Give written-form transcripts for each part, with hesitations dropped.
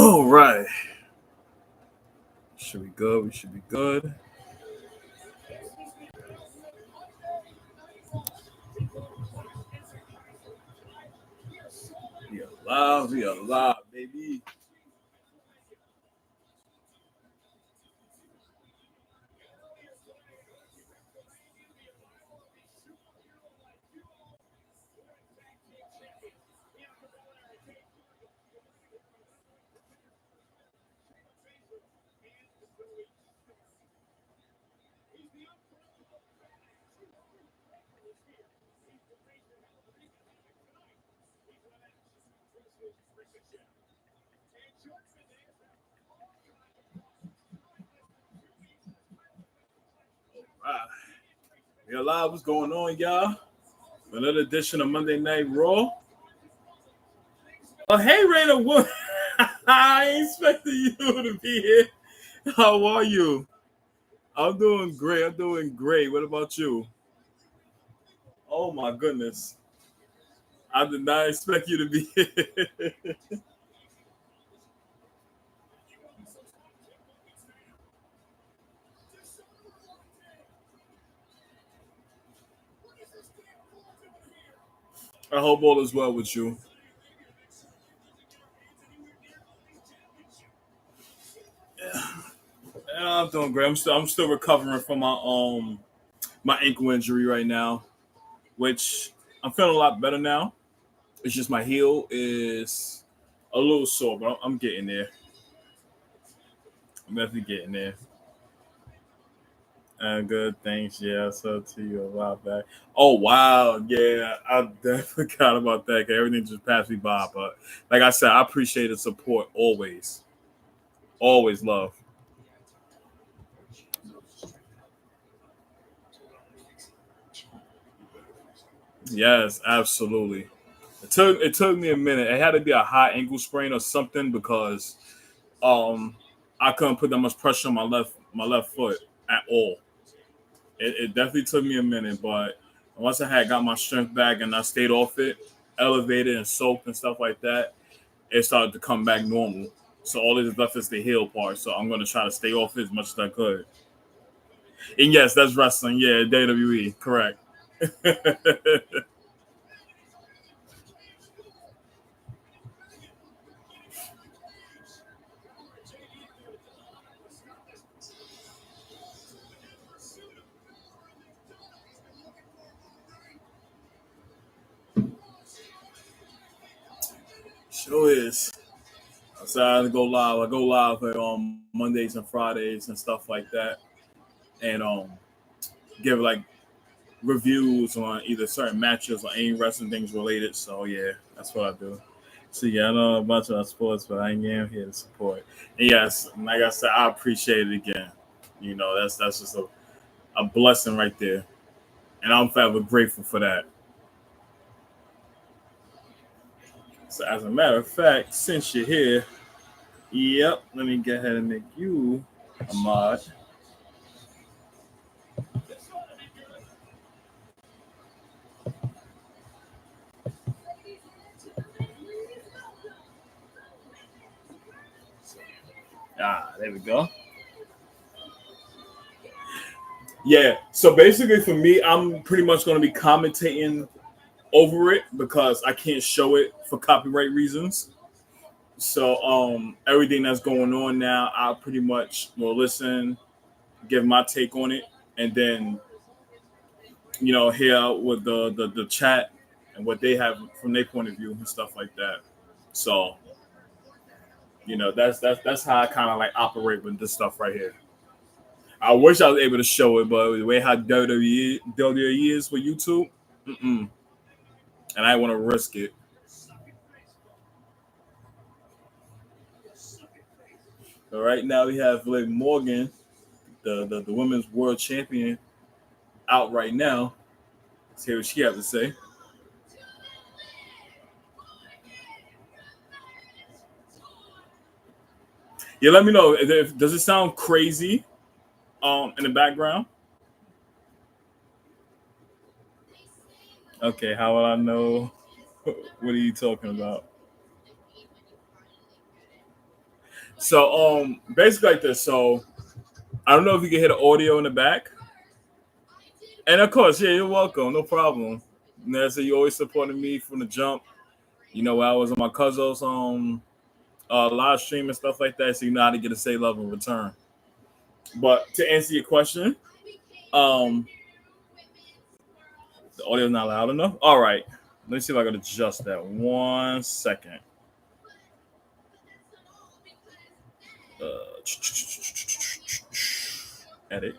All right. Should be good. We should be good. We are live. We are live, baby. All right. We are live. What's going on, y'all? Another edition of Monday Night Raw. Oh, hey, Raina Wood. I ain't expecting you to be here. How are you? I'm doing great. I'm doing great. What about you? Oh, my goodness. I did not expect you to be here. I hope all is well with you. Yeah, I'm doing great. I'm still recovering from my ankle injury right now, which I'm feeling a lot better now. It's just my heel is a little sore, but I'm getting there. I'm definitely getting there. Good, thanks. Yeah, I saw it to you a while back. Oh wow, yeah, I definitely forgot about that. 'Cause everything just passed me by, but like I said, I appreciate the support always. Always love. Yes, absolutely. It took me a minute. It had to be a high ankle sprain or something because um I couldn't put that much pressure on my left foot at all. It definitely took me a minute, but once I had got my strength back and I stayed off it, elevated and soaked and stuff like that, it started to come back normal. So all that is left is the heel part. So I'm gonna try to stay off it as much as I could. And yes, that's wrestling. Yeah, WWE, correct. Sure is. So I go live. I go live on Mondays and Fridays and stuff like that, and give like reviews on either certain matches or any wrestling things related. So yeah, that's what I do. So yeah, I know a bunch about sports, but I am here to support. And yes, like I said, I appreciate it again. That's just a blessing right there, and I'm forever grateful for that. So as a matter of fact, since you're here, yep, let me go ahead and make you a mod. There we go. Yeah. So basically, for me, I'm pretty much going to be commentating over it because I can't show it for copyright reasons. So everything that's going on now, I pretty much will listen, give my take on it, and then hear with the chat and what they have from their point of view and stuff like that. So that's how I kind of like operate with this stuff right here. I wish I was able to show it, but the way how WWE is with YouTube, mm-mm, and I want to risk it. So right now we have Liv Morgan, the women's world champion, out right now. Let's hear what she has to say. Yeah, let me know. Does it sound crazy in the background? Okay, how will I know? What are you talking about? So basically like this. So I don't know if you can hear the audio in the back. And of course, yeah, you're welcome. No problem. Nessa, you always supported me from the jump. You know, I was on my cousin's live stream and stuff like that, so you know how to get a say love in return. But to answer your question, um, the audio's not loud enough. All right, let me see if I can adjust that. 1 second. Edit.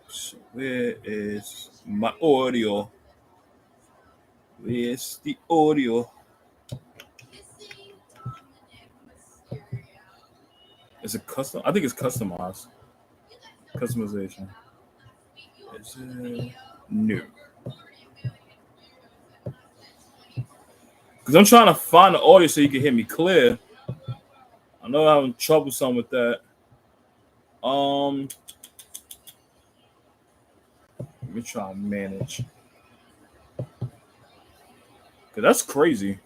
So where is my audio? Where's the audio? Is it custom? I think it's customized. Customization. Is it new? Because I'm trying to find the audio so you can hear me clear. I know I'm having troublesome with that. Let me try and manage. Cause that's crazy.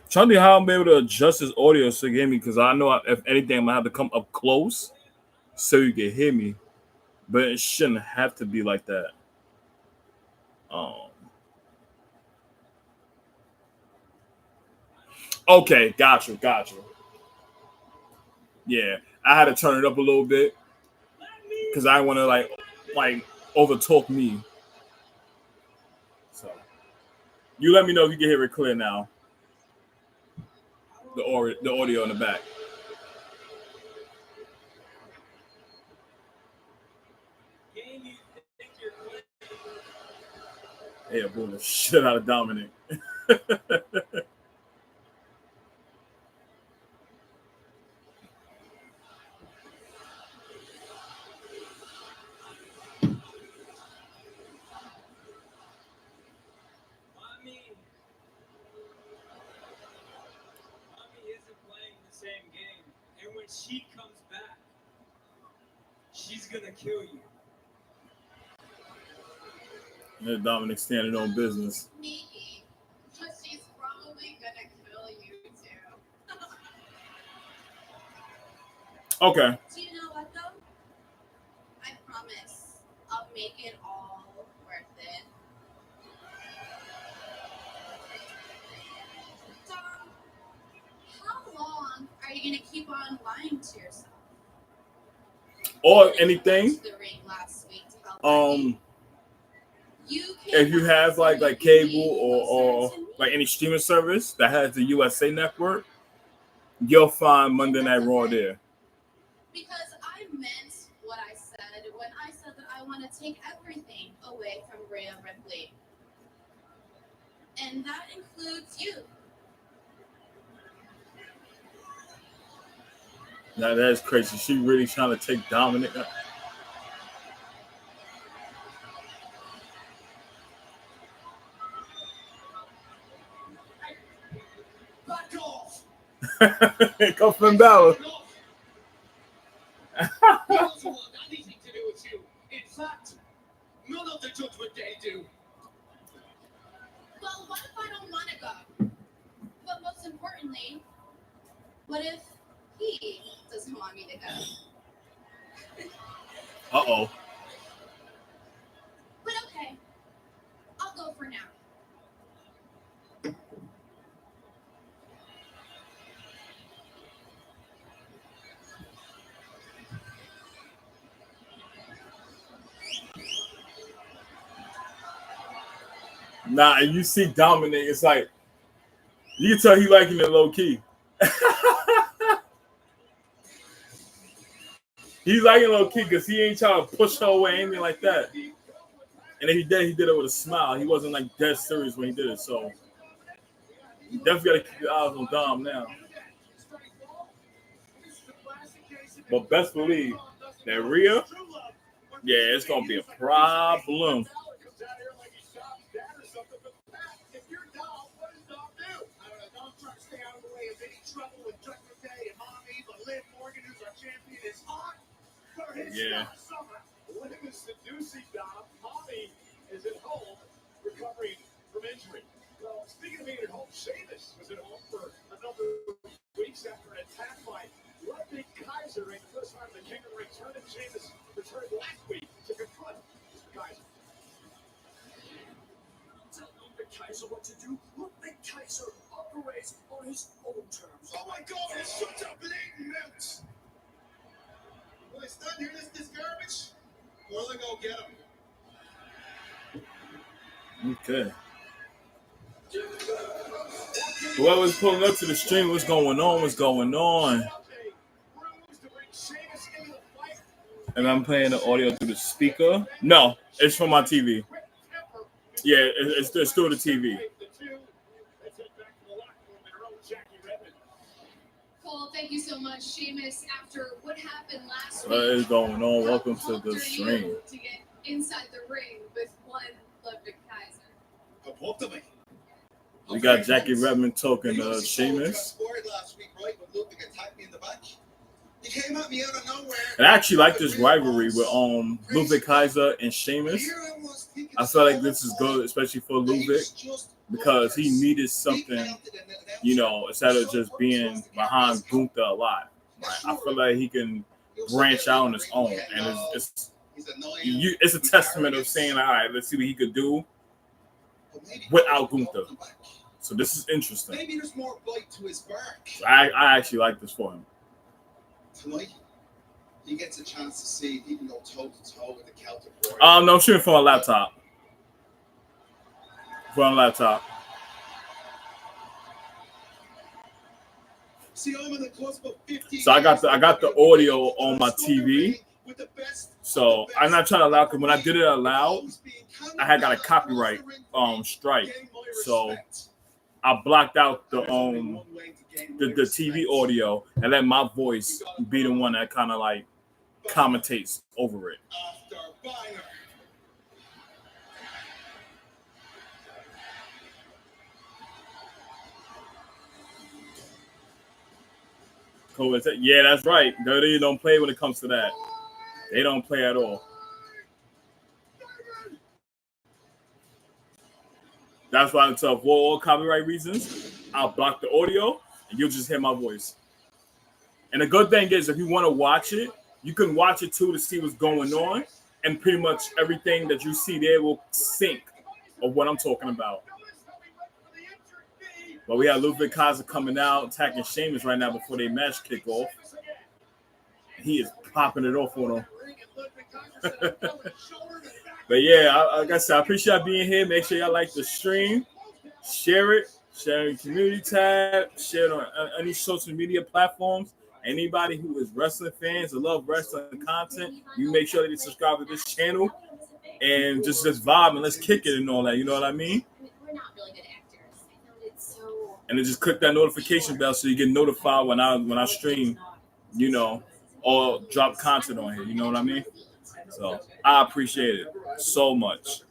Trying to see how I'm able to adjust this audio so you can hear me. Because I know if anything, I'm gonna have to come up close so you can hear me. But it shouldn't have to be like that. Um. Okay, got you. Yeah, I had to turn it up a little bit because I want to like over talk me. So you let me know if you can hear it clear now. The audio in the back. Yeah, boom the shit out of Dominic. Yeah, Dominic standing on business. Okay. Do you know what though? I promise I'll make it all worth it. Dom, how long are you gonna keep on lying to yourself? Or anything. If you have like cable or like any streaming service that has the USA Network, you'll find Monday Night Raw there. Because I meant what I said when I said that I want to take everything away from Rhea Ripley. And that includes you. Now that is crazy. She really trying to take Dominic. Come from Balor. None of the Judgment Day do. Well, what if I don't want to go? But most importantly, what if he doesn't want me to go? Uh-oh. But okay, I'll go for now. Nah, you see Dominic, it's like you can tell he liking it low key. He's liking it low key because he ain't trying to push her away, anything like that. And if he did it with a smile. He wasn't like dead serious when he did it. So you definitely got to keep your eyes on Dom now. But best believe that Rhea, yeah, it's gonna be a problem. Yeah. Is at home recovering from injury. Well, speaking of being at home, Sheamus was at home for a number of weeks after an attack by Ludwig Kaiser in the first round of the King of the Ring tournament. Sheamus returned last week to confront Mr. Kaiser. Tell Ludwig Kaiser what to do. Ludwig Kaiser operates on his own terms. Oh my God, it's such a blatant melt. Will they stand here and listen to this garbage? Or will they go get him? Okay. Whoever's pulling up to the stream, what's going on? What's going on? And I'm playing the audio through the speaker. No, it's from my TV. Yeah, it's through the TV. Cole, thank you so much, Sheamus. After what happened last What is week, going on? Welcome to the stream. to get inside the ring with one Ludwig Kaiser. We got Jackie Redmond talking to Sheamus. Last week, right, when Ludwig attacked me in the back. He came at me out of nowhere. And I actually like this rivalry with Ludwig Kaiser and Sheamus. I feel like this is good, especially for Ludwig, because he needed something, you know, instead of just being behind Gunther a lot. Right? I feel like he can branch out on his own, and it's a testament of saying, all right, let's see what he could do without Gunther. So this is interesting. Maybe there's more bite to his bark. So I actually like this for him. Tonight, he gets a chance to see if he can go toe to toe with the Celtic Warrior. No, I'm shooting from a laptop. From a laptop. See, I'm on the cusp of 50. So I got the audio on my TV. So I'm not trying to allow, because when I did it aloud, I had got a copyright strike. So I blocked out the TV audio and let my voice be the one that kind of like commentates over it. Cool. Yeah, that's right. They don't play when it comes to that. They don't play at all. That's why I tell, for all copyright reasons, I'll block the audio and you'll just hear my voice. And the good thing is, if you want to watch it, you can watch it too to see what's going on. And pretty much everything that you see there will sync of what I'm talking about. But we have Ludwig Kaiser coming out, attacking Sheamus right now before they match kick off. He is popping it off on him. But yeah, like I said, I appreciate y'all being here. Make sure y'all like the stream, share it, share your community tab, share it on any social media platforms. Anybody who is wrestling fans or love wrestling content, you make sure that you subscribe to this channel and just vibe and let's kick it and all that. You know what I mean? We're not really good actors. And then just click that notification bell so you get notified when I stream, you know, or drop content on here. You know what I mean? So I appreciate it so much.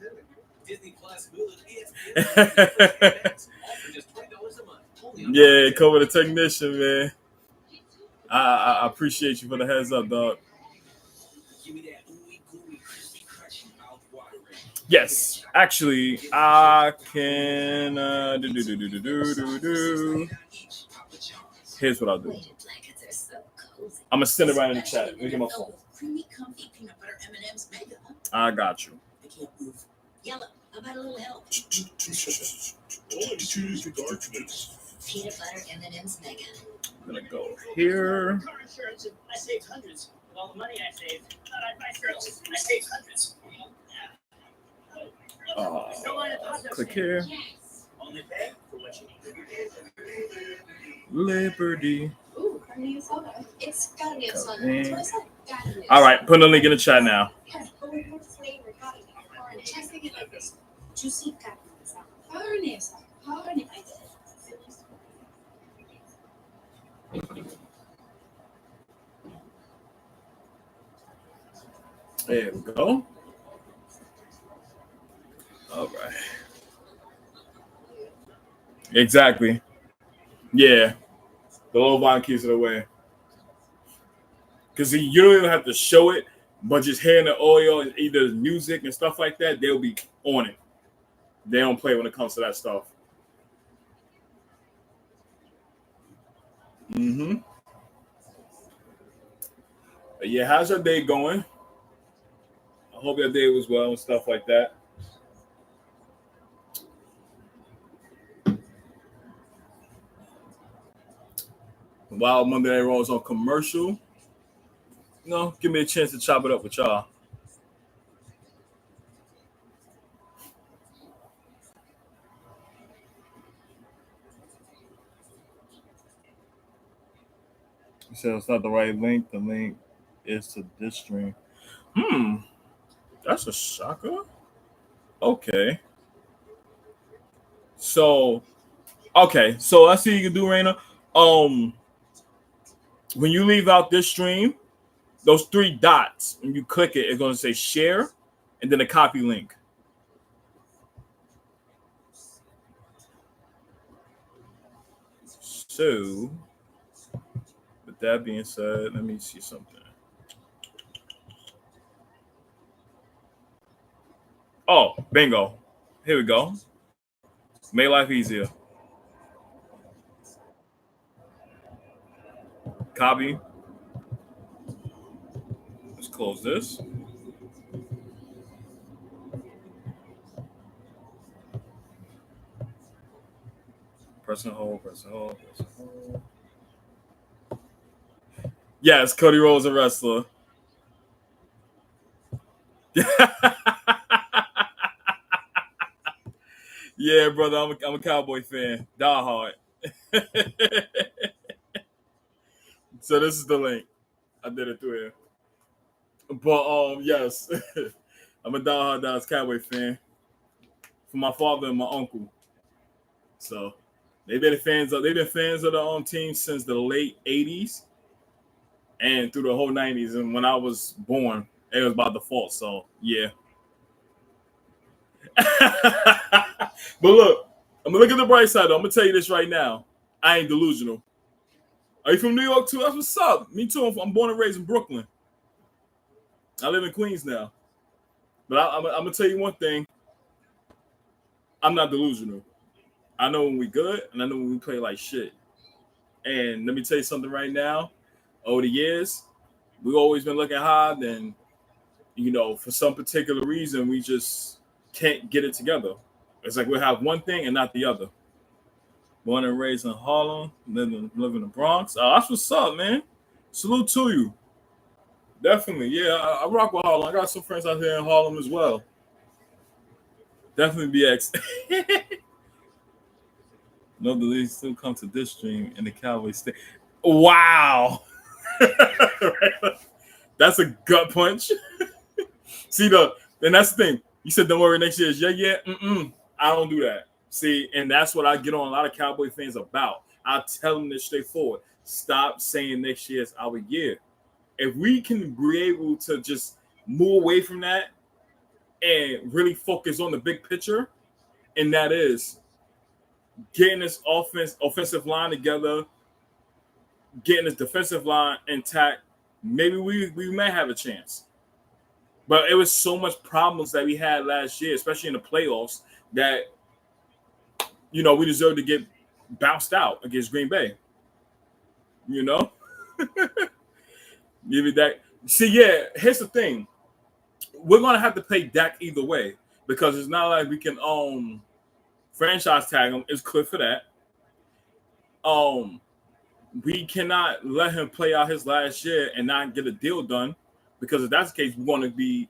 Yeah, cover the technician, man. I appreciate you for the heads up, dog. Yes, actually, I can Here's what I'll do. I'm gonna send it right in the chat. Let me get my phone. I got you. I can't move. Yellow. How about a little help? Peanut butter M&M's mega. I'm gonna go here. Car insurance, I saved hundreds. With all the money I saved, I'd buy girls. I saved hundreds. Click here. Only pay for what you need. Liberty. Ooh, I mean, it's gotta be a song. That's what I said. Gotta be. All right, put the link in the chat now. There we go. All right. Exactly. Yeah. The little bond keeps it away. Because you don't even have to show it. But just hearing the audio, either music and stuff like that, they'll be on it. They don't play when it comes to that stuff. Mm-hmm. But yeah, how's your day going? I hope your day was well and stuff like that. While Monday Night Raw is on commercial, give me a chance to chop it up with y'all. You said it's not the right link. The link is to this stream. That's a shocker. Okay. So, so let's see what you can do, Raina. Um, when you leave out this stream, those three dots, when you click it, it's going to say share and then a copy link. So, with that being said, let me see something. Oh, bingo. Here we go. Make life easier. Copy. Let's close this. Press and hold, press and hold, press and hold. Yes, Cody Rhodes a wrestler. Yeah, brother, I'm a Cowboy fan. Die hard. So this is the link. I did it through here. But yes. I'm a diehard Dallas Cowboy fan. For my father and my uncle. So they've been fans of the team since the late 80s and through the whole 90s. And when I was born, it was by default. So yeah. But look, I'm gonna look at the bright side though. I'm gonna tell you this right now. I ain't delusional. Are you from New York too? That's what's up. Me too. I'm born and raised in Brooklyn. I live in Queens now. But I'm gonna tell you one thing. I'm not delusional. I know when we good and I know when we play like shit. And let me tell you something right now. Over the years, we've always been looking hard, and for some particular reason, we just can't get it together. It's like we'll have one thing and not the other. Born and raised in Harlem, live in the Bronx. That's what's up, man. Salute to you. Definitely, yeah. I rock with Harlem. I got some friends out here in Harlem as well. Definitely BX. No, the league still come to this stream in the Cowboys state. Wow. That's a gut punch. See, and that's the thing. You said don't worry, next year is yeah. I don't do that. See, and that's what I get on a lot of Cowboy fans about. I tell them this straightforward. Stop saying next year is our year. If we can be able to just move away from that and really focus on the big picture, and that is getting this offensive line together, getting this defensive line intact, maybe we may have a chance. But it was so much problems that we had last year, especially in the playoffs, that we deserve to get bounced out against Green Bay. Maybe that. See, yeah. Here's the thing: we're gonna have to play Dak either way because it's not like we can franchise tag him. It's clear for that. We cannot let him play out his last year and not get a deal done because if that's the case, we're going to be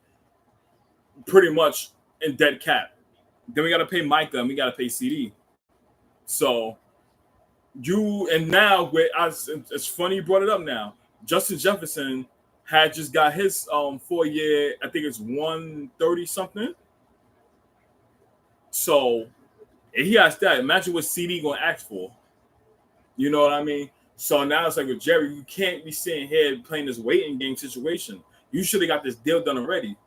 pretty much in dead cap. Then we got to pay Micah and we got to pay CD. So now it's funny you brought it up now. Justin Jefferson had just got his 4-year, I think it's 130 something. So if he has that, imagine what CD going to ask for. You know what I mean? So now it's like with Jerry, you can't be sitting here playing this waiting game situation. You should have got this deal done already.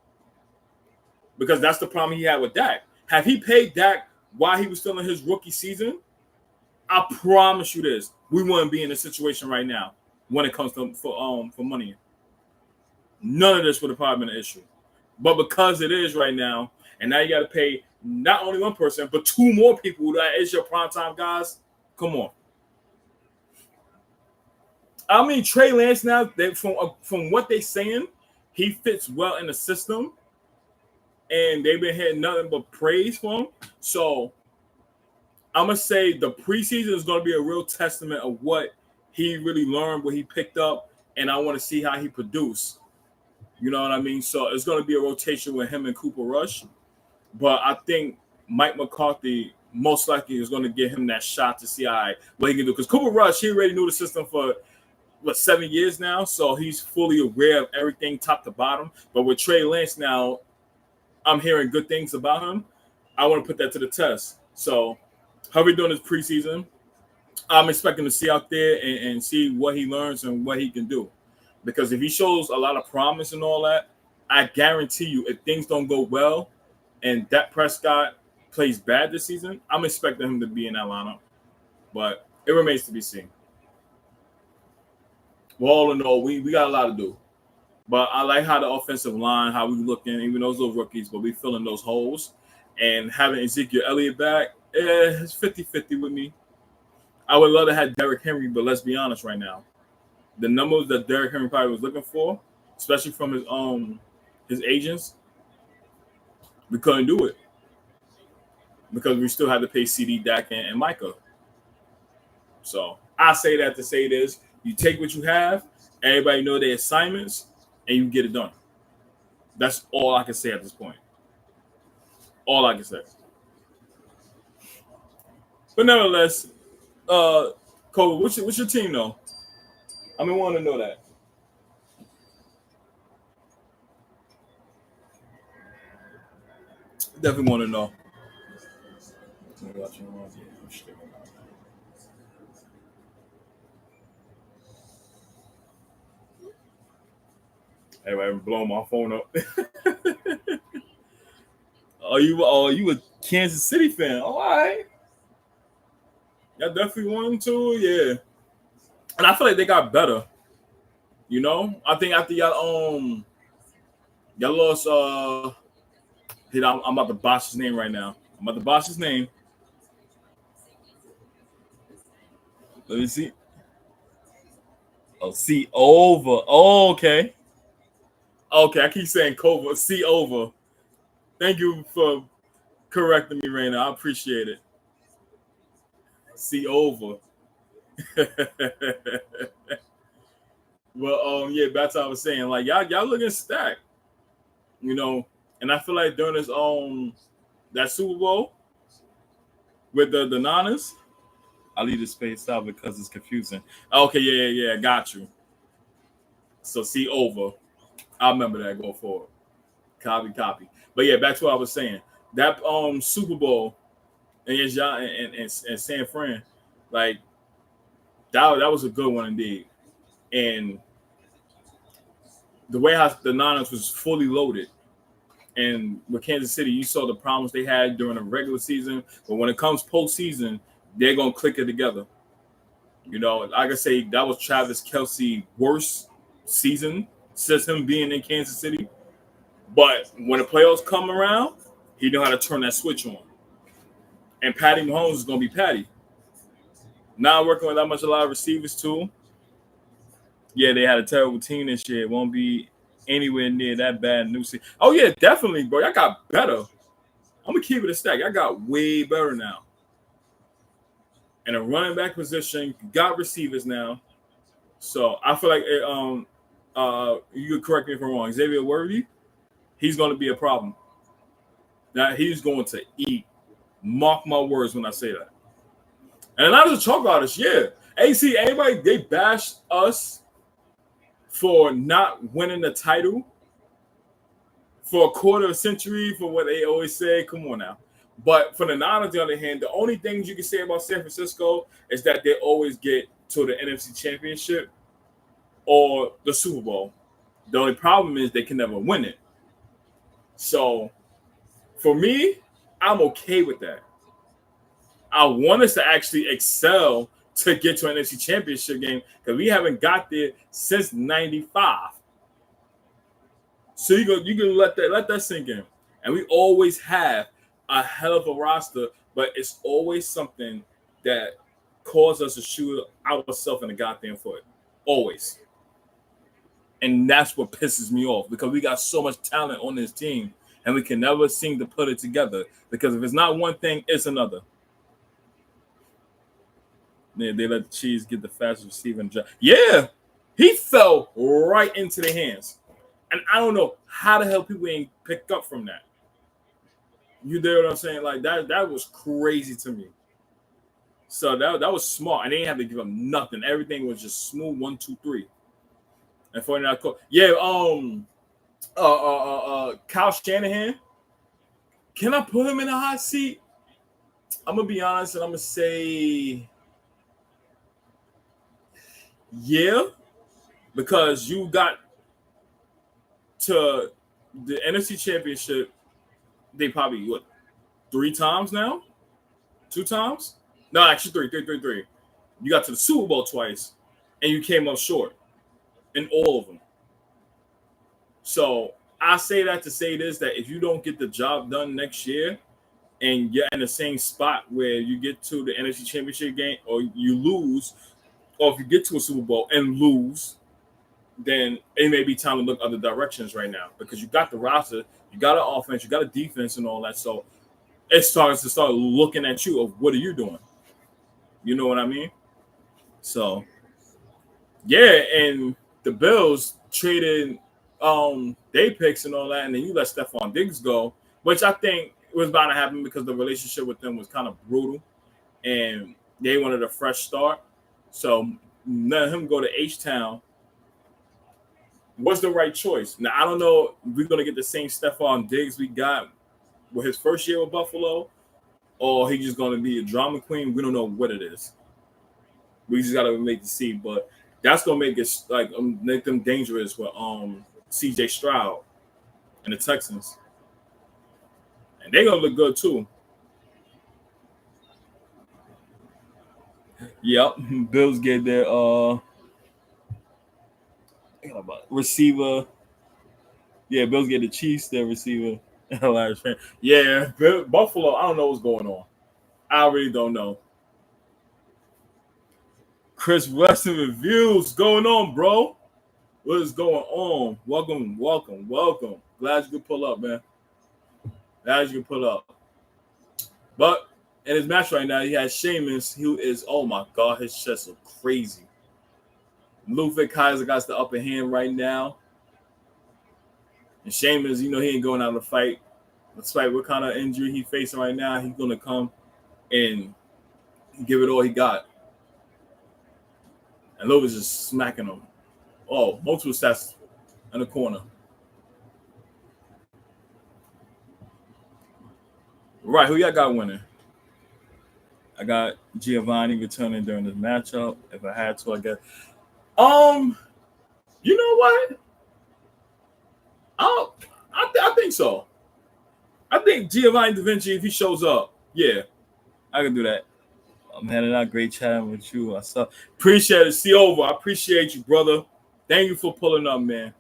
Because that's the problem he had with Dak. Have he paid Dak while he was still in his rookie season? I promise you this. We wouldn't be in this situation right now when it comes to for money. none of this would have probably been an issue. But because it is right now, and now you got to pay not only one person, but two more people that is your primetime guys, come on. I mean, Trey Lance now, from what they're saying, he fits well in the system, and they've been hearing nothing but praise for him. So I'm going to say the preseason is going to be a real testament of what he really learned, what he picked up, and I want to see how he produced. You know what I mean? So it's going to be a rotation with him and Cooper Rush. But I think Mike McCarthy most likely is going to give him that shot to see what he can do. Because Cooper Rush, he already knew the system for, 7 years now? So he's fully aware of everything top to bottom. But with Trey Lance now, I'm hearing good things about him. I want to put that to the test. So how are we doing this preseason? I'm expecting to see out there and see what he learns and what he can do. Because if he shows a lot of promise and all that, I guarantee you, if things don't go well and Dak Prescott plays bad this season, I'm expecting him to be in that lineup. But it remains to be seen. Well, all in all, we got a lot to do. But I like how the offensive line, how we looking, even those little rookies, but we filling those holes. And having Ezekiel Elliott back, it's 50-50 with me. I would love to have Derrick Henry, but let's be honest right now. The numbers that Derrick Henry probably was looking for, especially from his agents, we couldn't do it. Because we still had to pay CD, Dak, and Micah. So I say that to say this. You take what you have, everybody know their assignments, and you get it done. That's all I can say at this point. All I can say. But nevertheless, Cole, what's your team though? I mean, want to know that. Definitely want to know. Anyway, I'm blowing my phone up. you a Kansas City fan? All right. Y'all definitely won too, yeah. And I feel like they got better. You know, I think after y'all lost I'm about to botch his name right now. I'm about to botch his name. Let me see. Oh, see over. Oh, okay. Okay, I keep saying Cova. See over. Thank you for correcting me right now. I appreciate it. See over. Well, yeah, that's what I was saying. Like y'all looking stacked, you know. And I feel like during this that Super Bowl with the Niners, I leave the space out because it's confusing. Okay, yeah, got you. So see over. I remember that. Go forward. Copy. But yeah, back to what I was saying. That Super Bowl against y'all and San Fran, like that was a good one indeed. And the way how the Niners was fully loaded, and with Kansas City, you saw the problems they had during the regular season. But when it comes postseason, they're gonna click it together. You know, like I say, that was Travis Kelce's worst season since him being in Kansas City. But when the playoffs come around, he know how to turn that switch on. And Patty Mahomes is gonna be Patty. Not working with that much a lot of receivers too. Yeah, they had a terrible team this year. It won't be anywhere near that bad new season. Oh yeah, definitely, bro. I got better. I'm gonna keep it a stack. I got way better now. In a running back position, got receivers now. So I feel like you could correct me if I'm wrong. Xavier Worthy, he's going to be a problem. Now he's going to eat. Mark my words when I say that. And not just talk about this, yeah. Hey, see, anybody they bashed us for not winning the title for a quarter of a century for what they always say. Come on now. But for the Niners, on the other hand, the only things you can say about San Francisco is that they always get to the NFC Championship or the Super Bowl. The only problem is they can never win it. So for me, I'm okay with that. I want us to actually excel to get to an NFC Championship game because we haven't got there since '95. So you can let that sink in. And we always have a hell of a roster, but it's always something that causes us to shoot ourselves in the goddamn foot. Always. And that's what pisses me off because we got so much talent on this team and we can never seem to put it together because if it's not one thing, it's another. Yeah, they let the Chiefs get the fastest receiving job. Yeah, he fell right into their hands. And I don't know how the hell people ain't pick up from that. You know what I'm saying? Like that was crazy to me. So that was smart. And they didn't have to give up nothing. Everything was just smooth 1, 2, 3. And 49 yeah, Kyle Shanahan. Can I put him in a hot seat? I'm gonna be honest and I'm gonna say yeah, because you got to the NFC Championship. They probably what 3 times now, 2 times? No, actually three. You got to the Super Bowl twice, and you came up short in all of them. So I say that to say this: that if you don't get the job done next year, and you're in the same spot where you get to the NFC Championship game, or you lose, or if you get to a Super Bowl and lose, then it may be time to look other directions right now because you got the roster, you got an offense, you got a defense, and all that. So it starts to start looking at you of what are you doing? You know what I mean? So yeah, and the Bills traded day picks and all that, and then you let Stephon Diggs go, which I think was bound to happen because the relationship with them was kind of brutal, and they wanted a fresh start. So let him go to H Town was the right choice. Now I don't know if we're gonna get the same Stephon Diggs we got with his first year with Buffalo, or he's just gonna be a drama queen. We don't know what it is. We just gotta make the see, but that's gonna make it like make them dangerous with CJ Stroud and the Texans, and they're gonna look good too. Yep, Bills get their receiver. Yeah, Bills get the Chiefs their receiver. Yeah, Buffalo. I don't know what's going on. I really don't know. Chris Weston reviews going on, bro. What is going on? Welcome. Glad you could pull up, man. Glad you could pull up. But in his match right now, he has Sheamus, who is, oh my God, his chest is crazy. Ludwig Kaiser got the upper hand right now. And Sheamus, he ain't going out to fight. Despite what kind of injury he facing right now, he's going to come and give it all he got. And Ludwig is just smacking him. Oh, multiple stats in the corner. Right, who y'all got winning? I got Giovanni returning during this matchup. If I had to, I guess. You know what? I think so. I think Giovanni Da Vinci, if he shows up, yeah, I can do that. I'm heading out. Great chatting with you. Appreciate it. See over. I appreciate you, brother. Thank you for pulling up, man.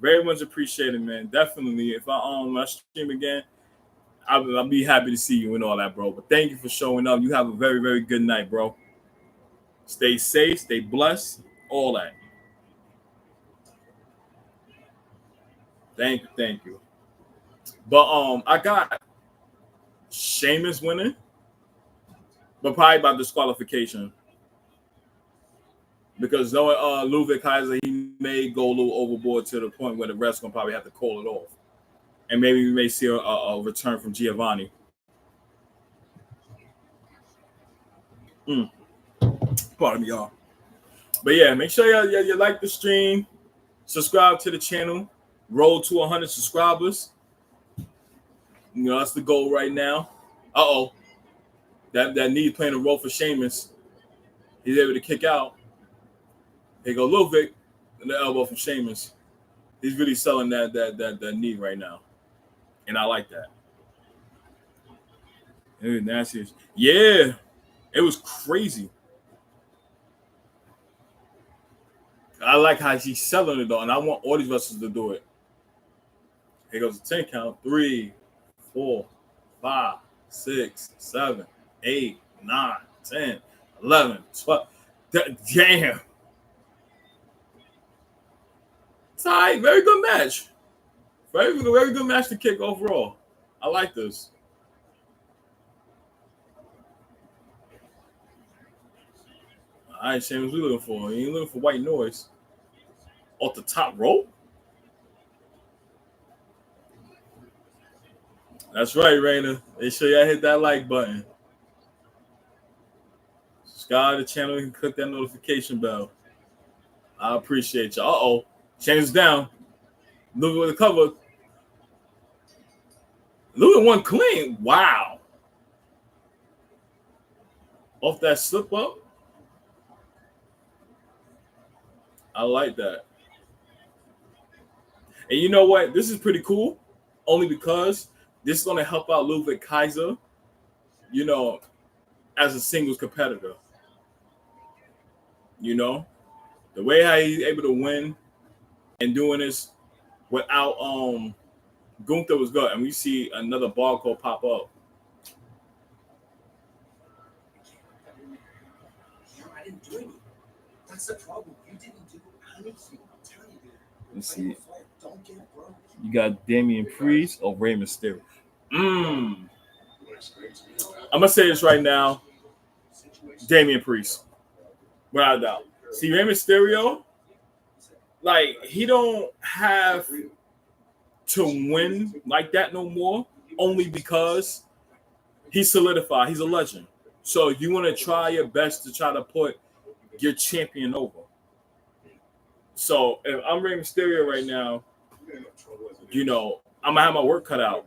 Very much appreciated, man. Definitely. If I stream again, I'll be happy to see you and all that, bro. But thank you for showing up. You have a very, very good night, bro. Stay safe, stay blessed, all that. Thank you. But I got Sheamus winning, but probably by disqualification. Because knowing Ludwig Kaiser, he may go a little overboard to the point where the refs gonna probably have to call it off, and maybe we may see a return from Giovanni. Pardon me, y'all. But yeah, make sure you like the stream, subscribe to the channel, roll to 100 subscribers. That's the goal right now. That knee playing a role for Sheamus. He's able to kick out. Here go Ludwig, and the elbow from Sheamus. He's really selling that knee right now, and I like that. It was nasty. Yeah, it was crazy. I like how he's selling it though, and I want all these wrestlers to do it. Here goes the 10 count. 3, 4, 5, 6, 7, 8, 9, 10, 11, 12. Damn. It's all right. Very good match. Very good match to kick overall. I like this. All right, Shane, what we looking for? You ain't looking for white noise. Off the top rope? That's right, Raina. Make sure y'all hit that like button. Subscribe to the channel and click that notification bell. I appreciate you. Uh-oh. Shane's down. Look with the cover. Look at one clean. Wow. Off that slip up. I like that. And you know what? This is pretty cool. Only because this is going to help out Ludwig Kaiser, you know, as a singles competitor. You know? The way how he's able to win and doing this without Gunther was good. And we see another barcode pop up. I didn't do anything. That's the problem. You didn't do anything. I'm telling you. Let's see. Don't get broke. You got Damian Priest or Rey Mysterio. I'm gonna say this right now. Damian Priest. Without a doubt. See, Rey Mysterio, like, he don't have to win like that no more, only because he's solidified. He's a legend. So you want to try your best to try to put your champion over. So if I'm Rey Mysterio right now, you know, I'm gonna have my work cut out.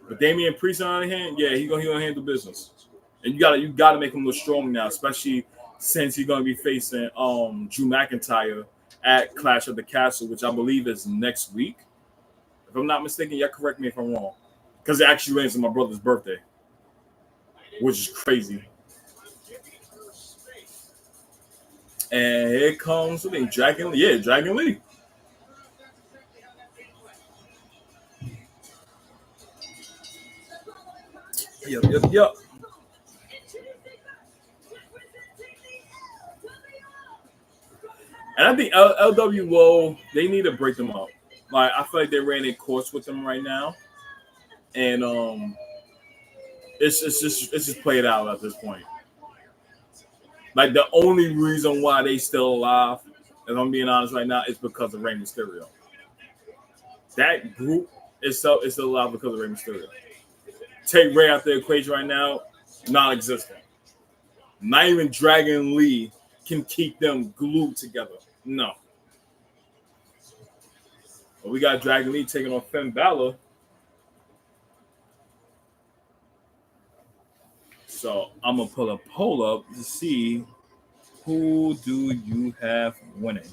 But Damian Priest on the other hand, yeah, he gonna handle business. And you gotta make him look strong now, especially since he's gonna be facing Drew McIntyre at Clash of the Castle, which I believe is next week. If I'm not mistaken, y'all correct me if I'm wrong. Because it actually lands on my brother's birthday, which is crazy. And here comes Dragon Lee. Yeah, Dragon Lee. Yep. And I think LWO, they need to break them up. Like, I feel like they ran a course with them right now. And it's just played out at this point. Like, the only reason why they still alive, if I'm being honest right now, is because of Rey Mysterio. That group itself is still alive because of Rey Mysterio. Take Rey out the equation right now, non-existent. Not even Dragon Lee can keep them glued together. No. But we got Dragon Lee taking on Finn Balor. So I'm going to pull a poll up to see who do you have winning.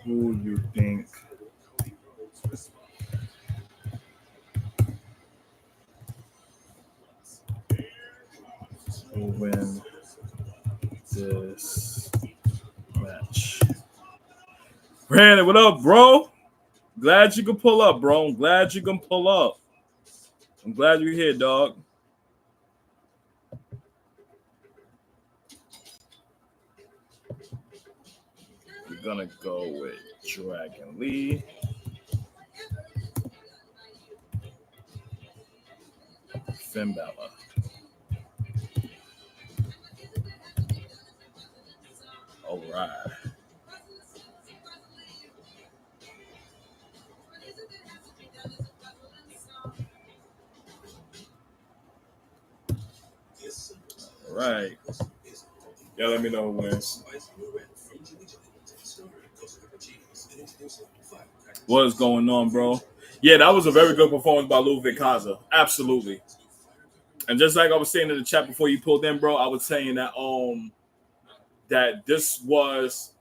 Who you think will win this match? Brandon, what up, bro? Glad you can pull up, bro. I'm glad you can pull up. I'm glad you're here, dog. We're gonna go with Dragon Lee. Finn Balor. All right. All right. Yeah, let me know who wins. What is going on, bro? Yeah, that was a very good performance by Ludwig Kaiser. Absolutely. And just like I was saying in the chat before you pulled in, bro, I was saying that that this was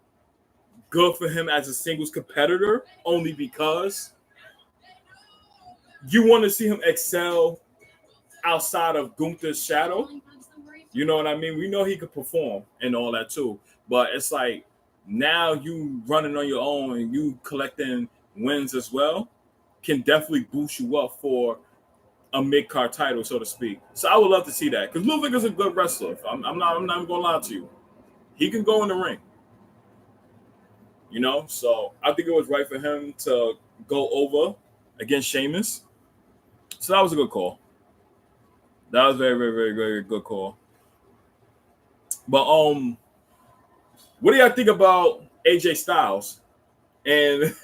good for him as a singles competitor, only because you want to see him excel outside of Gunther's shadow. You know what I mean? We know he could perform and all that too. But it's like now you running on your own and you collecting wins as well can definitely boost you up for a mid card title, so to speak. So I would love to see that because Ludwig is a good wrestler. I'm not gonna lie to you. He can go in the ring, you know. So I think it was right for him to go over against Sheamus. So that was a good call. That was very, very, very, very good call. But what do y'all think about AJ Styles and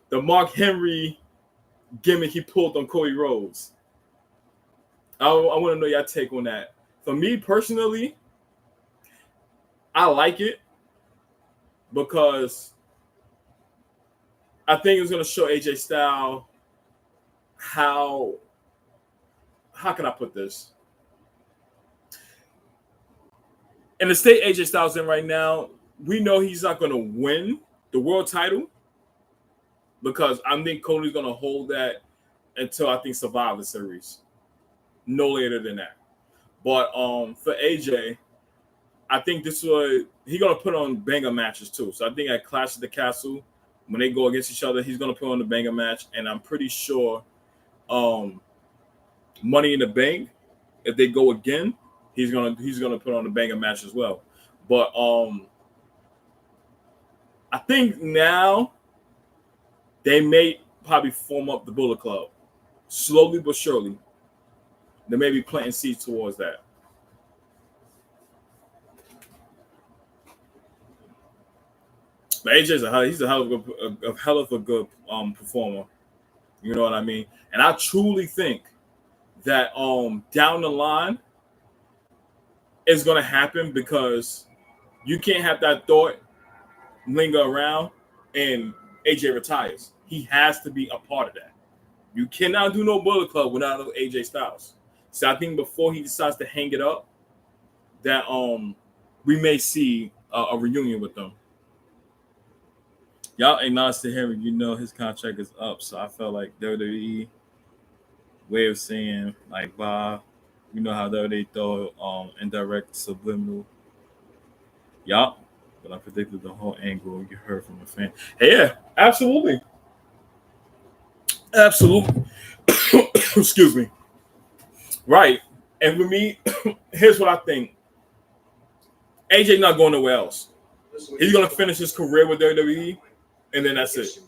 the Mark Henry gimmick he pulled on Cody Rhodes? I want to know your take on that. For me personally, I like it because I think it's going to show AJ Styles how can I put this? In the state AJ Styles in right now, we know he's not going to win the world title because I think Cody's going to hold that until I think Survivor Series, no later than that. But for AJ, I think this was he's going to put on banger matches too. So I think at Clash of the Castle, when they go against each other, he's going to put on the banger match, and I'm pretty sure Money in the Bank, if they go again, he's gonna put on the banger match as well. But I think now they may probably form up the Bullet Club slowly but surely. They may be planting seeds towards that. But AJ's he's a hell of a good performer. You know what I mean? And I truly think that down the line is going to happen because you can't have that thought linger around and AJ retires. He has to be a part of that. You cannot do no Bullet Club without no AJ Styles. So I think before he decides to hang it up, that we may see a reunion with them. Y'all acknowledge to Henry, you know his contract is up, so I felt like WWE way of saying like, Bob, you know how they throw indirect subliminal. Yup. But I predicted the whole angle you heard from a fan. Hey, yeah, absolutely. Absolutely. Excuse me. Right. And for me, here's what I think. AJ not going nowhere else. He's gonna finish his career with WWE, and then that's it.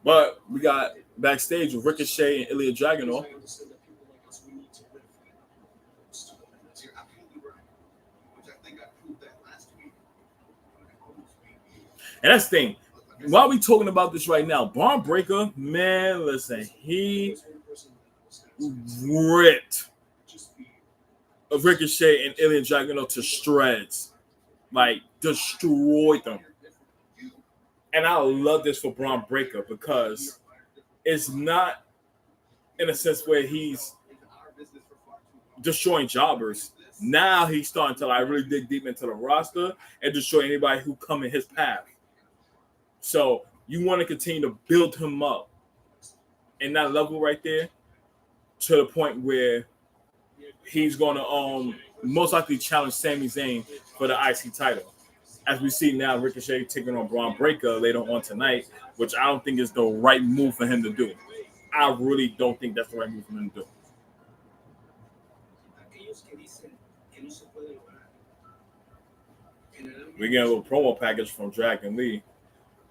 But we got backstage with Ricochet and Ilya Dragunov. And that's the thing. While we talking about this right now, Braun Breaker, man, listen, he ripped Ricochet and Ilya Dragunov to shreds, like destroyed them. And I love this for Braun Breaker because it's not in a sense where he's destroying jobbers. Now he's starting to like really dig deep into the roster and destroy anybody who come in his path. So you want to continue to build him up in that level right there to the point where he's going to most likely challenge Sami Zayn for the IC title. As we see now, Ricochet taking on Braun Breaker later on tonight, which I don't think is the right move for him to do. I really don't think that's the right move for him to do. We get a little promo package from Dragon Lee,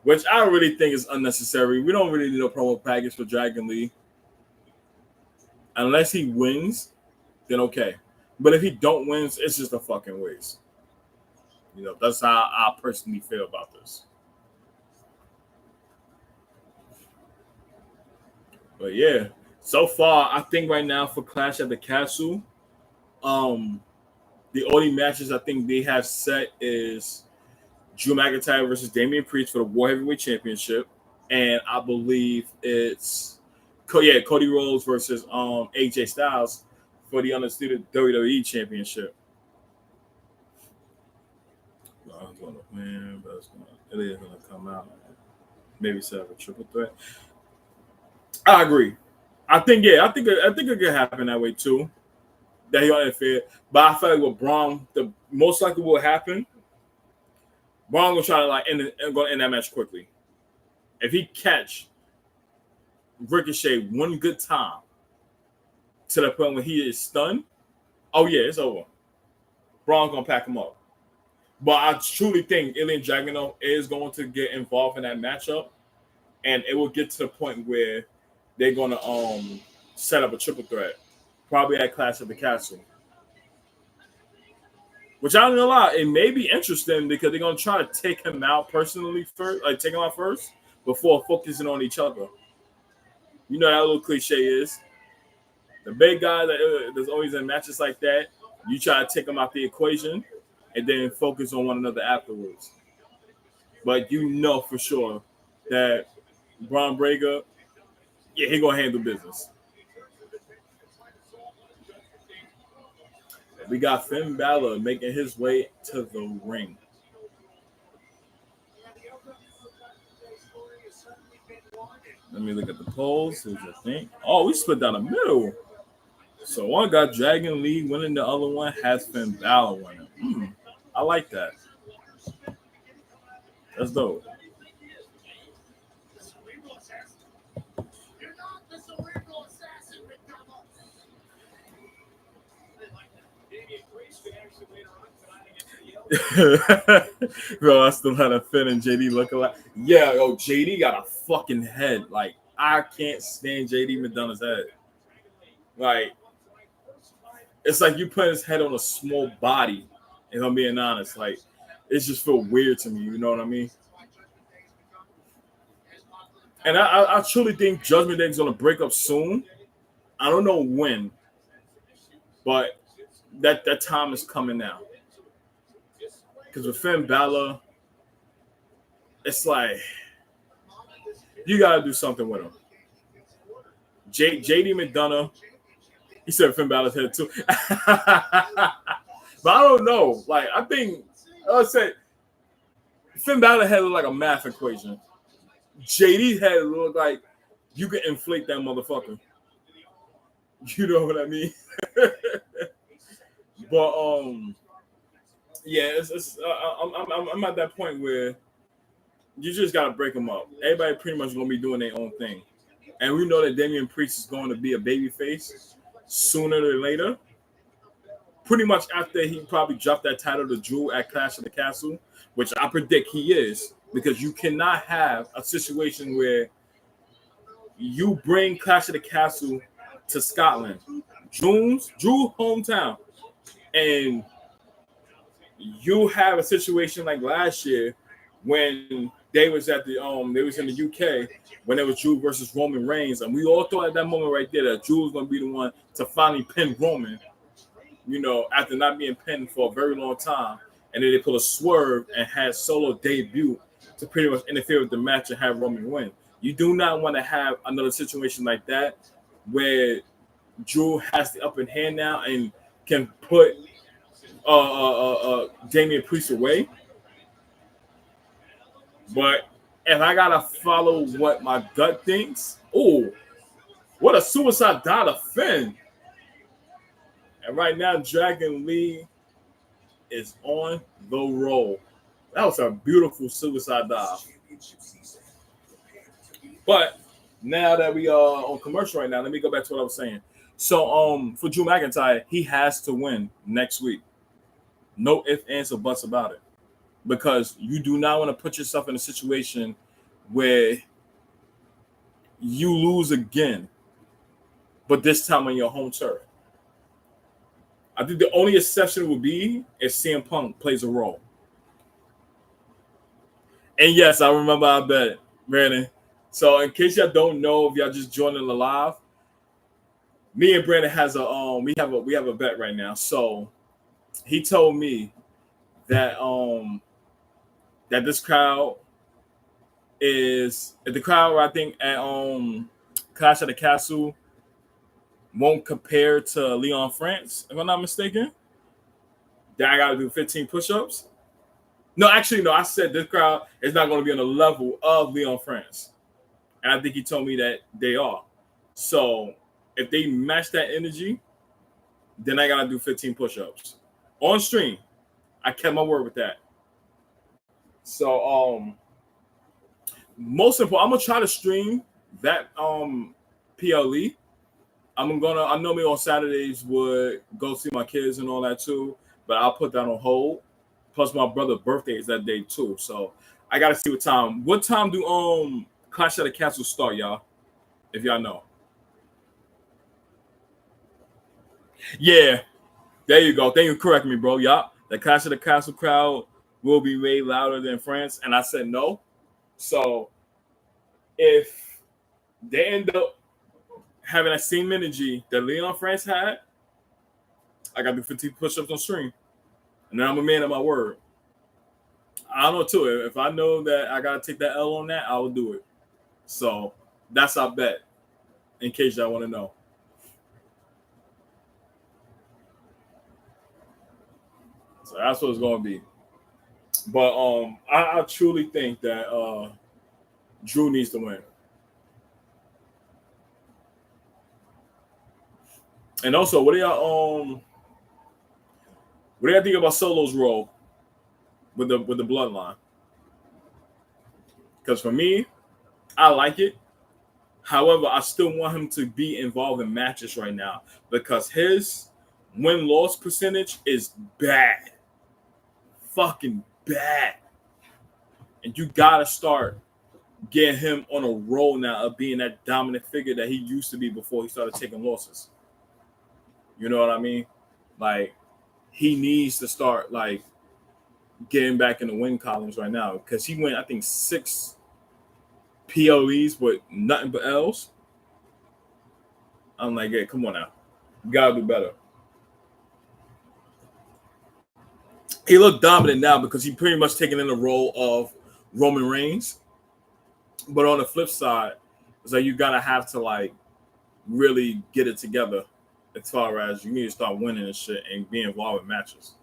which I really think is unnecessary. We don't really need a promo package for Dragon Lee. Unless he wins, then okay. But if he don't win, it's just a fucking waste. You know, that's how I personally feel about this. But yeah, so far, I think right now for Clash at the Castle, the only matches I think they have set is Drew McIntyre versus Damian Priest for the World Heavyweight Championship. And I believe it's Cody Rhodes versus AJ Styles for the Undisputed WWE Championship. I'm going to win, but Ilya's going to come out. Maybe set up a triple threat. I agree. I think it could happen that way too. That he interfered. But I feel like with Braun, the most likely will happen Braun gonna try to like end that match quickly. If he catch Ricochet one good time to the point where he is stunned, oh yeah, it's over. Braun gonna pack him up. But I truly think Ilya Dragunov is going to get involved in that matchup, and it will get to the point where they're gonna set up a triple threat, probably at Clash of the Castle. Which I don't know a lot. It may be interesting because they're gonna try to take him out personally first, like take him out first before focusing on each other. You know that little cliche is the big guy that's always in matches like that. You try to take him out the equation, and then focus on one another afterwards. But you know for sure that Braun Breaker, yeah, he gonna handle business. We got Finn Balor making his way to the ring. Let me look at the polls. See what you think. Oh, we split down the middle. So one got Dragon Lee winning, the other one has Finn Balor winning. I like that. That's dope. Bro, I still had a Finn and JD looking like, yeah, yo, JD got a fucking head. Like, I can't stand JD McDonough's head. Like, it's like you put his head on a small body, if I'm being honest. Like, it just feel weird to me, you know what I mean? And I truly think Judgment Day is going to break up soon. I don't know when, but that time is coming now. Because with Finn Balor, it's like you gotta do something with him. JD McDonough, he said Finn Balor's head too. But I don't know. Like I think I said Finn Balor head look like a math equation. JD head look like you can inflate that motherfucker. You know what I mean? But yeah, I'm at that point where you just gotta break them up. Everybody pretty much gonna be doing their own thing, and we know that Damian Priest is going to be a babyface sooner than later. Pretty much after he probably dropped that title to Drew at Clash of the Castle, which I predict he is, because you cannot have a situation where you bring Clash of the Castle to Scotland, Drew hometown, and you have a situation like last year when they was at the they was in the UK when it was Drew versus Roman Reigns, and we all thought at that moment right there that Drew was going to be the one to finally pin Roman, you know, after not being pinned for a very long time, and then they put a swerve and had Solo debut to pretty much interfere with the match and have Roman win. You do not want to have another situation like that where Drew has the upper hand now and can put Damian Priest away. But if I gotta follow what my gut thinks, oh, what a suicide dive to Finn. And right now, Dragon Lee is on the roll. That was a beautiful suicide dive. But now that we are on commercial right now, let me go back to what I was saying. So for Drew McIntyre, he has to win next week. No ifs, ands, or buts about it. Because you do not want to put yourself in a situation where you lose again, but this time on your home turf. I think the only exception would be if CM Punk plays a role. And yes, I remember I bet, Brandon. So in case y'all don't know, if y'all just joining the live, me and Brandon has a we have a bet right now. So he told me that that this crowd is the crowd I think at Clash of the Castle won't compare to Leon France, if I'm not mistaken. Then I gotta do 15 push-ups. No, actually, no, I said this crowd is not going to be on the level of Leon France. And I think he told me that they are. So if they match that energy, then I gotta do 15 push-ups. On stream. I kept my word with that. So most important, I'm gonna try to stream that PLE. I normally on Saturdays would go see my kids and all that too, but I'll put that on hold. Plus my brother's birthday is that day too. So I gotta see what time. What time do Clash of the Castle start, y'all? If y'all know. Yeah, there you go. Thank you. Correct me, bro. Yup. The Clash of the Castle crowd will be way louder than France. And I said no. So if they end up having that same energy that Leon France had, I got to do 15 push-ups on stream. And then I'm a man of my word. I don't know too. If I know that I gotta take that L on that, I will do it. So that's our bet. In case y'all want to know. So that's what it's gonna be. But I truly think that Drew needs to win. And also, what do y'all think about Solo's role with the bloodline? Because for me, I like it. However, I still want him to be involved in matches right now because his win-loss percentage is bad. Fucking bad. And you gotta start getting him on a roll now of being that dominant figure that he used to be before he started taking losses. You know what I mean? Like, he needs to start like getting back in the win columns right now because he went, I think, 6 PLEs with nothing but L's. I'm like, hey, come on now. You gotta do better. He looked dominant now because he pretty much taken in the role of Roman Reigns. But on the flip side, it's like you gotta have to like really get it together as far as you need to start winning and shit and be involved in matches.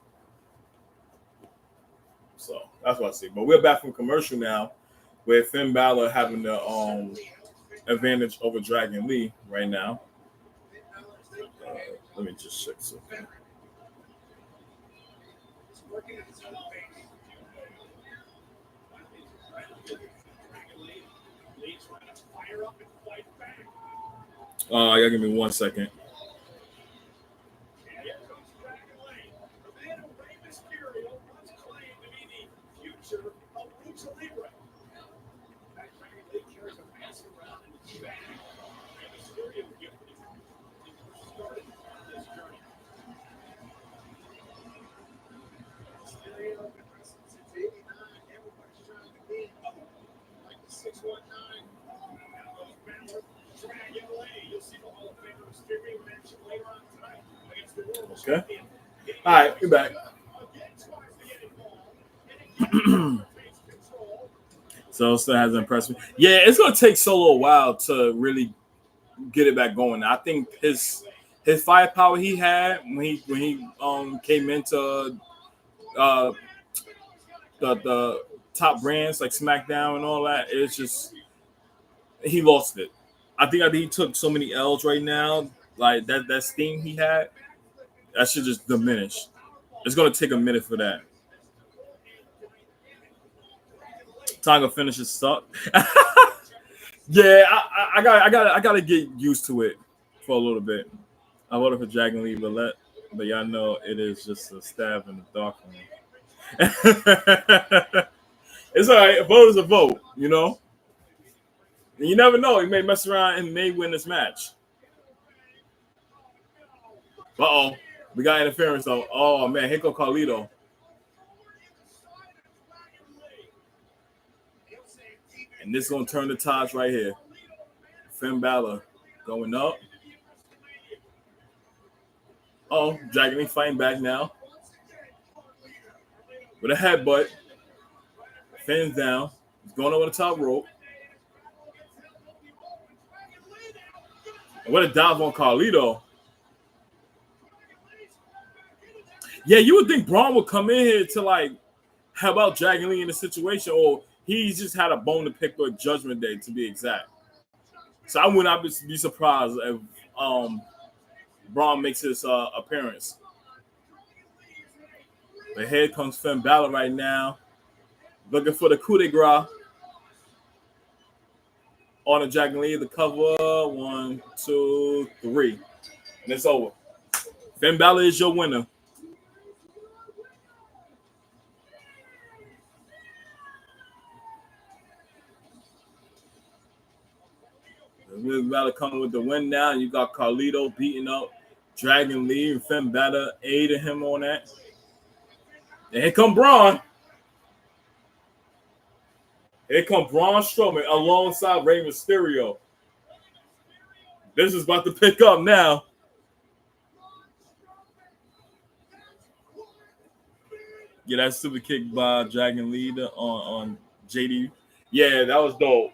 So that's what I see. But we're back from commercial now with Finn Balor having the advantage over Dragon Lee right now. Let me just check something. Y'all give me 1 second. Okay. All right, we're back. So still hasn't impressed me. Yeah, it's gonna take Solo a while to really get it back going. I think his firepower he had when he came into uh the top brands like SmackDown and all that, it's just he lost it. I think he took so many L's right now, like that steam he had, that should just diminish. It's gonna take a minute for that. Tonga finishes suck. Yeah, I gotta get used to it for a little bit. I voted for Dragon Lee Roulette, but y'all know it is just a stab in the dark for me. It's all right. A vote is a vote, you know. And you never know. He may mess around and may win this match. Uh-oh. We got interference, though. Oh, man. Here go Carlito. And this is going to turn the tides right here. Finn Balor going up. Oh, Dragon Lee fighting back now. With a headbutt. Finn's down. He's going over the top rope. And what a dive on Carlito. Yeah, you would think Braun would come in here to like help out Dragon Lee in the situation, or he just had a bone to pick with Judgment Day to be exact. So I would not be surprised if Braun makes his appearance. But here comes Finn Balor right now. Looking for the coup de grace on the Dragon Lee. The cover. 1, 2, 3. And it's over. Finn Balor is your winner. Finn Balor coming with the win now. You got Carlito beating up Dragon Lee and Finn Balor aiding him on that. And here come Braun. Here come Braun Strowman alongside Rey Mysterio. This is about to pick up now. Yeah, that super kick by Dragon Lee on JD. Yeah, that was dope.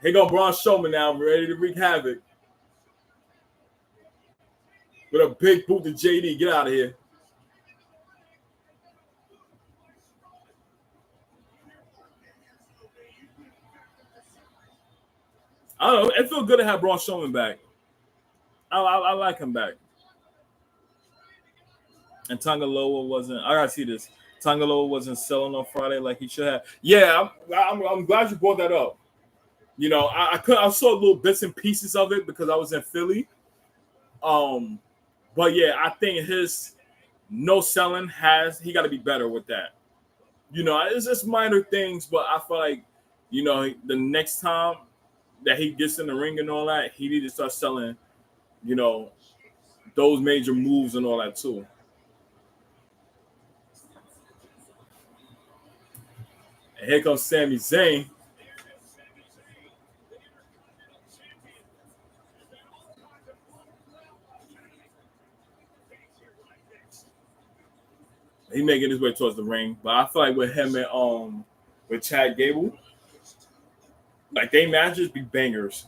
Here go Braun Strowman now, ready to wreak havoc. With a big boot to JD. Get out of here. I don't know. It feels good to have Braun Strowman back. I like him back. And Tangaloa wasn't. I gotta see this. Tangaloa wasn't selling on Friday like he should have. Yeah, I'm glad you brought that up. You know, I saw little bits and pieces of it because I was in Philly. But yeah, I think his no selling he got to be better with that. You know, it's just minor things, but I feel like, you know, the next time that he gets in the ring and all that, he need to start selling, you know, those major moves and all that too. And here comes Sami Zayn. He making his way towards the ring, but I feel like with him and with Chad Gable, like they matches be bangers,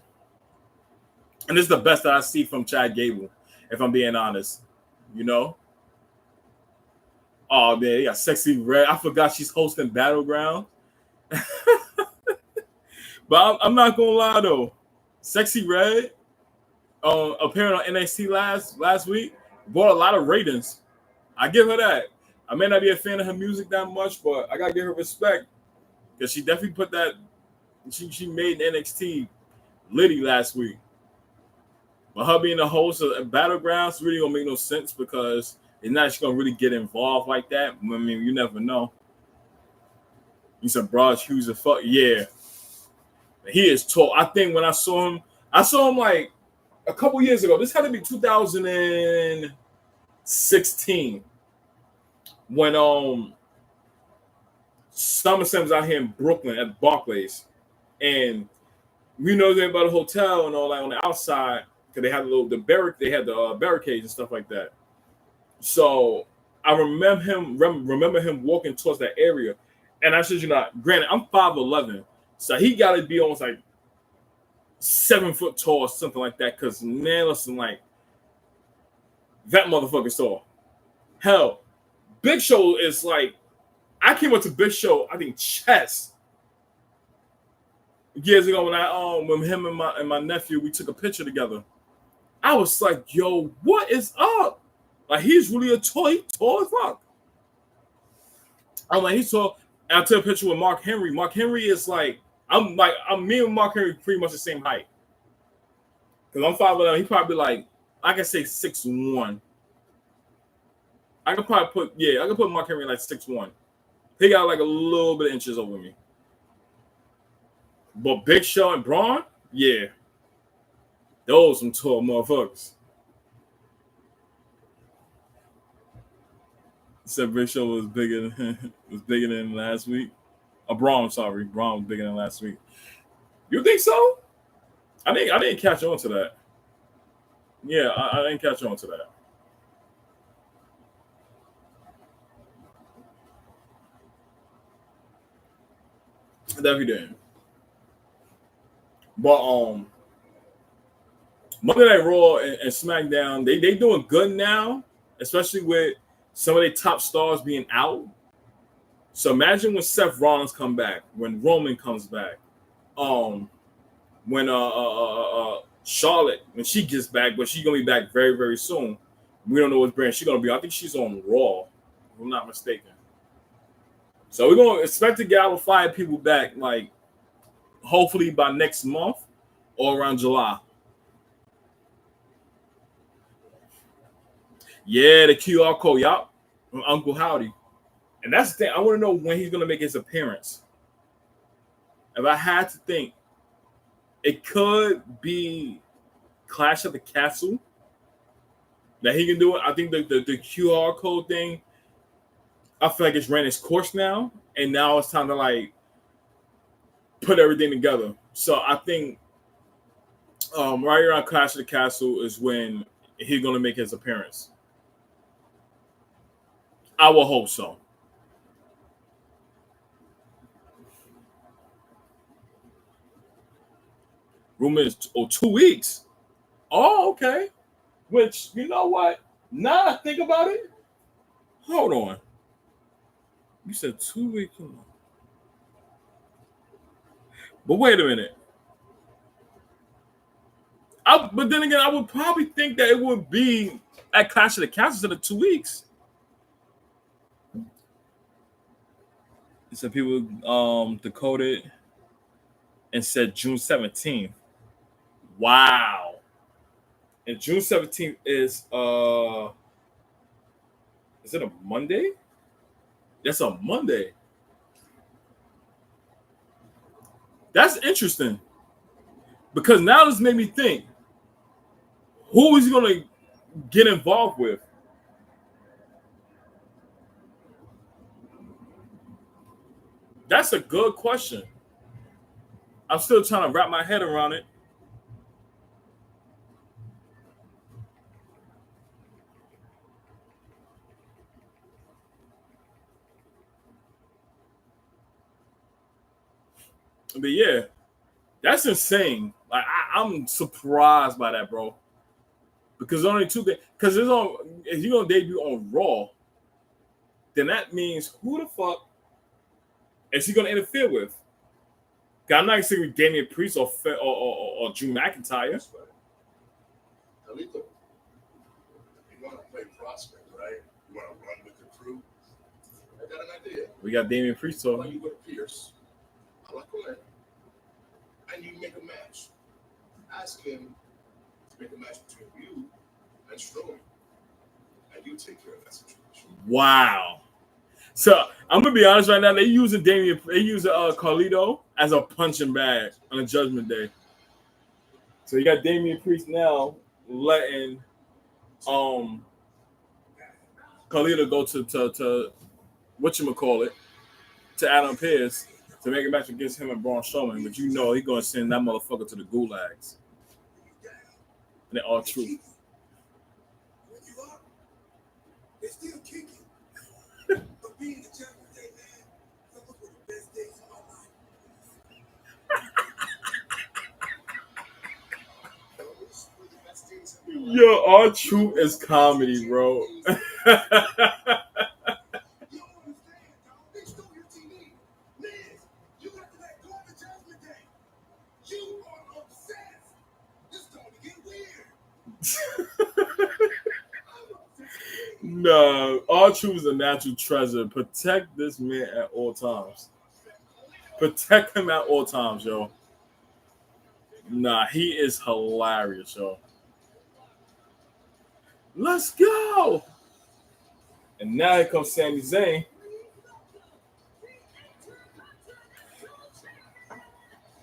and this is the best that I see from Chad Gable, if I'm being honest. You know, oh man, he got Sexy Red. I forgot she's hosting Battleground, but I'm not gonna lie though, Sexy Red, appearing on NXT last week, brought a lot of ratings. I give her that. I may not be a fan of her music that much, but I gotta give her respect because she definitely put that. She made NXT litty last week. But her being the host of Battlegrounds really don't make no sense because it's not just gonna really get involved like that. I mean, you never know. He's a broad Hughes and fuck yeah. He is tall. I think when I saw him like a couple years ago. This had to be 2016. When SummerSlam was out here in Brooklyn at Barclays, and we know that about the hotel and all that on the outside because they had the barricades and stuff like that. So I remember him walking towards that area, and I said, you know, granted I'm 5'11", so he got to be almost like 7 foot tall or something like that. Because man, listen, like that motherfucker's tall. Hell. Big Show is like, I came up to Big Show, I think chess years ago when him and my nephew, we took a picture together. I was like, yo, what is up? Like he's really tall as fuck. I'm like, he's tall. And I took a picture with Mark Henry. Mark Henry is like, me and Mark Henry pretty much the same height. Because I'm 5'11", he probably like, I can say 6'1". I could put Mark Henry like 6'1". He got like a little bit of inches over me. But Big Show and Braun, yeah. Those some tall motherfuckers. Said Big Show was bigger than last week. Braun, sorry. Braun was bigger than last week. You think so? I didn't catch on to that. Yeah, I didn't catch on to that. Definitely didn't. But Monday Night Raw and SmackDown, they doing good now, especially with some of their top stars being out. So imagine when Seth Rollins come back, when Roman comes back, when Charlotte, when she gets back, but she's gonna be back very, very soon. We don't know what brand she's gonna be. I think she's on Raw, if I'm not mistaken. So we're gonna expect to get our 5 people back, like hopefully by next month or around July. Yeah, the QR code, y'all, from Uncle Howdy. And that's the thing. I want to know when he's gonna make his appearance. If I had to think, it could be Clash of the Castle that he can do it. I think the QR code thing, I feel like it's ran its course now, and now it's time to like put everything together. So I think right around Clash of the Castle is when he's gonna make his appearance. I will hope so. Rumor is 2 weeks. Oh, okay. Which you know what? Now I think about it. Hold on. You said 2 weeks. But wait a minute. But then again, I would probably think that it would be at Clash of the Castle instead of 2 weeks. Some people decoded and said June 17th. Wow. And June 17th is it a Monday? That's a Monday. That's interesting. Because now this made me think, who is he gonna get involved with? That's a good question. I'm still trying to wrap my head around it. But yeah, that's insane. Like I'm surprised by that, bro. Because only 2 days. Because it's on. If you're gonna debut on Raw, then that means who the fuck is he gonna interfere with? 'Cause I'm not saying Damian Priest or Drew McIntyre. Carlito, you want to play prospect, right? You want to run with the crew? I got an idea. We got Damian Priest. Why So you go to Pierce, I like Colette, and you make a match. Ask him to make a match between you and Strowman, and you take care of that situation. wow. So I'm gonna be honest right now. They using Carlito as a punching bag on a Judgment Day. So you got Damian Priest now letting Carlito go to whatchamacallit, to Adam Pearce to make a match against him and Braun Strowman. But you know he's gonna send that motherfucker to the gulags. And they're all true. When you up, it's still kicking. But being the champion day, man, those were the best days of my life. Those were the best days of my life. Yo, all true is comedy, bro. You don't understand, dog. They stole your TV. Liz, you got to let go of the Judgment Day. You are obsessed. It's going to get weird. No, all true is a natural treasure. Protect this man at all times. Protect him at all times, yo. Nah, he is hilarious, yo. Let's go. And now here comes Sami Zayn.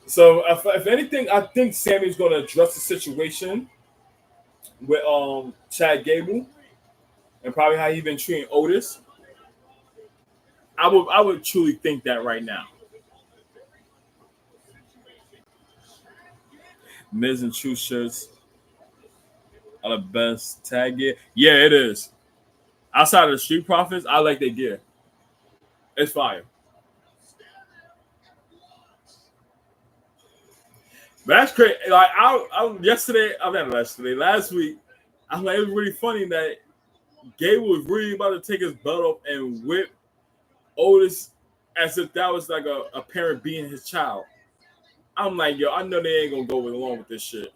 So if anything, I think Sammy's going to address the situation with Chad Gable and probably how he been treating Otis. I would truly think that right now. Miz and True shirts are the best tag gear. Yeah, it is. Outside of the Street Profits, I like their gear. It's fire. But that's crazy. Like last week, I was like, it was really funny that Gable was really about to take his belt off and whip Otis as if that was like a parent beating his child. I'm like, yo, I know they ain't gonna go along with this shit.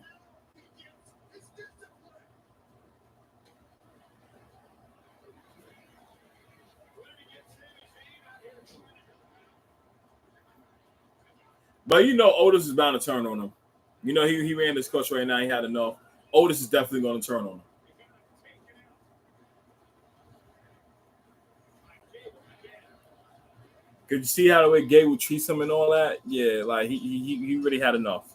But you know, Otis is bound to turn on him. You know, he ran this coach right now. He had enough. Otis is definitely going to turn on him. Could you see how the way Gable treats him and all that? Yeah, like he really had enough.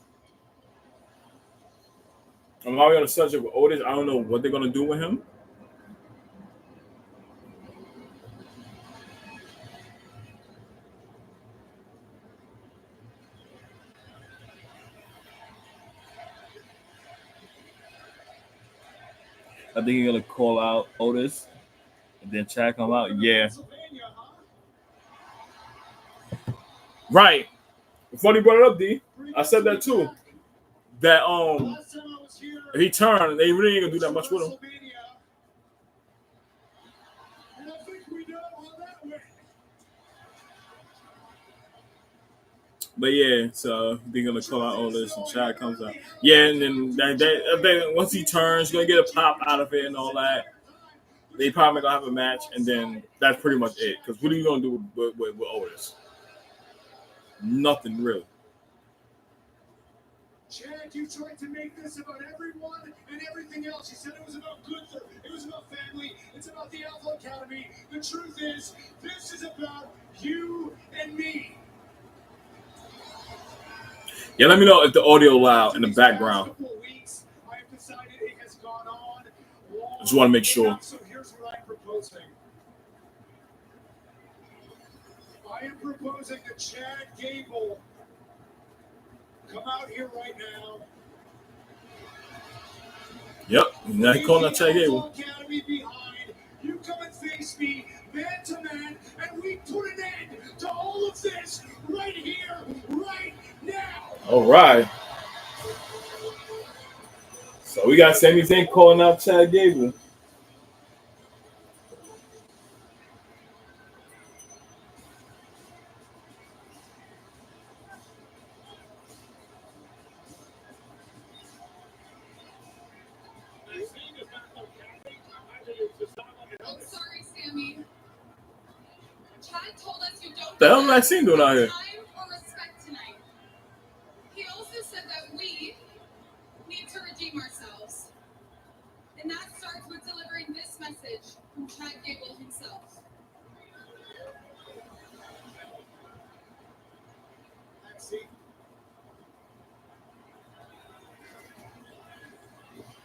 And while we're on the subject with Otis, I don't know what they're gonna do with him. I think you're gonna call out Otis and then Chad come out. Yeah, right. Before you brought it up, D, I said that too. That if he turned, they really ain't gonna do that much with him. But yeah, so they're gonna call out all this, and Chad comes out. Yeah, and then once he turns, you're gonna get a pop out of it and all that. They probably gonna have a match, and then that's pretty much it. Because what are you gonna do with Otis? Nothing really. Chad, you tried to make this about everyone and everything else. You said it was about Gunther, it was about family, it's about the Alpha Academy. The truth is, this is about you and me. Yeah, let me know if the audio loud in the background. I just want to make sure. So here's what I'm proposing. I am proposing that Chad Gable come out here right now. Yep, now he calling out Chad Gable. You come and face me man to man, and we put an end to all of this right here, right now. All right. So we got Sami Zayn calling out Chad Gable. I'm sorry, Sammy. Chad told us you don't The hell am Maxine doing out here? time or respect tonight. He also said that we need to redeem ourselves. And that starts with delivering this message from Chad Gable himself. Maxine.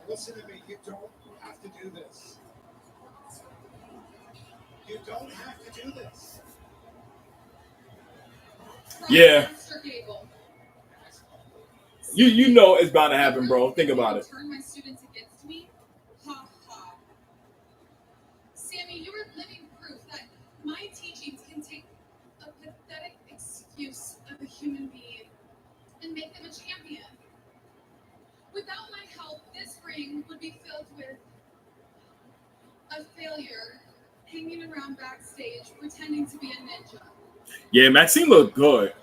Listen to me, you don't have to do this. You don't have to do this. Yeah. Mr. Gable. You know it's bound to happen, bro. Think about it. Turn my students against me? Ha ha. Sammy, you are living proof that my teachings can take a pathetic excuse of a human being and make them a champion. Without my help, this ring would be filled with a failure hanging around backstage pretending to be a ninja. Yeah, Maxine looked good.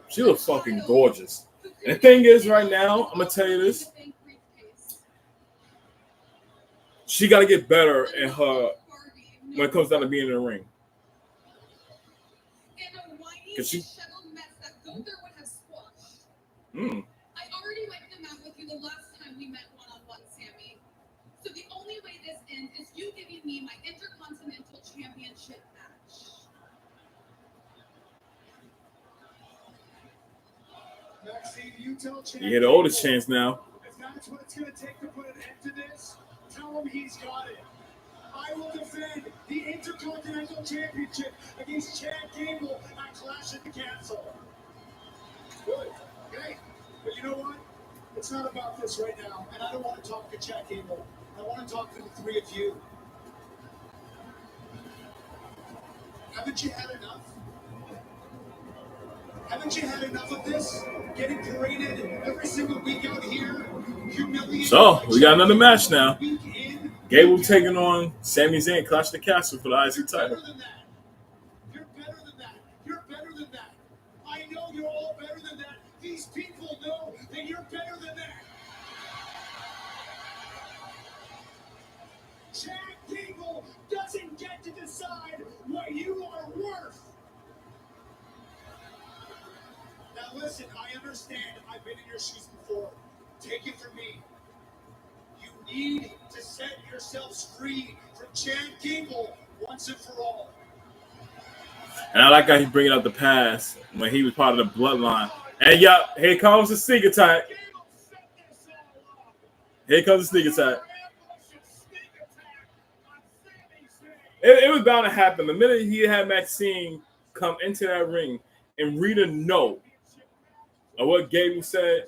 She looks fucking gorgeous. And the thing is, right now, I'm gonna tell you this. She got to get better in her when it comes down to being in the ring. Cause she. I already wiped them out with you the last time we met one-on-one, Sammy. So the only way this ends is you giving me my Intercontinental Championship match. Maxine, you tell Chad. You hear the oldest chance now. If that's what it's going to take to put an end to this, tell him he's got it. I will defend the Intercontinental Championship against Chad Gable at Clash at the Castle. Good. Okay? But you know what? It's not about this right now, and I don't want to talk to Chad Gable. I want to talk to the three of you. Haven't you had enough? Haven't you had enough of this? Getting paraded every single week out here, humiliated. So we got another match now. Gable taking on Sami Zayn, Clash the Castle for the IC title. You're better than that. You're better than that. I know you're all better than that. These people know that you're better than that. Chad Gable doesn't get to decide what you are worth. Now listen, I understand. I've been in your shoes before. Take it from me. You need to set yourselves free from Chad Gable once and for all. And I like how he's bringing up the past when he was part of the bloodline. And yeah, here comes the sneak attack. Here comes the sneak attack. It was bound to happen. The minute he had Maxine come into that ring and read a note of what Gable said,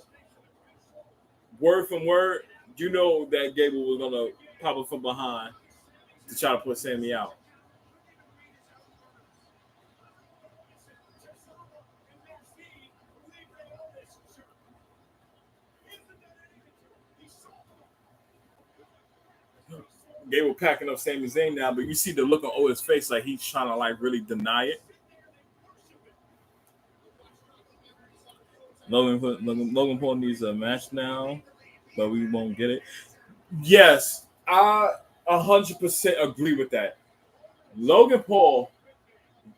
word from word, you know that Gable was going to pop up from behind to try to put Sammy out. Gable packing up Sami Zayn now, but you see the look on Owen's face like he's trying to like really deny it. Logan Paul needs a match now, but we won't get it. Yes, I 100% agree with that. Logan Paul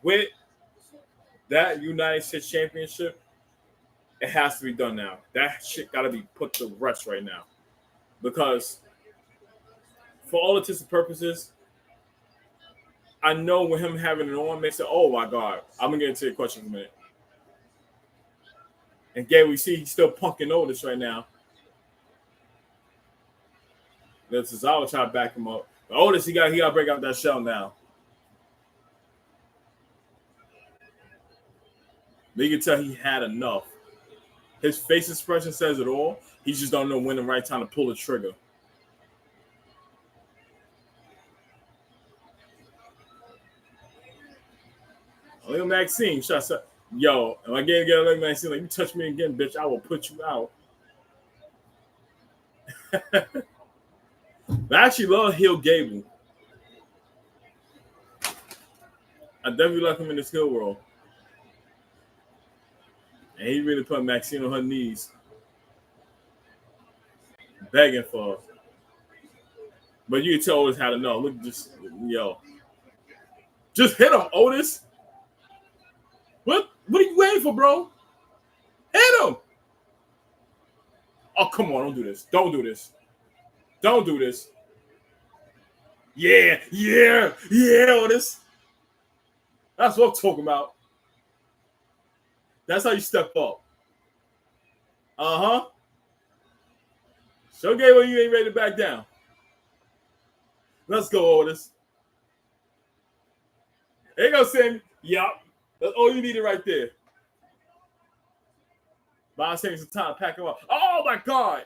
with that United States Championship, it has to be done now. That shit got to be put to rest right now, because for all intents and purposes, I know with him having it on makes it, oh my God. I'm going to get into your question in a minute. And again, we see he's still punking Otis right now. That's Cesaro trying to back him up. But Otis, he got to break out that shell now. But you can tell he had enough. His face expression says it all. He just don't know when the right time to pull the trigger. Look at Maxine. Shots up. Yo, if I get a Maxine, like, you touch me again, bitch, I will put you out. I actually love heel Gable. I definitely like him in this heel world. And he really put Maxine on her knees. Begging for her. But you can tell Otis had to know. Look, just, yo. Just hit him, Otis. What are you waiting for, bro? Hit him. Oh, come on. Don't do this. Don't do this. Don't do this. Yeah, Otis. That's what I'm talking about. That's how you step up. Uh-huh. Show Gable you ain't ready to back down. Let's go, Otis. There you go, Sammy. Yup. That's all you needed right there. But I'm saying some time to pack him up. Oh, my God.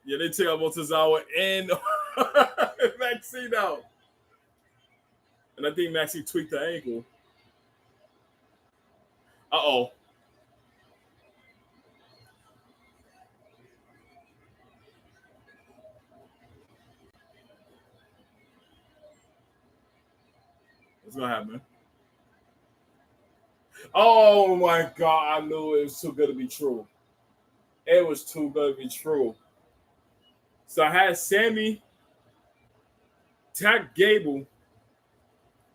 Yeah, they take out both Cesaro and Maxine out. And I think Maxine tweaked the ankle. Uh-oh. What's going to happen? Oh, my God. I knew it was too good to be true. It was too good to be true. So I had Sammy tag Gable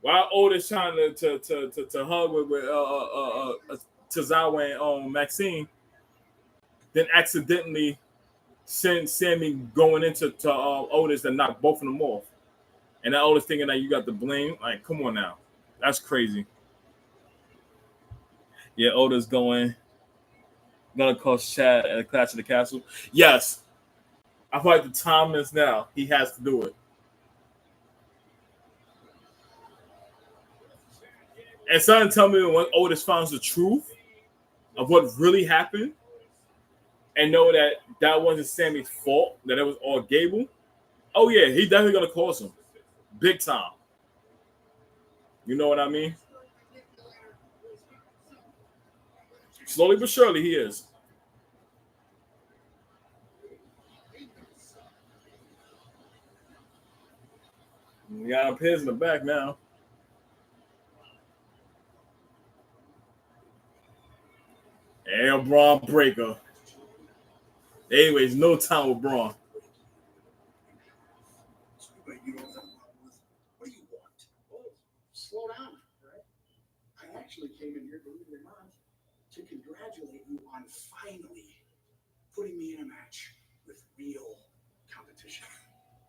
while Otis trying to hug with Cesaro and Maxine, then accidentally send Sammy going into Otis and knock both of them off. And that Otis thinking that you got the blame. Like, come on now. That's crazy. Yeah, Otis gonna cost Chad at a Clash of the Castle. Yes. I feel like the time is now. He has to do it. And something tell me when Otis finds the truth of what really happened and know that wasn't Sammy's fault, that it was all Gable. Oh, yeah, he definitely going to cost him. Big time. You know what I mean? Slowly but surely, he is. We got Piz in the back now. And Braun Breaker. Anyways, no time with Braun. Slow down, right? actually came in here, believe it or not, to congratulate you on finally putting me in a match with real competition.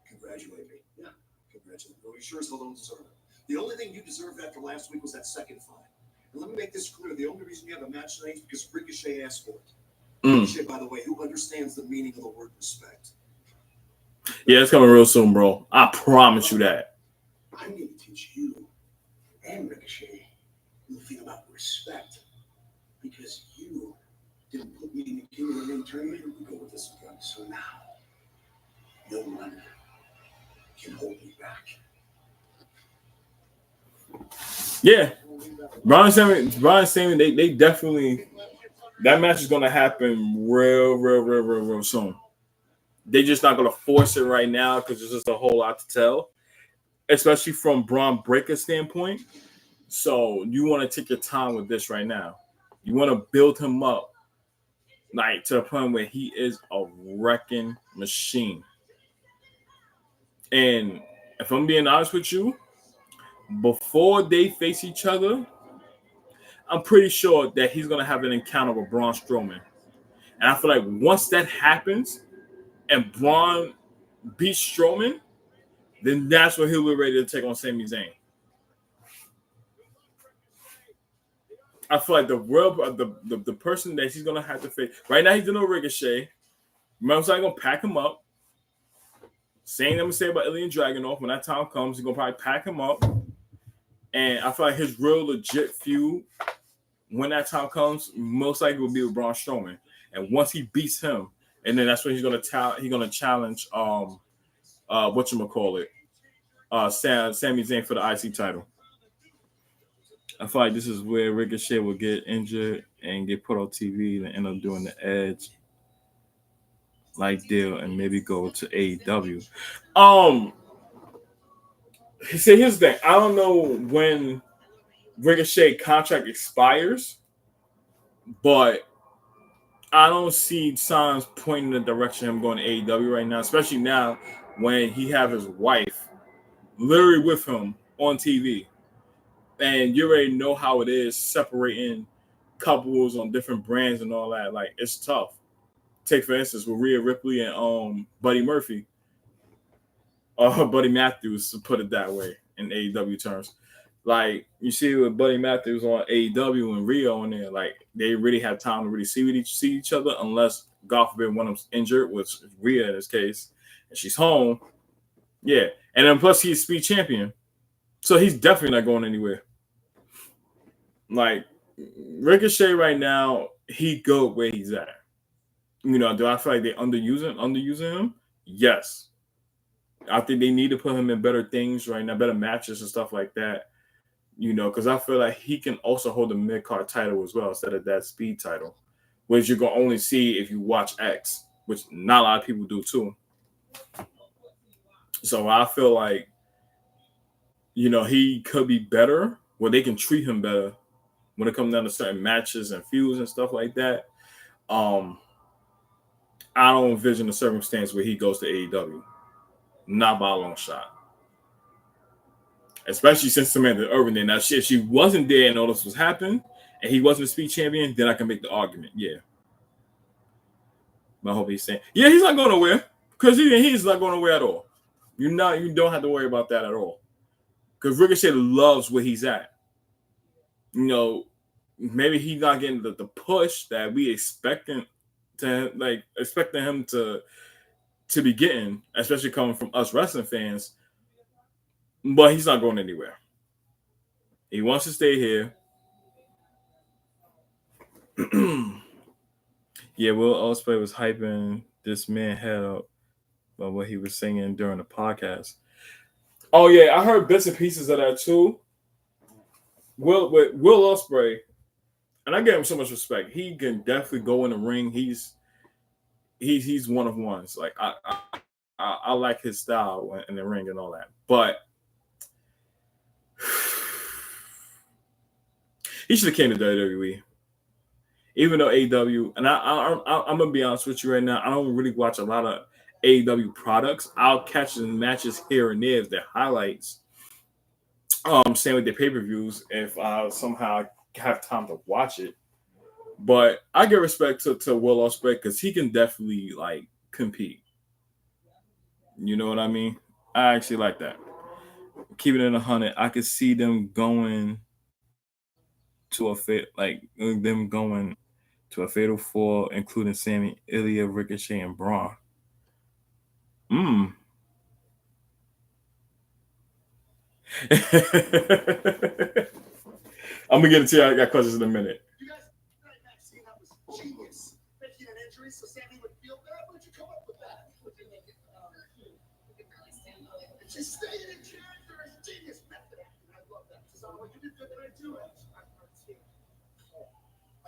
Congratulate me. Yeah. Congratulate me. Well, you sure as hell don't deserve it. The only thing you deserved after last week was that second fight. And let me make this clear. The only reason you have a match tonight is because Ricochet asked for it. Ricochet, by the way, who understands the meaning of the word respect. Yeah, it's coming real soon, bro. I promise you that. I'm going to teach you and Ricochet the thing about respect, because you didn't put me in the King of the Ring tournament. We go with this again. So now, no one can hold me back. Yeah. Brian Sammy, they definitely, that match is going to happen real soon. They're just not going to force it right now because there's just a whole lot to tell, especially from Braun Breaker's standpoint. So you want to take your time with this right now. You want to build him up like to the point where he is a wrecking machine. And if I'm being honest with you, before they face each other, I'm pretty sure that he's going to have an encounter with Braun Strowman. And I feel like once that happens and Braun beats Strowman, then that's when he'll be ready to take on Sami Zayn. I feel like the person that he's going to have to face, right now he's doing a Ricochet. Remember, I'm going to pack him up. Same thing I'm going to say about Ilya Dragunov. When that time comes, he's going to probably pack him up. And I feel like his real legit feud, when that time comes, most likely will be with Braun Strowman. And once he beats him, and then that's when he's gonna challenge whatchamacallit, Sami Zayn for the IC title. I feel like this is where Ricochet will get injured and get put on TV and end up doing the Edge like deal and maybe go to AEW. See, here's the thing. I don't know when Ricochet contract expires, but I don't see signs pointing in the direction of him going to AEW right now, especially now when he have his wife literally with him on TV. And you already know how it is separating couples on different brands and all that. Like, it's tough. Take, for instance, with Rhea Ripley and Buddy Murphy. Buddy Matthews, to put it that way in AEW terms. Like, you see with Buddy Matthews on AEW and Rio on there, like, they really have time to really see each other unless, God forbid, one of them's injured, which is Rhea in this case, and she's home. Yeah. And then plus he's speed champion. So he's definitely not going anywhere. Like, Ricochet right now, he go where he's at. You know, do I feel like they're underusing him? Yes. I think they need to put him in better things right now, better matches and stuff like that. You know, because I feel like he can also hold the mid-card title as well instead of that speed title, which you're going to only see if you watch X, which not a lot of people do too. So I feel like, you know, he could be better, where they can treat him better when it comes down to certain matches and feuds and stuff like that. I don't envision a circumstance where he goes to AEW. Not by a long shot. Especially since Samantha Irvin there. Now, if she wasn't there and all this was happening, and he wasn't a speed champion, then I can make the argument. Yeah. But I hope he's saying, yeah, he's not going nowhere. Because he's not going nowhere at all. You don't have to worry about that at all. Because Ricochet loves where he's at. You know, maybe he's not getting the push that we expecting him to be getting, especially coming from us wrestling fans. But he's not going anywhere. He wants to stay here. Yeah, Will Ospreay was hyping this man head up by what he was singing during the podcast. Oh yeah, I heard bits and pieces of that too. Will Ospreay, and I give him so much respect. He can definitely go in the ring. He's one of ones. Like I like his style in the ring and all that. But he should have came to WWE. Even though AEW, and I'm gonna be honest with you right now, I don't really watch a lot of AEW products. I'll catch the matches here and there, their highlights. Same with their pay-per-views. If I somehow have time to watch it. But I give respect to Will Ospreay because he can definitely like compete. You know what I mean? I actually like that. Keeping it 100, I could see them going to a fit like them going to a fatal four, including Sammy, Ilya, Ricochet, and Braun. Mm. I'm gonna get it to you. I got questions in a minute. You guys, that vaccine, that was genius. Making an injury so Sammy would feel bad. Where'd you come up with that? Just staying in character is genius method acting. I love that. So you did good when I do it.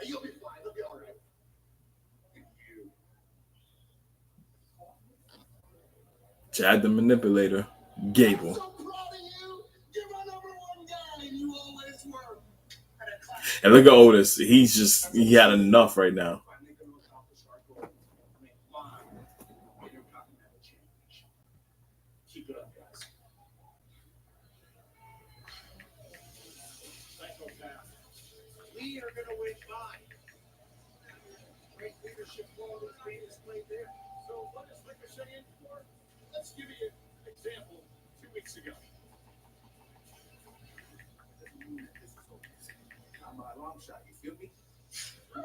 You'll be fine. You'll be all right. You. Chad the Manipulator, Gable. I'm so proud of you. You're my number one guy, and you always were. And look at Otis. He had enough right now. Keep it up, guys. We are going to win by. Great leadership qualities being displayed there. So what is Ricochet in for? Let's give you an example 2 weeks ago. I'm a long shot, you feel me? No.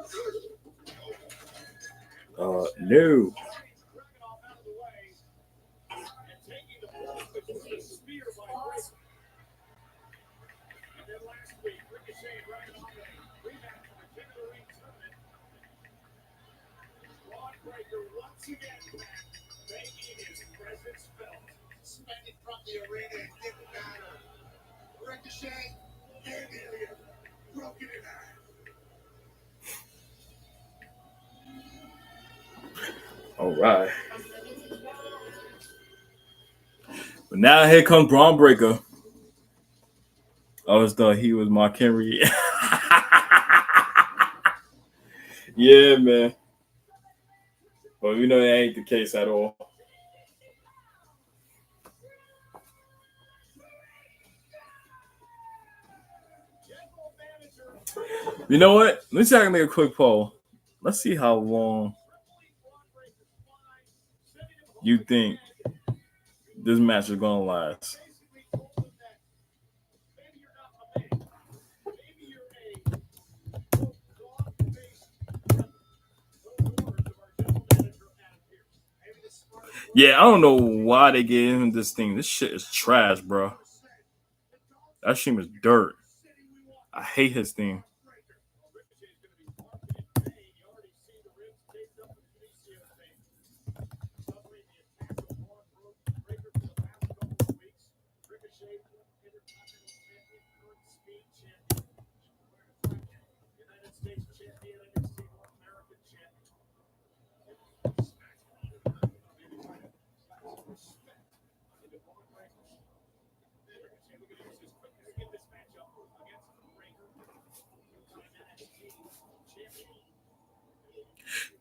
Once again, making his presence felt. Suspended from the arena, it didn't matter. Ricochet and Ilya broken in half. All right. But now here comes Braun Breaker. I always thought he was Mark Henry. Yeah, man. But we know that ain't the case at all. You know what? Let's see if I can make a quick poll. Let's see how long you think this match is gonna last. Yeah, I don't know why they gave him this thing. This shit is trash, bro. That shit is dirt. I hate his thing.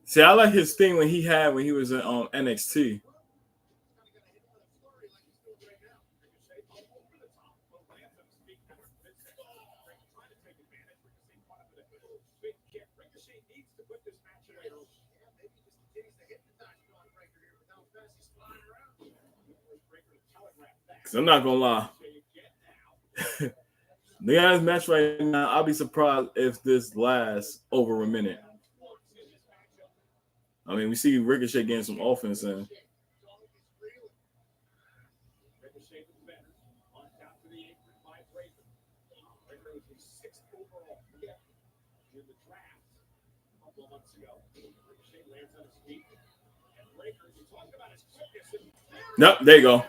See, I like his thing when he was in NXT. Cause I'm not gonna lie. The guys match right now, I'll be surprised if this lasts over a minute. I mean, we see Ricochet getting some offense in. Nope, there you go.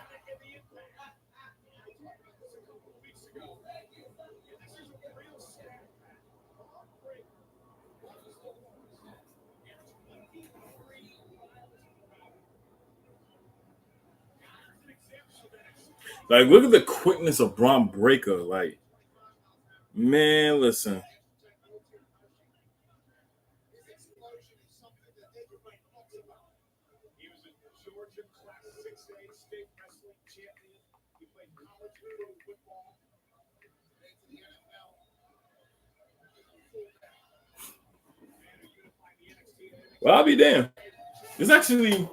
Like, look at the quickness of Braun Breaker. Like, man, listen. Well, I'll be damned. It's actually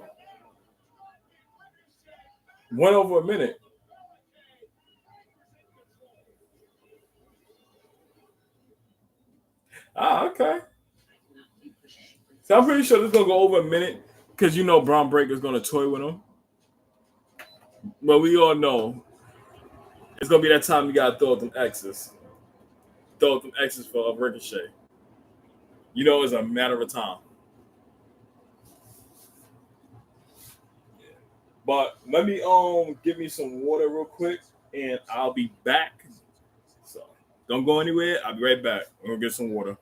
went over a minute. Ah, okay. So I'm pretty sure this is gonna go over a minute because you know Braun Breaker's gonna toy with him. But we all know it's gonna be that time you gotta throw up them X's. Throw up them X's for a Ricochet. You know it's a matter of time. But let me give me some water real quick and I'll be back. So don't go anywhere. I'll be right back. We're gonna get some water.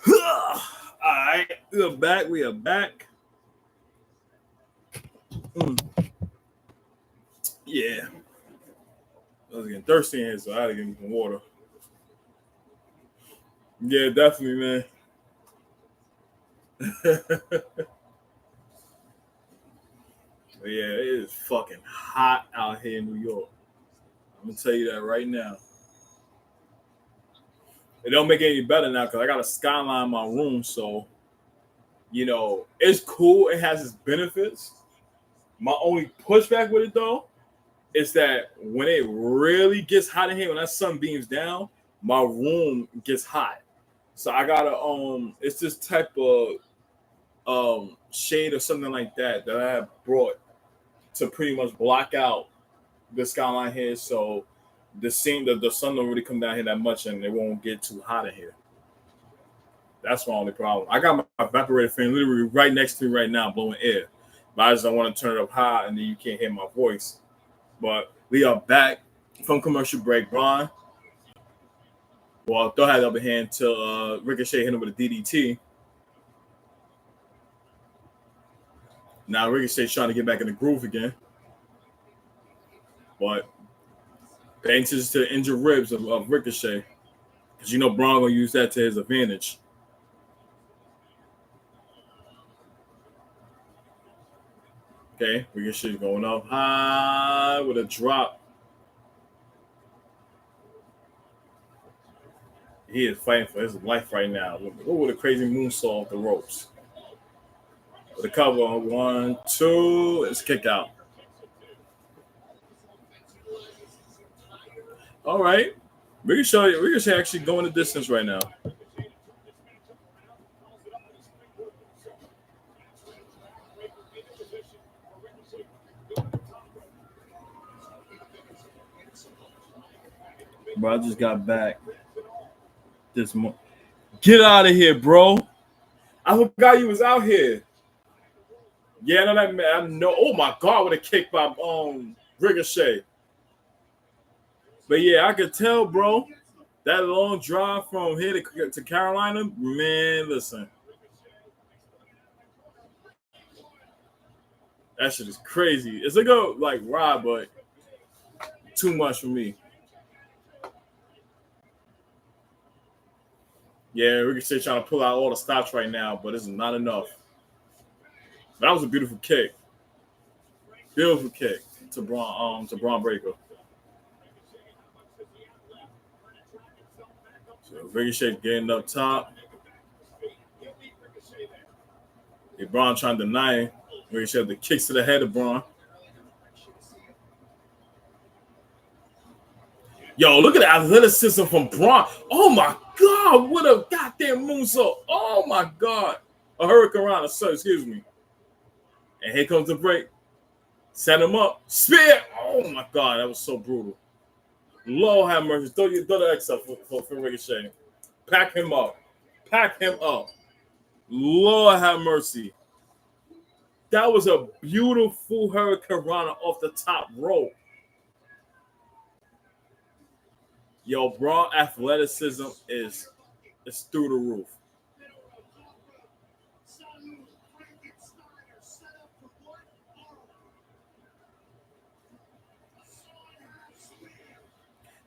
All right, we are back. We are back. Mm. Yeah, I was getting thirsty in here, so I had to get me some water. Yeah, definitely, man. But yeah, it is fucking hot out here in New York. I'm gonna tell you that right now. It don't make it any better now because I got a skyline in my room, so it's cool. It has its benefits. My only pushback with it though is that when it really gets hot in here, when that sun beams down, my room gets hot. So I gotta it's this type of shade or something like that I have brought to pretty much block out the skyline here, so the sun don't really come down here that much, and it won't get too hot in here. That's my only problem. I got my evaporator fan literally right next to me right now, blowing air, but I just don't want to turn it up high, and then you can't hear my voice. But we are back from commercial break, Brian. Well, throw had the upper hand till Ricochet hit him with a DDT. Now Ricochet's trying to get back in the groove again, but pay attention to the injured ribs of Ricochet, because Braun gonna use that to his advantage. Okay, Ricochet going up high with a drop. He is fighting for his life right now. Look with a crazy moonsault off the ropes. With a cover on 1, 2, it's kick out. All right. Ricochet actually going the distance right now. Bro, I just got back this month. Get out of here, bro. I forgot you was out here. Yeah, no, I know. Oh my God, what a kick by Ricochet. But yeah, I could tell, bro. That long drive from here to Carolina, man. Listen, that shit is crazy. It's a good like ride, but too much for me. Yeah, Ricochet trying to pull out all the stops right now, but it's not enough. But that was a beautiful kick. Beautiful kick to Braun Breaker. So Ricochet getting up top. Yeah, Braun trying to deny him. Ricochet the kicks to the head of Braun. Yo, look at the athleticism from Braun. Oh my God, what a goddamn moonsault. Oh my God. A hurricane rana, so excuse me. And here comes the break. Set him up. Spear. Oh my God, that was so brutal. Lord have mercy. Throw the X up for Ricochet. Pack him up. Pack him up. Lord have mercy. That was a beautiful hurricane rana off the top rope. Yo, Braun athleticism is through the roof.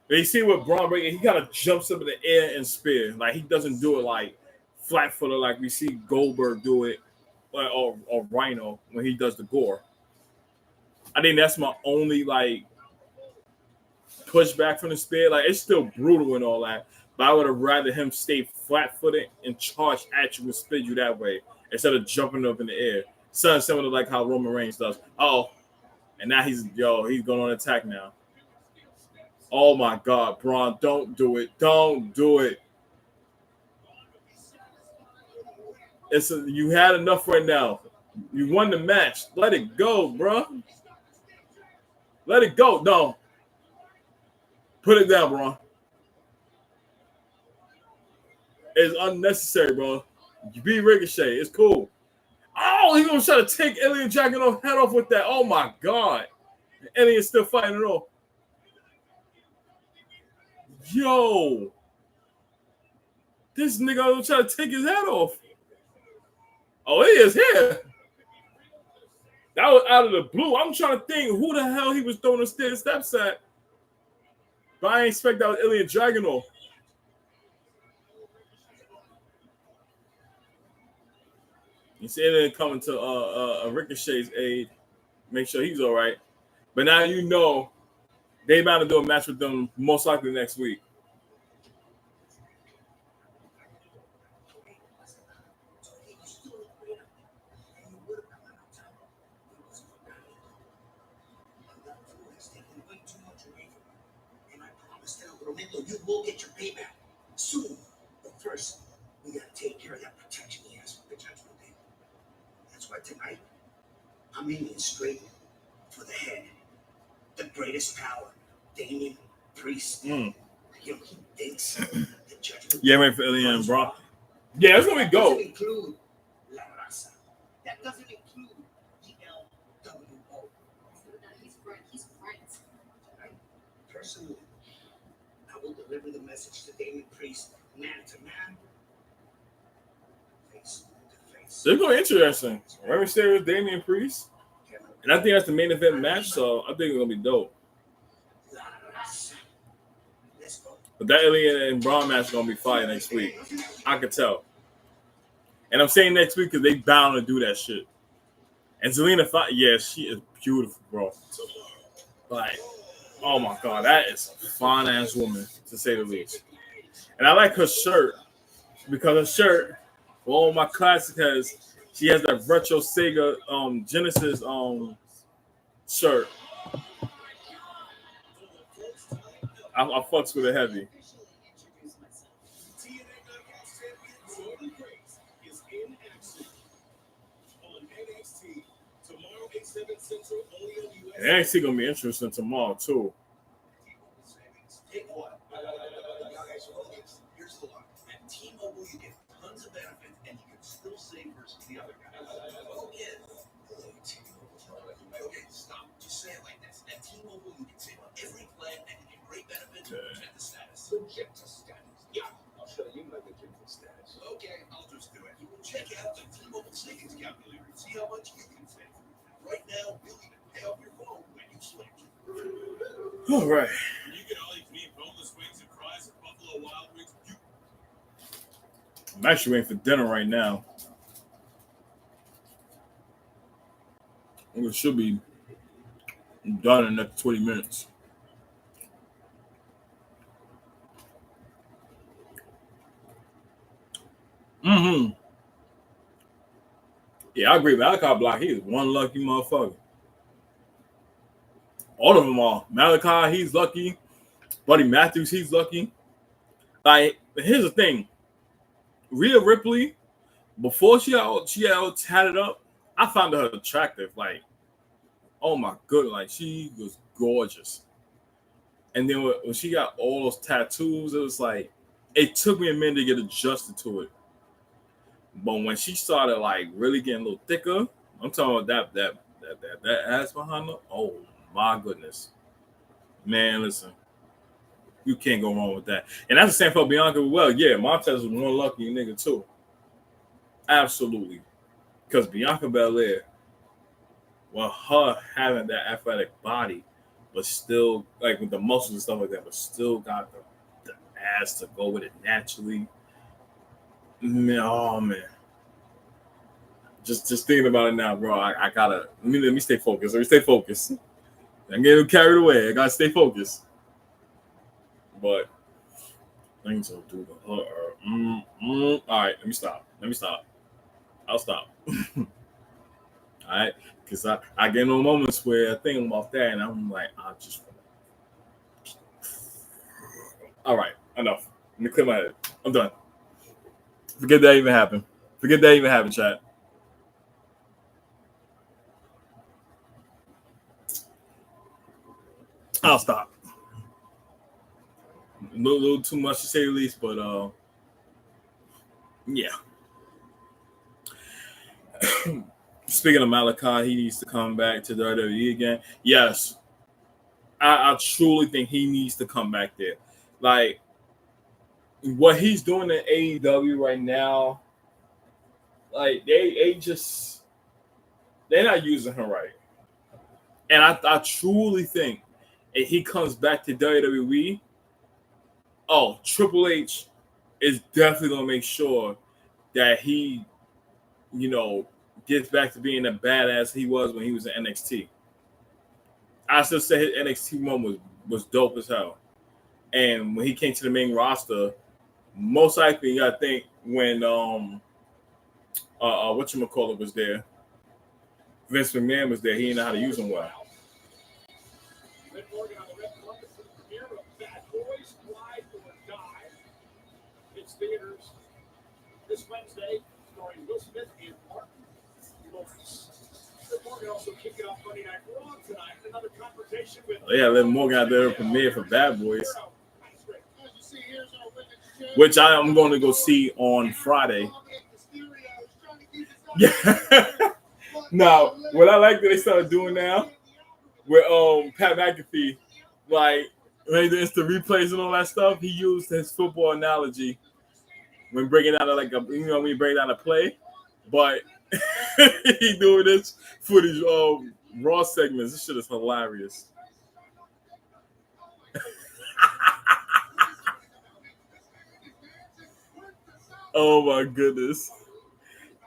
But you see what Braun Breaker, he kind of jumps up in the air and spear. Like he doesn't do it like flat footed like we see Goldberg do it or Rhino when he does the gore. I think that's my only like pushback from the spear. Like it's still brutal and all that, but I would have rather him stay flat footed and charge at you and spit you that way instead of jumping up in the air. Something similar like how Roman Reigns does. Oh, and now he's going on attack now. Oh my God, Braun, don't do it. Don't do it. You had enough right now. You won the match. Let it go, bro. Let it go. No. Put it down, bro. It's unnecessary, bro. You beat Ricochet. It's cool. Oh, he's going to try to take Alien Dragunov head off with that. Oh, my God. Alien's still fighting it off. Yo. This nigga going to try to take his head off. Oh, he is here. That was out of the blue. I'm trying to think who the hell he was throwing the steps at. But I ain't expect that was Alien Dragunov. You see Alien coming to Ricochet's aid. Make sure he's all right. But now you know they about to do a match with them most likely next week. You will get your payback soon. But first, we gotta take care of that protection he has from the Judgment Day. That's why tonight, I'm aiming straight for the head. The greatest power, Damien Priest. You know, he thinks the Judgment Yeah, ready for Alien, bro. Yeah, that's where we go. That doesn't include La Raza. That doesn't include GLWO. He's friends. Tonight, personally, I will deliver the message to Damien Priest, man to man, face to face. They're going to be interesting. Rey Mysterio, Damian Priest. And I think that's the main event match, so I think it's going to be dope. But that Alien and Braun match is going to be fire next week. I could tell. And I'm saying next week because they bound to do that shit. And Zelina, yeah, she is beautiful, bro. Like, oh my God, that is a fine ass woman, to say the least. And I like her shirt because her shirt, for all my classic has, she has that retro Sega Genesis shirt. I fucks with it heavy. And NXT gonna be interesting tomorrow too. Here's the look. At T-Mobile, you get tons of benefits, and you can still save versus the other guys. Oh, yeah. All right. When you get all you can eat boneless wings and fries at Buffalo Wild Wings, I'm actually waiting for dinner right now. It should be done in the next 20 minutes. Mm-hmm. Yeah, I agree. Malachi Black, he is one lucky motherfucker. All of them are. Malachi, he's lucky. Buddy Matthews, he's lucky. Like, here's the thing. Rhea Ripley, before she tatted up, I found her attractive. Like, oh my goodness, like she was gorgeous. And then when she got all those tattoos, it was like it took me a minute to get adjusted to it. But when she started like really getting a little thicker, I'm talking about that ass behind her. Oh my goodness, man! Listen, you can't go wrong with that. And that's the same for Bianca. Well, yeah, Montez was one lucky nigga too. Absolutely, because Bianca Belair, well, her having that athletic body, but still like with the muscles and stuff like that, but still got the ass to go with it naturally. Man, oh man. Just thinking about it now, bro. I gotta let me stay focused. Let me stay focused. I'm getting carried away. I gotta stay focused. But things will do the All right, let me stop. I'll stop. All right, because I get no moments where I think about that, and I'm like, I just. All right, enough. Let me clear my head. I'm done. Forget that even happened. Forget that even happened, chat. I'll stop. A little too much to say the least, but yeah. Speaking of Malachi, he needs to come back to WWE again. Yes, I truly think he needs to come back there. Like what he's doing in AEW right now, like they're not using him right. And I truly think if he comes back to WWE, oh, Triple H is definitely gonna make sure that he, you know, gets back to being the badass he was when he was in NXT. I still say his NXT run was dope as hell. And when he came to the main roster, most likely I think when whatchamacallit was there, Vince McMahon was there, he didn't know how to use him well. Red Morgan on the red carpet for the premiere of Bad Boys, Ride or Die. It's theaters this Wednesday, starring Will Smith and Martin Lawrence. Red Morgan also kicking off Monday Night Raw tonight. Another confrontation with. Oh, yeah, Liv Morgan out there premiere for Bad Boys, which I am going to go see on Friday. Yeah. Now, what I like that they started doing now with Pat McAfee, like when he did instant replays and all that stuff, he used his football analogy when bringing out when he bring down a play, but he doing this for these Raw segments. This shit is hilarious. Oh my goodness.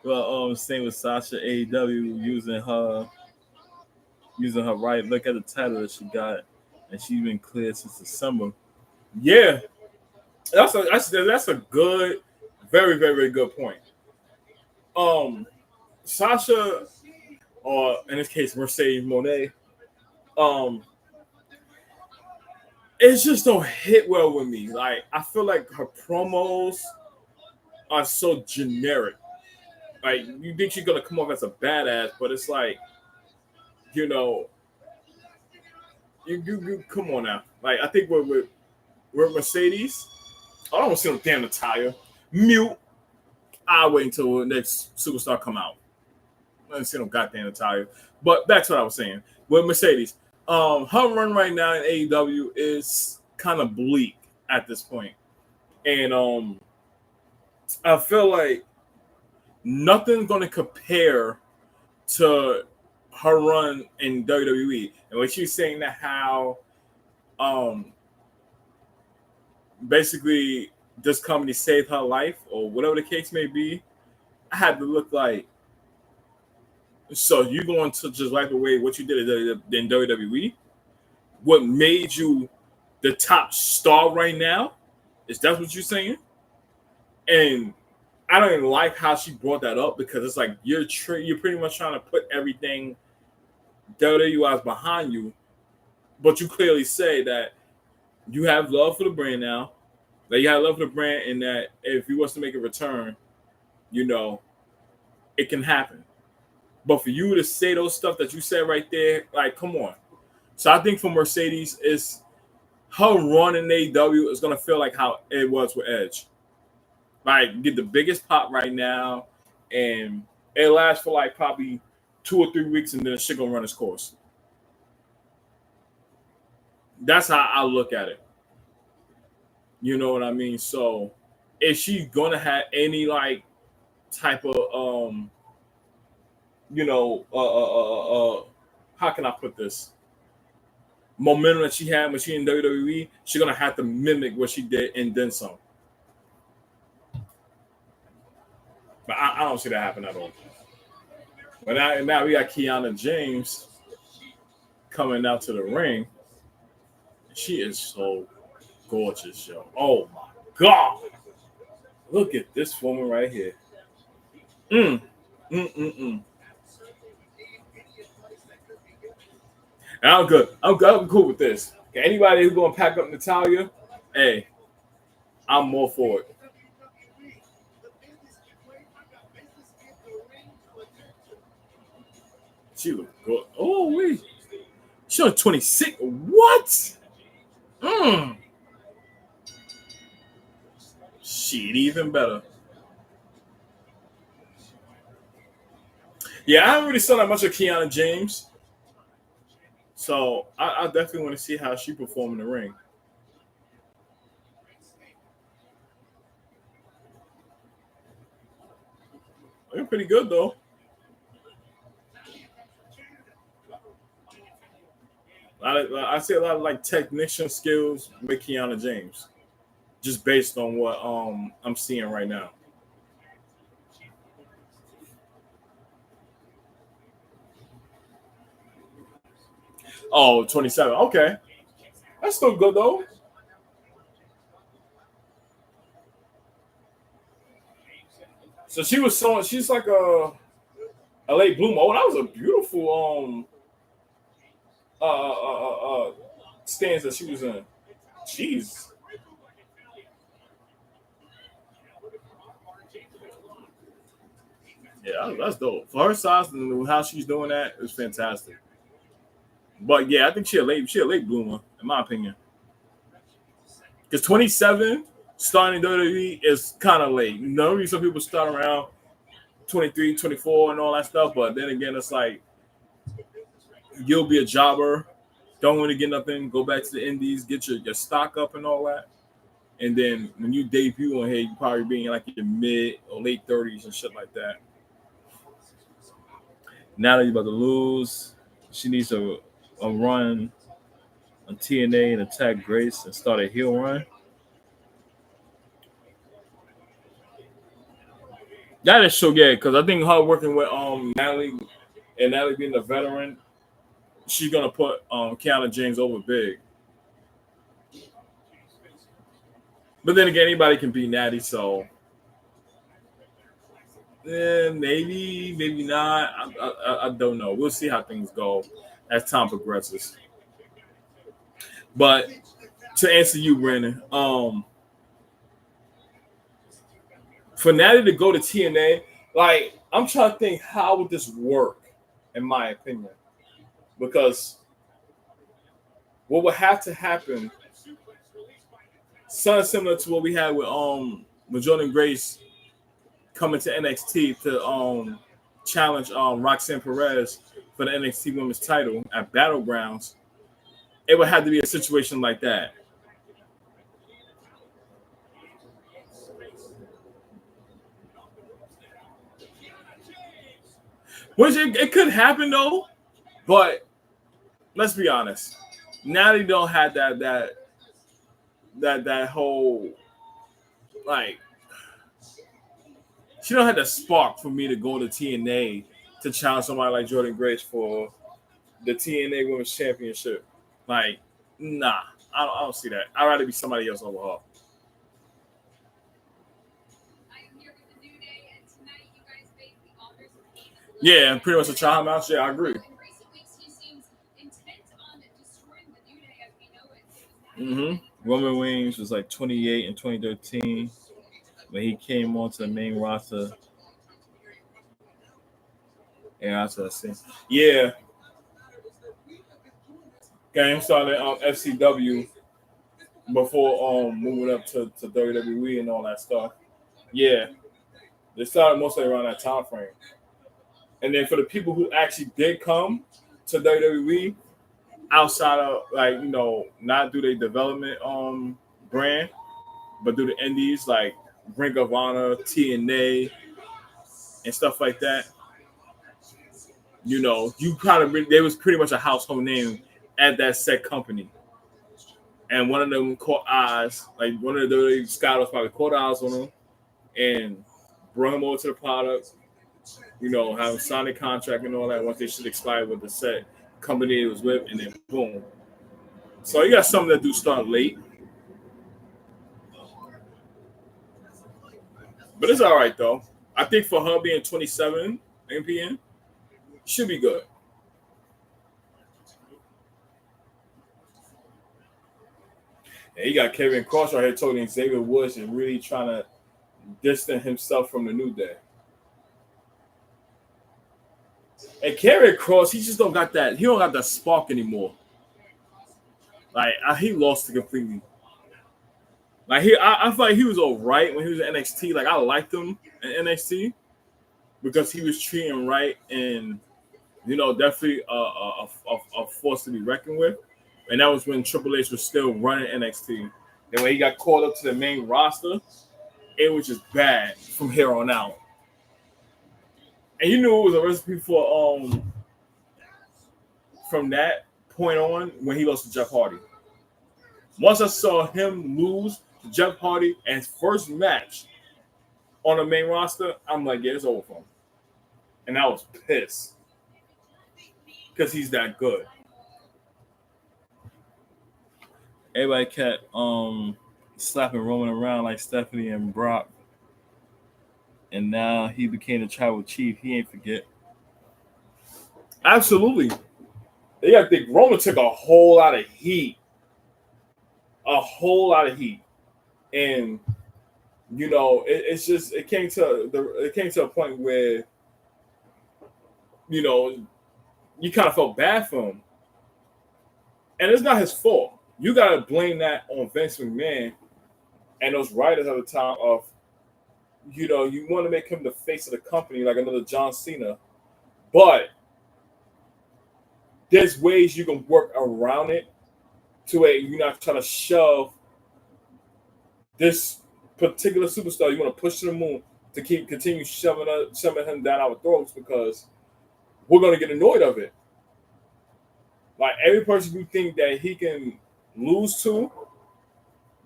Well, same with Sasha AEW using her right. Look at the title that she got, and she's been cleared since December. Yeah, that's a good, very, very, very good point. Sasha, or in this case Mercedes Moné, it just don't hit well with me. Like I feel like her promos are so generic. Like you think she's gonna come off as a badass, but it's like, you know, you come on now. Like I think with Mercedes, I don't want to see no damn attire. Mute. I'll wait until the next superstar come out. I don't see no goddamn attire. But back to what I was saying. With Mercedes, her run right now in AEW is kind of bleak at this point. And I feel like nothing's gonna compare to her run in WWE. And when she was saying that how basically this company saved her life or whatever the case may be, I had to look like, so you going to just wipe away what you did in WWE? What made you the top star right now? Is that what you're saying? And I don't even like how she brought that up because it's like you're pretty much trying to put everything WWE is behind you, but you clearly say that you have love for the brand now. That you have love for the brand, and that if he wants to make a return, you know, it can happen. But for you to say those stuff that you said right there, like, come on. So I think for Mercedes, is her run in AEW is gonna feel like how it was with Edge. Like, get the biggest pop right now, and it lasts for like probably 2 or 3 weeks, and then the shit gonna run its course. That's how I look at it. You know what I mean? So, is she gonna have any like type of you know, how can I put this? Momentum that she had when she in WWE, she's gonna have to mimic what she did and then some. But I don't see that happen at all. But now we got Kiana James coming out to the ring. She is so gorgeous, yo. Oh my god. Look at this woman right here. Mm. Mm. And I'm good. I'm cool with this. Okay, anybody who's gonna pack up Natalia, hey, I'm more for it. She look good. Oh wait, she was 26. What? Shit, even better. Yeah, I haven't really saw that much of Kiana James, so I definitely want to see how she perform in the ring. They're pretty good though. I see a lot of like technician skills with Kiana James, just based on what I'm seeing right now. Oh, 27. Okay. That's still good though. So she's like a late bloomer. Oh, that was a beautiful stance that she was in. Jeez. Yeah, that's dope. For her size and how she's doing that is fantastic. But yeah, I think she a late bloomer, in my opinion. Because 27 starting WWE is kind of late. You know, some people start around 23, 24, and all that stuff. But then again, it's like you'll be a jobber, don't want to get nothing, go back to the indies, get your stock up and all that. And then when you debut on here, you probably be in like your mid or late 30s and shit like that. Now that you're about to lose, she needs a run on TNA and attack Grace and start a heel run. That is so yeah, because I think her working with Natalie and Natalie being a veteran, she's gonna put Kiana James over big. But then again, anybody can beat Natty, so maybe not. I don't know. We'll see how things go as time progresses. But to answer you, Brandon, for Natty to go to TNA, like I'm trying to think how would this work, in my opinion, because what would have to happen, something similar to what we had with Jordan Grace coming to NXT to challenge Roxanne Perez for the NXT Women's title at Battlegrounds. It would have to be a situation like that. Which it could happen though, but let's be honest. Now they don't have that whole like she don't have the spark for me to go to TNA to challenge somebody like Jordan Grace for the TNA Women's Championship. Like, nah, I don't see that. I'd rather be somebody else over her. I am here with the New Day, and tonight you guys face the authors of Pain. Yeah, pretty much a child match. Yeah, I agree. In recent weeks, he seems intent on destroying the New Day as we know it. Roman Reigns was like 28 in 2013 when he came onto the main roster. Yeah, that's what I see. Yeah, game started on FCW before moving up to WWE and all that stuff. Yeah, they started mostly around that time frame. And then for the people who actually did come to WWE outside of like not do their development brand, but do the indies like Ring of Honor, TNA, and stuff like that. You kind of they was pretty much a household name at that set company. And one of them caught eyes, like one of the scouts probably caught eyes on him and brought him over to the product, have him sign a contract and all that once they should expire with the set company it was with, and then boom. So you got something that do start late. But it's all right, though. I think for her being 27 MPN, should be good. And you got Kevin Cross right here talking Xavier Woods and really trying to distance himself from the New Day. And Kevin Cross, he just don't got that. He don't got that spark anymore. Like he lost it completely. Like I feel like he was all right when he was in NXT. Like I liked him in NXT because he was treating right and definitely a force to be reckoned with. And that was when Triple H was still running NXT. And when he got called up to the main roster, it was just bad from here on out. And you knew it was a recipe for from that point on when he lost to Jeff Hardy. Once I saw him lose to Jeff Hardy and his first match on the main roster, I'm like, yeah, it's over for him. And I was pissed because he's that good. Everybody kept slapping Roman around like Stephanie and Brock. And now he became the tribal chief. He ain't forget. Absolutely. You got to think Roman took a whole lot of heat. A whole lot of heat. And it came to a point where you kind of felt bad for him. And it's not his fault. You got to blame that on Vince McMahon and those writers at the time of, you want to make him the face of the company like another John Cena. But there's ways you can work around it to where you're not trying to shove this particular superstar you want to push to the moon to continue shoving him down our throats because we're going to get annoyed of it. Like every person you think that he can lose to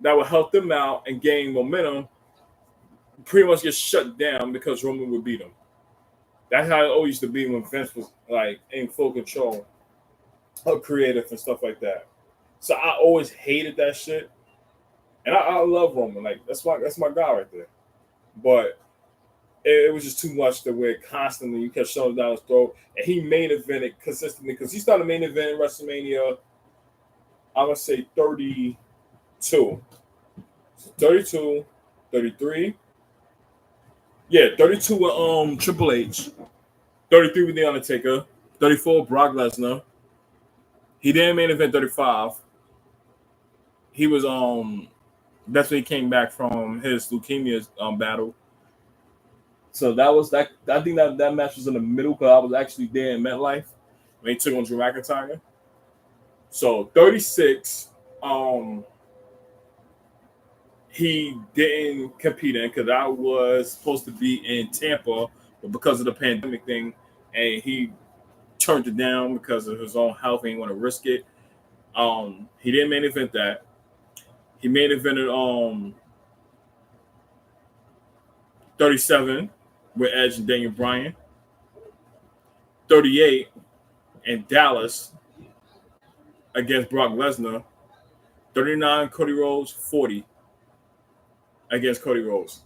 that will help them out and gain momentum pretty much gets shut down because Roman would beat him. That's how it always used to be when Vince was like in full control of creative and stuff like that. So I always hated that shit. And I love Roman. Like that's my guy right there. But it was just too much to where constantly you kept shoving down his throat. And he main evented consistently because he started main event in WrestleMania, I'm going to say 32. So 32, 33. Yeah, 32 with Triple H. 33 with The Undertaker. 34 Brock Lesnar. He didn't main event 35. He was that's when he came back from his leukemia battle. So that was that. I think that match was in the middle because I was actually there in MetLife when he took on Drew McIntyre. So 36, he didn't compete in because I was supposed to be in Tampa, but because of the pandemic thing, and he turned it down because of his own health. He didn't want to risk it. He didn't main event that. He main evented 37 with Edge and Daniel Bryan. 38 in Dallas against Brock Lesnar. 39 Cody Rhodes. 40 against Cody Rhodes.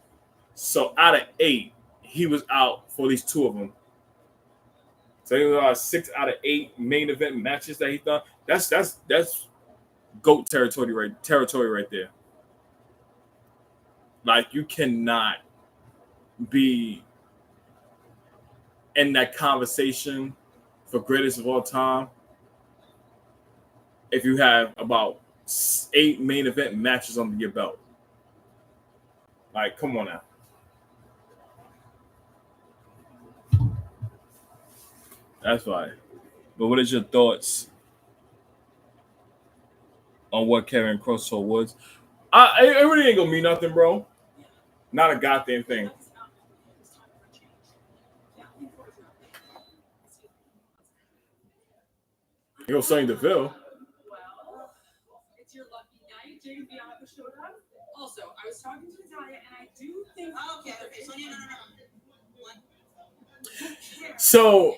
So out of 8, he was out for at least 2 of them. So he was 6 out of 8 main event matches that he done. That's GOAT territory right there. Like, you cannot be in that conversation for greatest of all time if you have about 8 main event matches under your belt. Like, come on now. That's right. But what is your thoughts on what Kevin Cross told Woods? It really ain't gonna mean nothing, bro. Not a goddamn thing. You know, Sonny Deville. It's your lucky night. Jacob Bianca showed up. Also, I was talking to Natalia, and I do think. Okay. So no. So,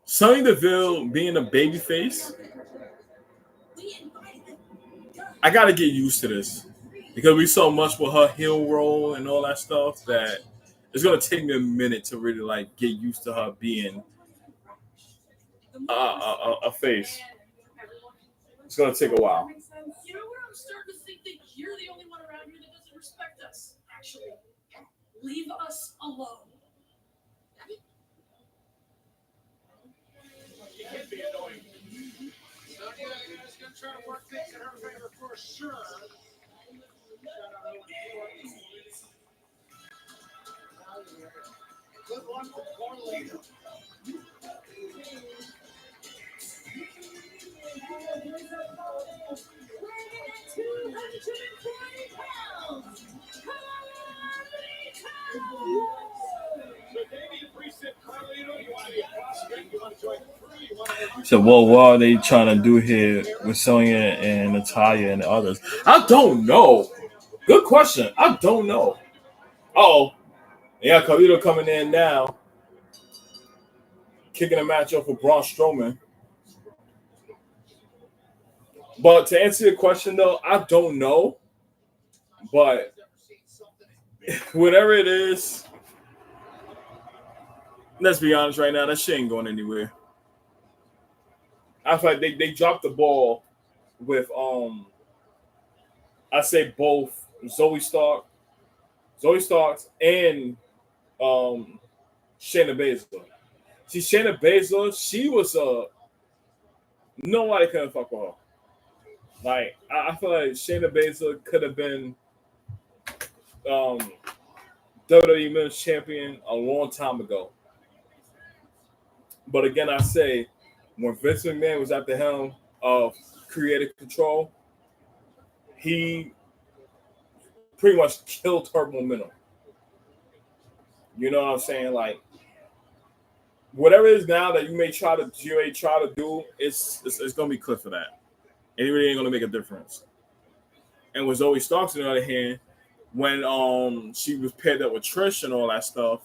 Sonny Deville being a babyface, I got to get used to this because we saw much with her heel roll and all that stuff that it's going to take me a minute to really like get used to her being a face. It's going to take a while. You know what? I'm starting to think that you're the only one around here that doesn't respect us. Actually, leave us alone. You can be annoying. Sonya is going to try to work things in her favor for sure. Good one for Carlito. Weighing at 220 pounds, So, Davey, appreciate Carlito. You want to be a prospect? You want to join the crew? You want to So, what are they trying to do here with Sonya and Natalia and others? I don't know. Good question. I don't know. Oh, yeah, Carlito coming in now, kicking a match up with Braun Strowman. But to answer your question, though, I don't know. But whatever it is, let's be honest right now, that shit ain't going anywhere. I feel like they dropped the ball with I say both Zoe Starks and Shayna Baszler. See, Shayna Baszler, she was nobody couldn't fuck with her. Like, I feel like Shayna Baszler could have been WWE Women's Champion a long time ago. But again, I say, when Vince McMahon was at the helm of creative control, he pretty much killed her momentum. You know what I'm saying? Like, whatever it is now that you may try to do, it's gonna be clip for that. It really ain't gonna make a difference. And with Zoe Starks, on the other hand, when she was paired up with Trish and all that stuff,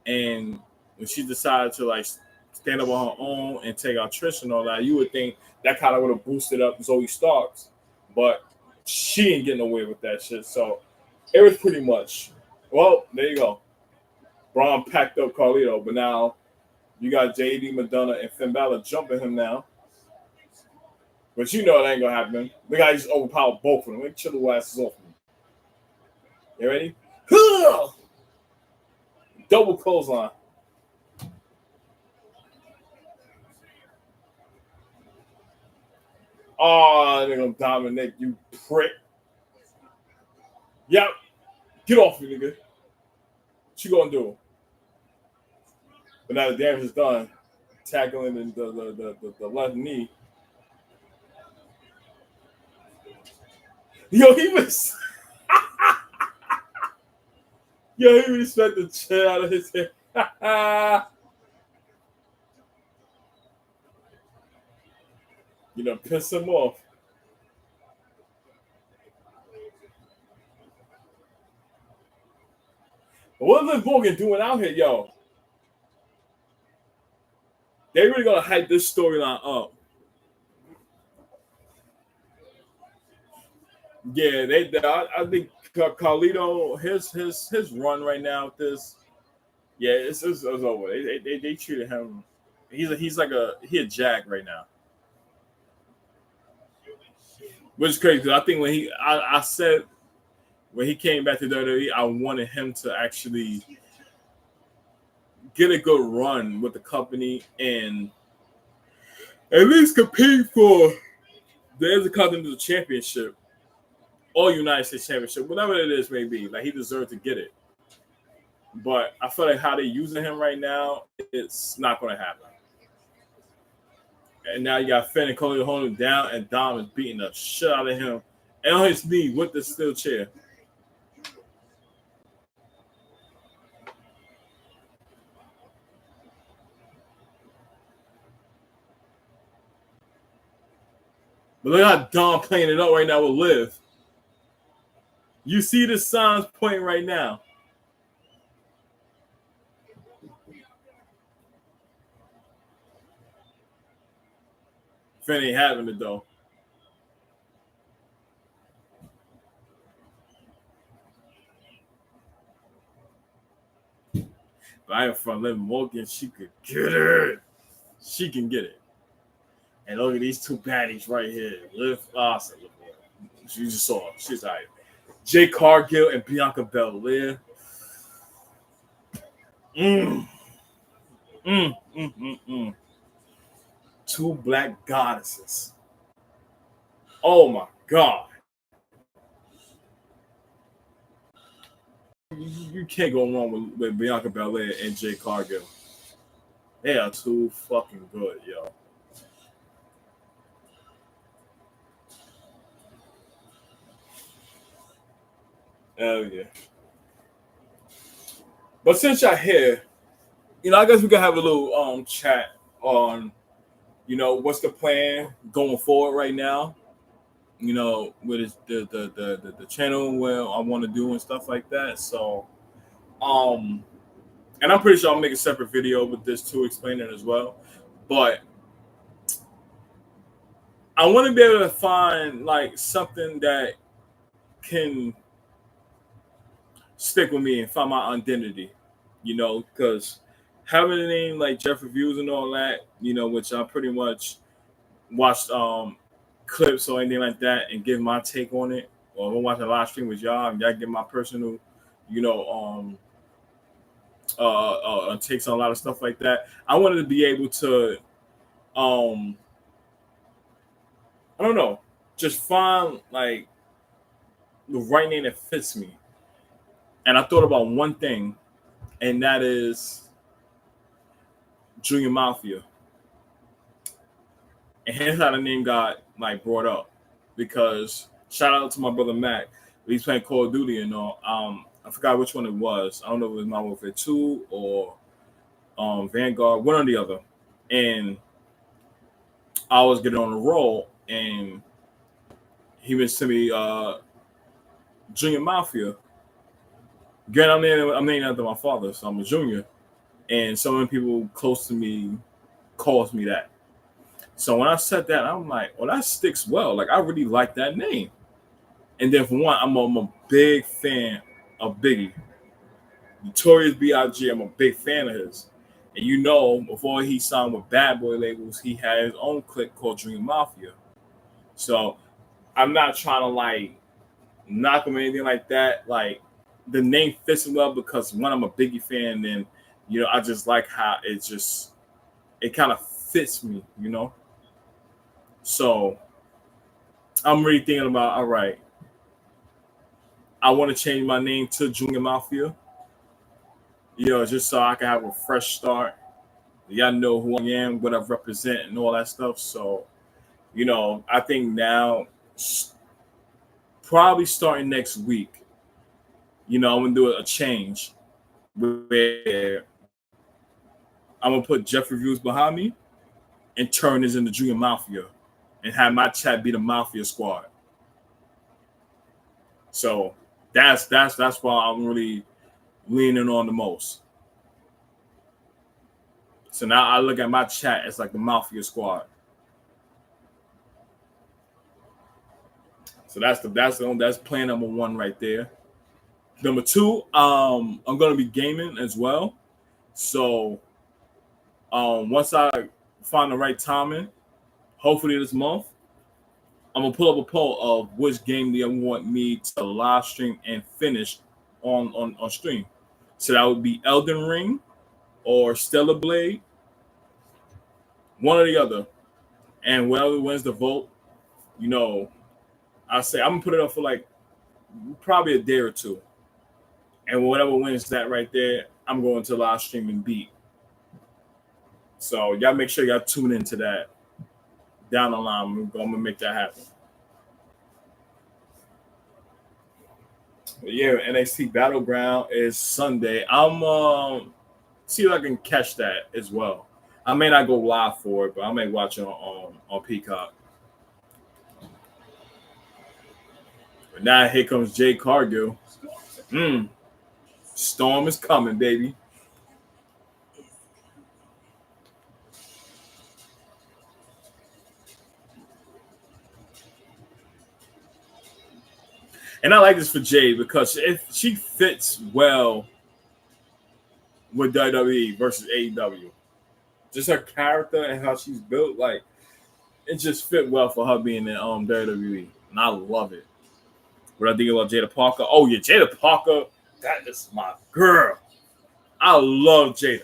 and when she decided to like stand up on her own and take out Trish and all that, you would think that kind of would have boosted up Zoe Starks, but she ain't getting away with that shit. So it was pretty much, well, there you go. Braun packed up Carlito, but now you got JD, Madonna, and Finn Balor jumping him now. But you know it ain't gonna happen. The guy just overpowered both of them. Chill the asses off me. You ready? Double clothesline. Oh, they're gonna dominate you, prick. Yep. Get off me, nigga. What you gonna do? But now the damage is done. Tackling the left knee. Yo, he was. Yo, he really smacked the chair out of his head. You know, piss him off. But what is Liv Morgan doing out here, yo? They really gonna hype this storyline up. Yeah, I think Carlito, his run right now with this, yeah, it's over. They treated him. He a jack right now, which is crazy. 'Cause I think I said when he came back to WWE, I wanted him to actually get a good run with the company and at least compete for the Intercontinental Championship or United States Championship, whatever it is may be. Like he deserved to get it. But I feel like how they're using him right now, it's not going to happen. And now you got Finn and Cody holding him down, and Dom is beating the shit out of him and on his knee with the steel chair. But look how Dom playing it up right now with Liv. You see the signs pointing right now. Finn ain't having it though. But I am from Liv Morgan. She could get it. She can get it. And look at these two baddies right here. Liv Awesome. You just saw her. She's all right. Jay Cargill and Bianca Belair. Mm. Mm, mm, mm, mm. Two black goddesses. Oh my God. You can't go wrong with Bianca Belair and Jay Cargill. They are too fucking good, yo. Hell yeah. But since y'all here, I guess we can have a little chat on, what's the plan going forward right now. With the channel where I want to do and stuff like that. So, and I'm pretty sure I'll make a separate video with this too, explaining it as well. But I want to be able to find like something that can stick with me and find my identity, because having a name like Jeff Reviews and all that, which I pretty much watched clips or anything like that and give my take on it, or I'm watching a live stream with y'all and y'all give my personal, takes on a lot of stuff like that. I wanted to be able to, I don't know, just find like the right name that fits me. And I thought about one thing, and that is Junior Mafia. And here's how the name got like brought up, because shout out to my brother Mac. He's playing Call of Duty and all. I forgot which one it was. I don't know if it was Modern Warfare 2 or Vanguard, one or the other. And I was getting on a roll, and he was to me Junior Mafia. Again, I'm named after my father, so I'm a junior. And so many people close to me calls me that. So when I said that, I'm like, well, that sticks well. Like, I really like that name. And then for one, I'm a big fan of Biggie. Notorious B.I.G., I'm a big fan of his. And before he signed with Bad Boy labels, he had his own clique called Dream Mafia. So I'm not trying to like knock him or anything like that. Like, the name fits well because one, I'm a Biggie fan, and I just like how it kind of fits me, So I'm really thinking about, all right, I want to change my name to Junior Mafia, just so I can have a fresh start. Y'all know who I am, what I represent, and all that stuff. So, I think now, probably starting next week, I'm gonna do a change where I'm gonna put Jeff Reviews behind me and turn this into Junior Mafia, and have my chat be the Mafia Squad. So that's why I'm really leaning on the most. So now I look at my chat as like the Mafia Squad. So that's plan number one right there. Number two, I'm gonna be gaming as well. So once I find the right timing, hopefully this month, I'm gonna pull up a poll of which game they want me to live stream and finish on stream. So that would be Elden Ring or Stellar Blade, one or the other. And whoever wins the vote, you know, I say I'm gonna put it up for like probably a day or two. And whatever wins that right there, I'm going to live stream and beat. So y'all make sure y'all tune into that down the line. I'm gonna make that happen. But yeah, NXT Battleground is Sunday. I'm see if I can catch that as well. I may not go live for it, but I may watch it on Peacock. But now here comes Jay Cargill. Storm is coming, baby. And I like this for Jade because if she fits well with WWE versus AEW, just her character and how she's built, like it just fit well for her being in WWE, and I love it. What I think about Jada Parker? Oh yeah, Jada Parker, that is my girl. I love Jada,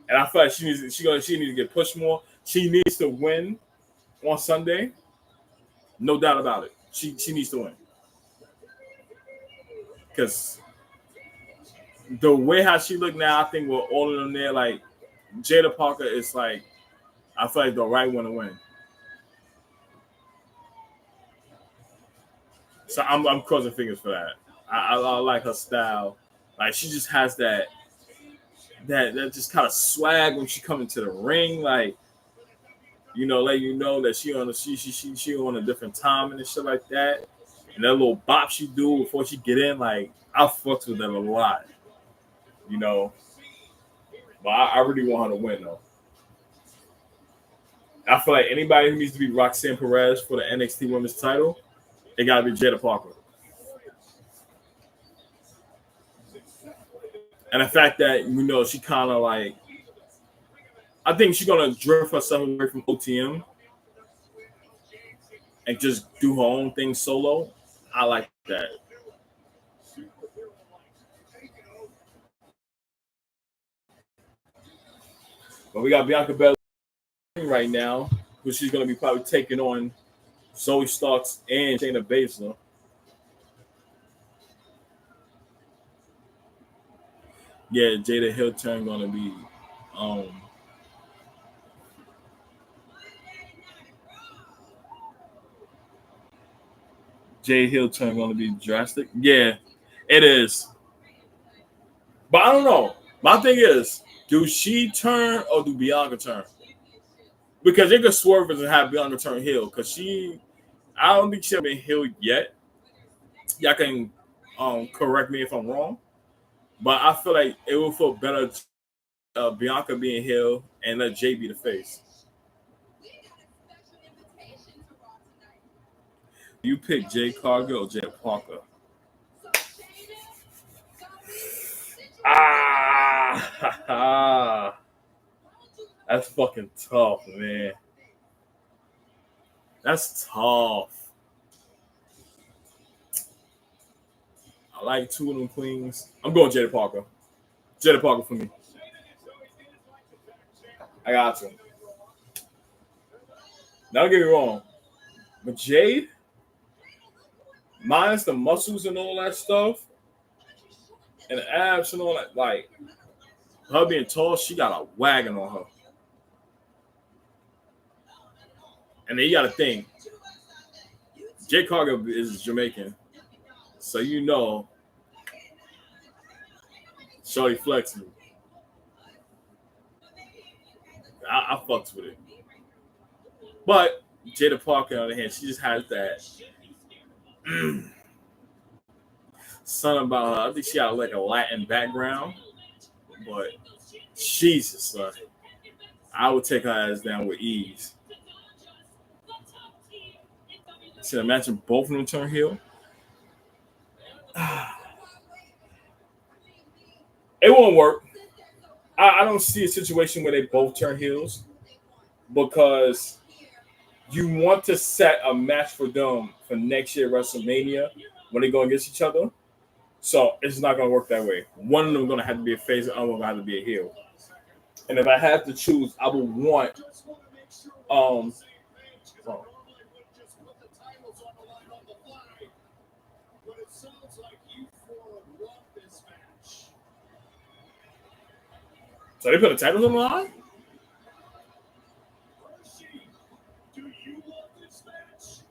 and I feel like she needs to get pushed more. She needs to win on Sunday, no doubt about it. She needs to win because the way how she look now, I think with all of them there, like Jada Parker is like, I feel like the right one to win. So I'm crossing fingers for that. I like her style. Like she just has that just kind of swag when she come into the ring. Like let you know that she on a different time and shit like that. And that little bop she do before she get in, like I fucks with that a lot. But I really want her to win though. I feel like anybody who needs to be Roxanne Perez for the NXT Women's title, it gotta be Jada Parker. And the fact that she kind of like, I think she's gonna drift herself away from OTM and just do her own thing solo. I like that. But we got Bianca Belair right now, who she's gonna be probably taking on Zoe Starks and Shayna Baszler. Yeah, Jada Hill turn gonna be Jay Hill turn gonna be drastic. Yeah, it is. But I don't know. My thing is, do she turn or do Bianca turn? Because they could swerve and have Bianca turn heel. Because I don't think she's been healed yet. Y'all can correct me if I'm wrong. But I feel like it will feel better Bianca being heel and let Jay be the face. You pick Jay Cargill or Jay Parker? That's fucking tough, man. That's tough. I like two of them queens. I'm going Jada Parker. Jada Parker for me. I got to. Now, don't get me wrong. But Jade, minus the muscles and all that stuff, and the abs and all that, like, her being tall, she got a wagon on her. And then you got to think, Jay Cargill is Jamaican. So shorty flexible. I fucks with it. But Jada Parker, on the other hand, she just has that something about her. I think she got like a Latin background, but Jesus, I would take her ass down with ease. Should imagine both of them turn heel. It won't work. I don't see a situation where they both turn heels because you want to set a match for them for next year WrestleMania when they go against each other. So it's not going to work that way. One of them going to have to be a face, and the other one going to have to be a heel. And if I have to choose, I would want oh, so they put the titles on the line? Do you want this match?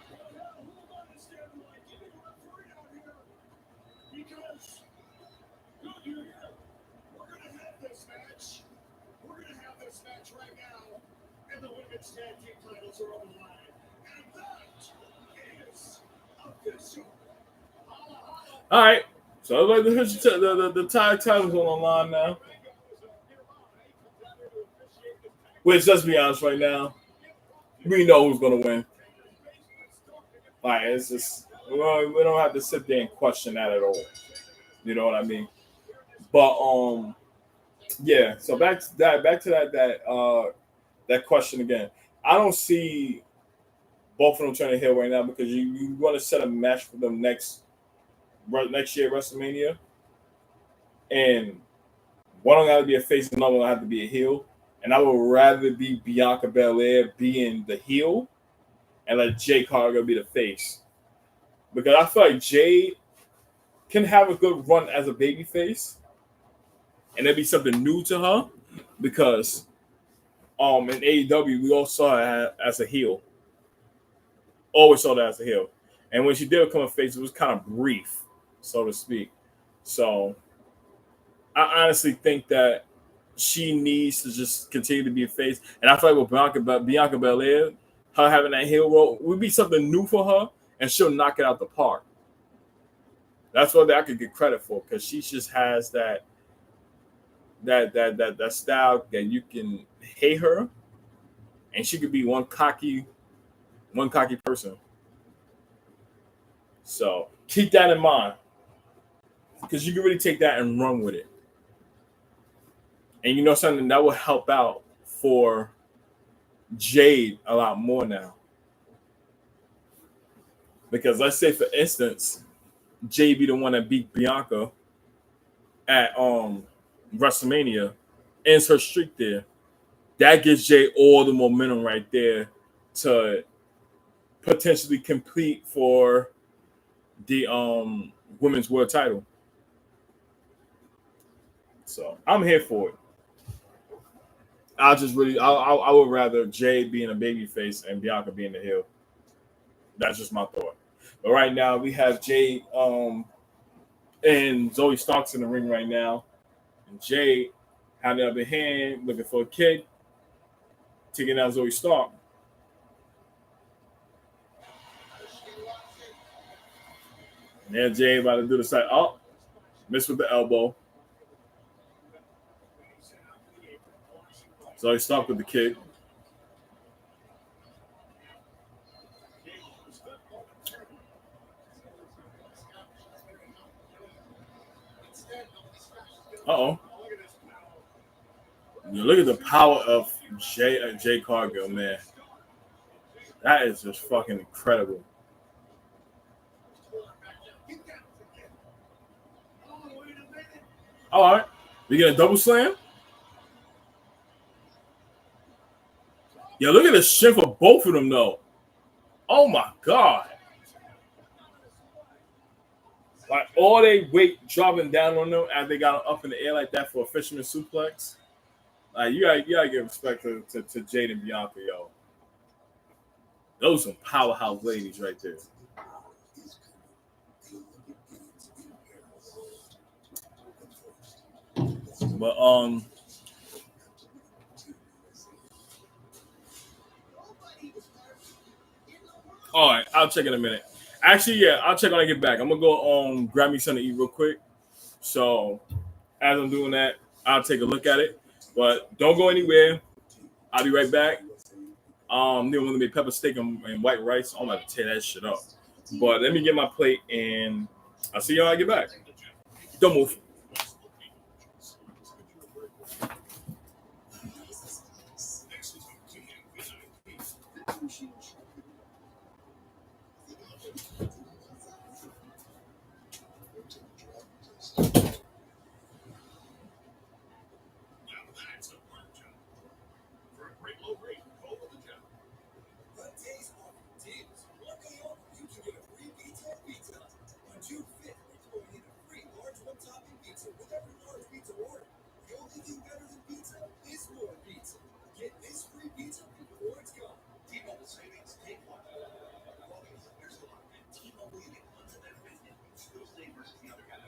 Hold on, stand by. Give me a referee out here. Because, look here, we're going to have this match. We're going to have this match right now. And the women's tag team titles are on the line. And that is official. All right. So like the tag titles on the line now. Which, let's be honest, right now, we know who's gonna win. Like it's just we don't have to sit there and question that at all. You know what I mean? But yeah. So back to that question again. I don't see both of them turning heel right now because you want to set a match for them next year at WrestleMania, and one of them got to be a face, and another one have to be a heel. And I would rather be Bianca Belair being the heel and let Jade Cargill be the face. Because I feel like Jade can have a good run as a baby face. And it'd be something new to her. Because in AEW, we all saw her as a heel. Always saw that as a heel. And when she did become a face, it was kind of brief, so to speak. So I honestly think that she needs to just continue to be a face. And I feel like with Bianca Belair, her having that heel role would be something new for her, and she'll knock it out the park. That's what I could get credit for because she just has that style that you can hate her, and she could be one cocky person. So keep that in mind because you can really take that and run with it. And you know something that will help out for Jade a lot more now. Because let's say, for instance, Jade be the one that beat Bianca at WrestleMania, ends her streak there. That gives Jade all the momentum right there to potentially compete for the women's world title. So I'm here for it. I would rather Jade being a babyface and Bianca being the heel. That's just my thought. But right now we have Jade and Zoe Starks in the ring right now. And Jade had the other hand looking for a kid, taking out Zoe Stark. And then Jade about to do the side. Oh, missed with the elbow. Zoe Stark with the kick. Uh-oh. You look at the power of Jay Cargill, man. That is just fucking incredible. All right. We get a double slam? Yeah, look at the strength of both of them, though. Oh, my God. Like, all they weight dropping down on them as they got them up in the air like that for a fisherman suplex. Like, you gotta give respect to Jade and Bianca, yo. Those are some powerhouse ladies right there. But All right, I'll check in a minute. Actually, yeah, I'll check when I get back. I'm gonna go grab me something to eat real quick. So as I'm doing that, I'll take a look at it. But don't go anywhere. I'll be right back. They want to make pepper steak and white rice. I'm about to tear that shit up. But let me get my plate and I'll see y'all when I get back. Don't move. Now that's a work job. For a great low rate, call the job. The days are deals. One day off, you can get a free pizza. On June 5th, we're throwing in a free large one-topping pizza with every large pizza order. The only thing better than pizza is more pizza. Get this free pizza before it's gone. T-Mobile savings, take one. There's a lot. At T-Mobile, you get unlimited business. You still save versus the other guy.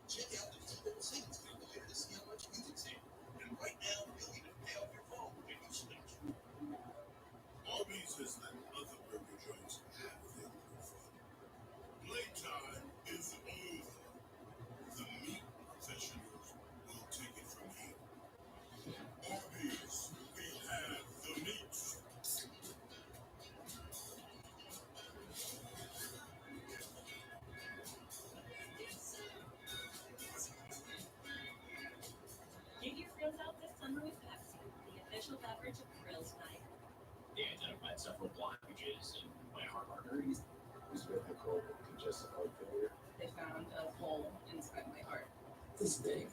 Check out the T-Mobile savings calculator to see how much you can save. And right now, you'll even pay off your phone when you switch. Arby's has let other burger joints have their fun. Playtime is over. The meat professionals will take it from here. Arby's, we have the meat. Give your grills out this summer with Pepsi, the official beverage of Grills Night. They identified several blockages in my heart arteries. Who's with the cold congestive heart failure? They found a hole inside my heart. This big.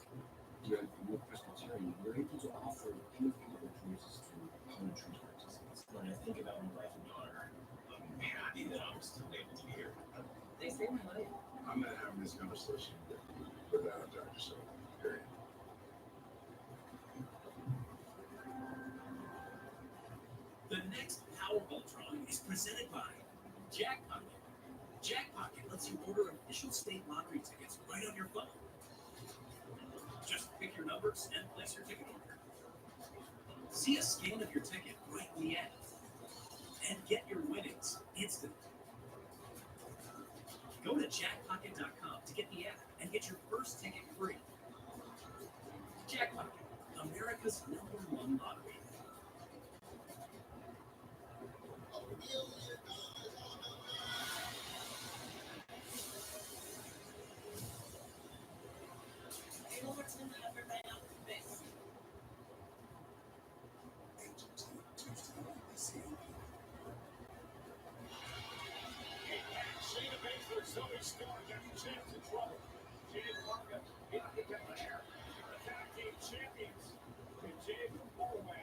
You have no Presbyterian. You're able to offer anything that chooses to untreated participants. When I think about my wife and daughter, I'm happy that I'm still able to be here. They saved my life. I'm not having this conversation without a doctor, so period. The next Powerball drawing is presented by Jackpocket. Jackpocket lets you order official state lottery tickets right on your phone. Just pick your numbers and place your ticket order. See a scan of your ticket right in the app. And get your winnings instantly. Go to jackpocket.com to get the app and get your first ticket free. Jackpocket, America's #1 lottery. Shayna Baszler, Zoe Stark, every chance in trouble. Jade Parker, Bianca Belair, your tag team champions. And Jade from Norway.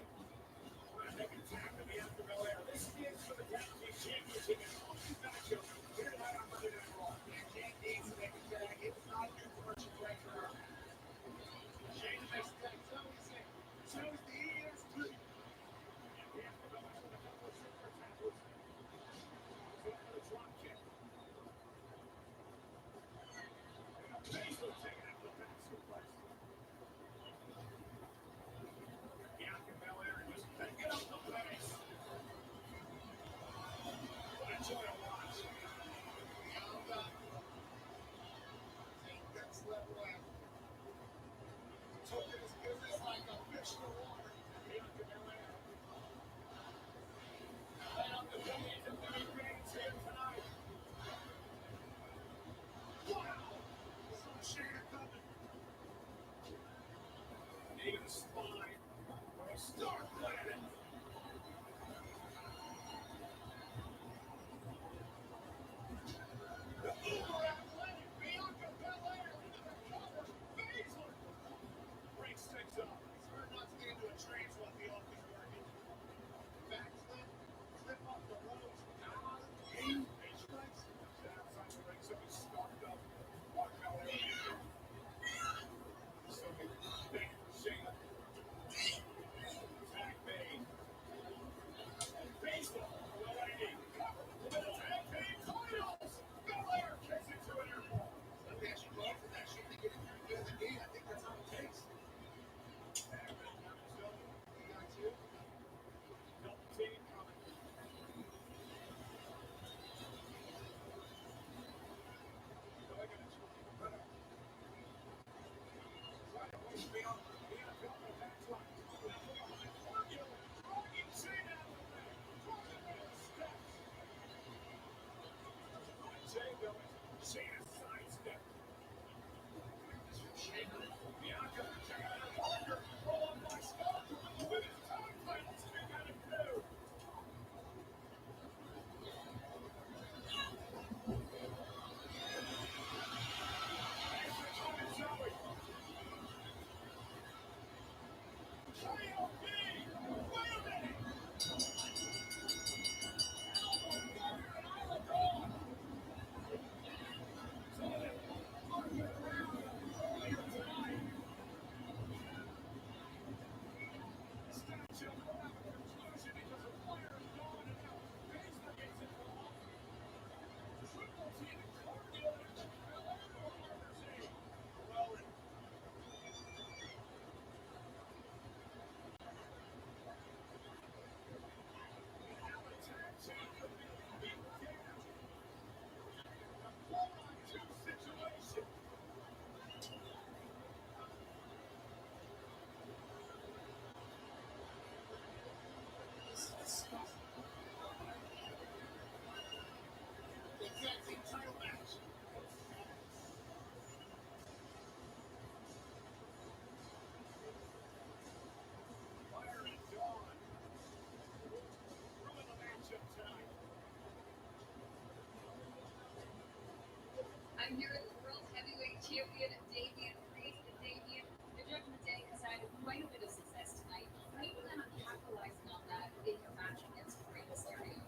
I'm here at the World Heavyweight Champion, Damian Priest. And Damian, the judge of the day has had quite a bit of success tonight. How do you plan on capitalizing on that in your match against Rey Mysterio?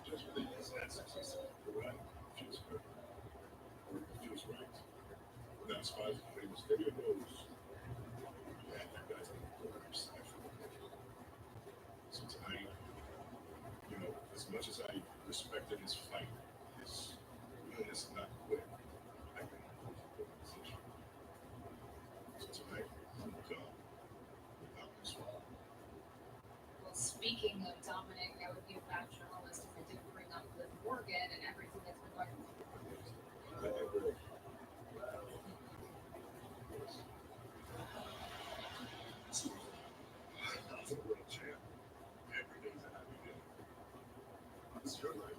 Just believe this success. You're right. Feels good. Or it feels right. We're not spies of famous video knows. Yeah, that guy's on the corners. So tonight, as much as I respected his fight, his willingness to not quit, I can hold the position. So tonight, I'm going to come without this one. Well, speaking of Dominic, I would be a bad journalist if I didn't bring up Liv Morgan and everything that's been going on. I'm a world champ. Every day's a happy day. It's your life.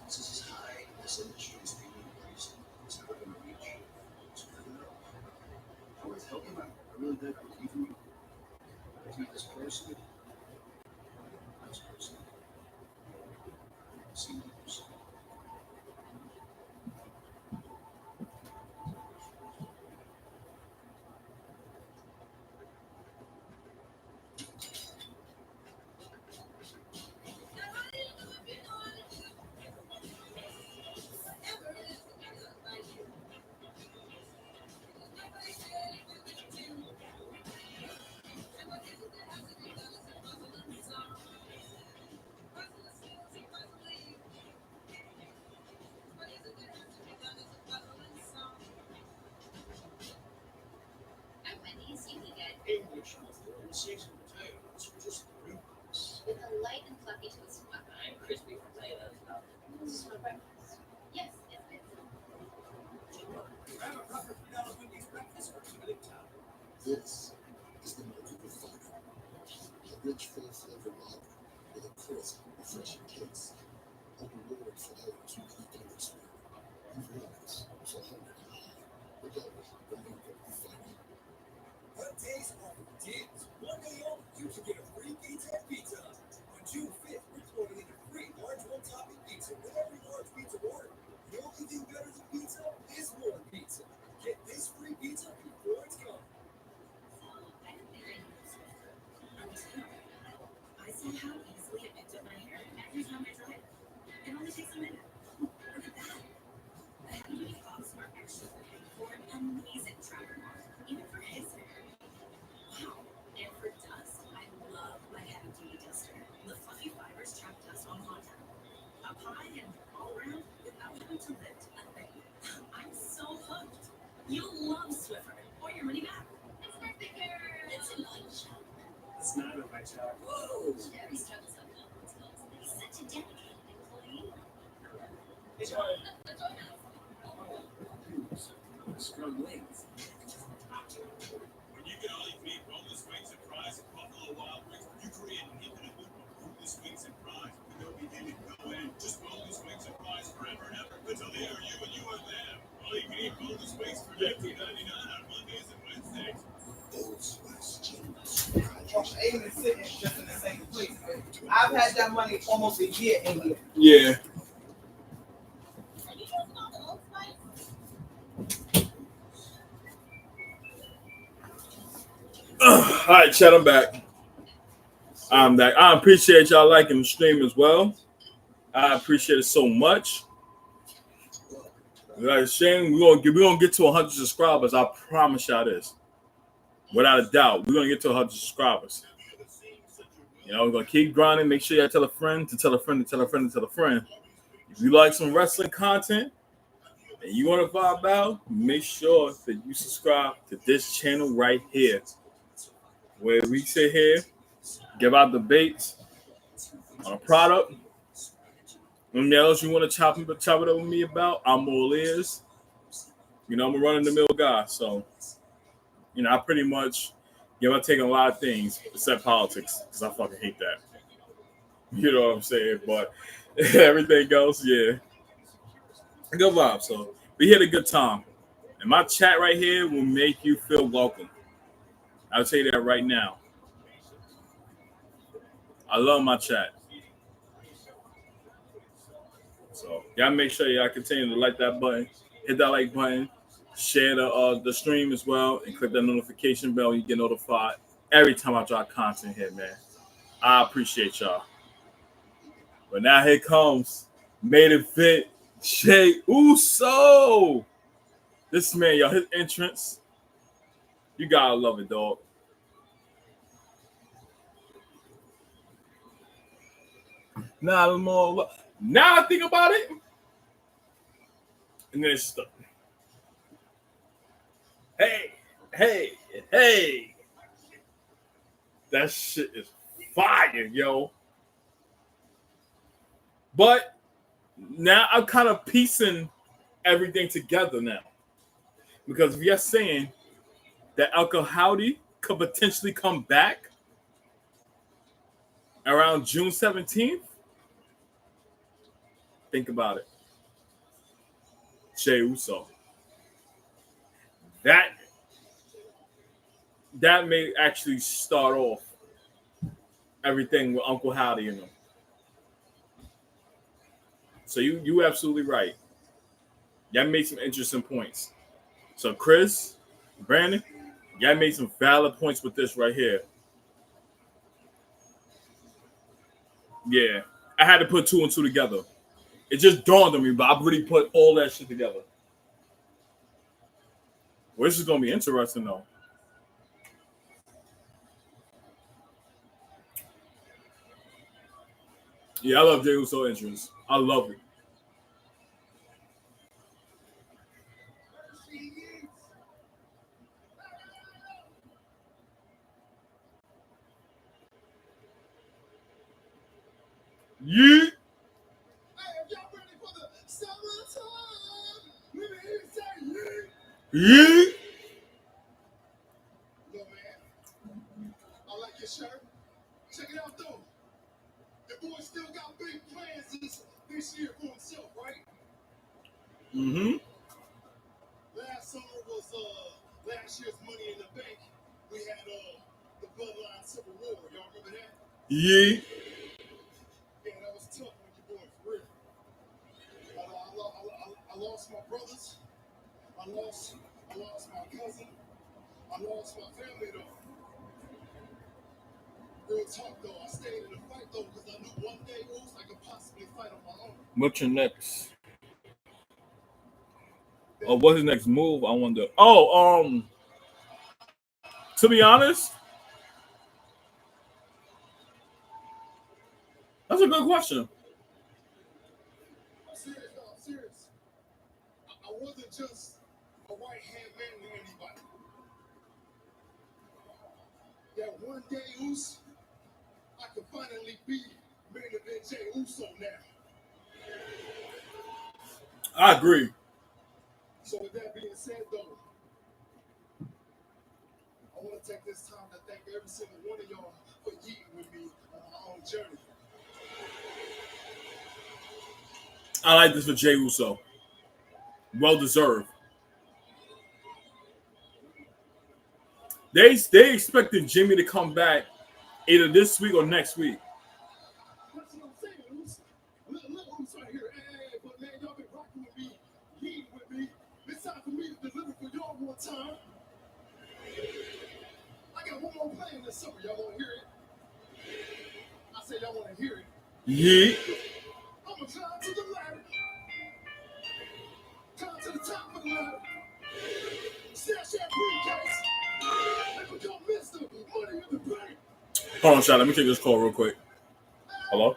This is as high as industry is being increased. It's never going to reach. It's never going to know. I want to help him out. I really did. I believe in you. I take this personally. This personally. See you personally. English with seasoned potatoes for just $3. With a light and fluffy toast sweater. I'm crispy potatoes. This is my breakfast. Yes, it's good. Grab a proper $3 Wendy's breakfast for $2 time. This is the milk of refinement. A rich, full-flavored lager with a crisp, refreshing taste. A reward for those who keep their spirit. You've earned this, so hungry and high. The milk of refinement. What days are for deals? One day only, you can get a free pizza at Pizza Hut. On June 5th, we're throwing in a free large one-topping pizza with every large pizza order. The only thing better than pizza is more pizza. Get this free pizza before it's gone. I didn't think I knew this before. Until I saw how easily it picked up my hair every time I tried it. It only takes a minute. Look at that. The heavy-duty fox are extra big for an amazing tracker mark, even for his hair. Wow. And for dust, I love my heavy-duty duster. The fluffy fibers trap dust on contact. Up high and all around without having to lift a thing. I'm so hooked. You'll love Swiffer or your money back. It's my finger. It's a lunch. It's not a my child. Whoa. Jerry struggles up with skills. He's such a dedicated employee. It's hard. Join us. Strong wings. bonus weeks for $19.99 on Mondays and Wednesdays. Old Spice Jeans. Ain't even sitting just in the same place. I've had that money almost a year in here. Yeah. Are you using all the Old Spice? All right, chat. I'm back. I'm back. I appreciate y'all liking the stream as well. I appreciate it so much. Like Shane, we're gonna get to 100 subscribers. I promise y'all this, without a doubt. We're gonna get to 100 subscribers. You know, we're gonna keep grinding. Make sure y'all tell a friend to tell a friend to tell a friend to tell a friend. If you like some wrestling content and you want to vibe out, make sure that you subscribe to this channel right here, where we sit here, give out debates on a product. Anything else you want to chop it up with me about, I'm all ears. You know, I'm a run-of-the-mill guy, so, you know, I pretty much give my take on a lot of things except politics, because I fucking hate that. You know what I'm saying? But everything else, yeah. Good vibe, so we had a good time. And my chat right here will make you feel welcome. I'll tell you that right now. I love my chat. So y'all make sure y'all continue to like that button, hit that like button, share the stream as well, and click that notification bell. You get notified every time I drop content here, man. I appreciate y'all. But now here comes main event Jey Uso. This man, y'all, his entrance, you gotta love it, dog. Now I think about it, and then it's stuck. Hey. That shit is fire, yo. But now I'm kind of piecing everything together now. Because if you're saying that Uncle Howdy could potentially come back around June 17th, think about it. Jey Uso. That may actually start off everything with Uncle Howdy in them. So you absolutely right. Y'all made some interesting points. So Chris, Brandon, y'all made some valid points with this right here. Yeah, I had to put 2 and 2 together. It just dawned on me, but I really put all that shit together. Well, this is gonna be interesting though. Yeah, I love Jey Uso entrance. I love it. Yeah. Hey, if y'all ready for the summertime, let me hear you say Yeah. Look, man, I like your shirt. Check it out, though. The boy still got big plans this year for himself, right? Mm-hmm. Last summer was last year's Money in the Bank. We had the Bloodline Civil War. Y'all remember that? Yeah. Yeah, that was tough when you're doing for real. I lost my brothers. I lost my cousin. I lost my family though. Real talk though, I stayed in the fight though because I knew one day I could possibly fight on my own. What's your next? Oh, what's his next move? I wonder. Oh, to be honest, that's a good question. I'm serious though, I'm serious. I wasn't just a right hand man to anybody. That one day, Uso, I could finally be main event Jey Uso now. I agree. So with that being said, though, I want to take this time to thank every single one of y'all for yeeting with me on my own journey. I like this for Jey Uso. Well deserved. They expecting Jimmy to come back either this week or next week. That's what I'm saying, Oos. Look, Oos right here. Hey, but man, y'all been rocking with me, leading with me. It's time for me to deliver for y'all one time. I got one more play in this summer. Y'all want to hear it? I said y'all want to hear it. Yeah. I'm going to climb to the ladder. Climb to the top of the ladder. Snatch that briefcase. And become Mr. Money in the Bank. Hold on, Shot. Let me take this call real quick. Hello?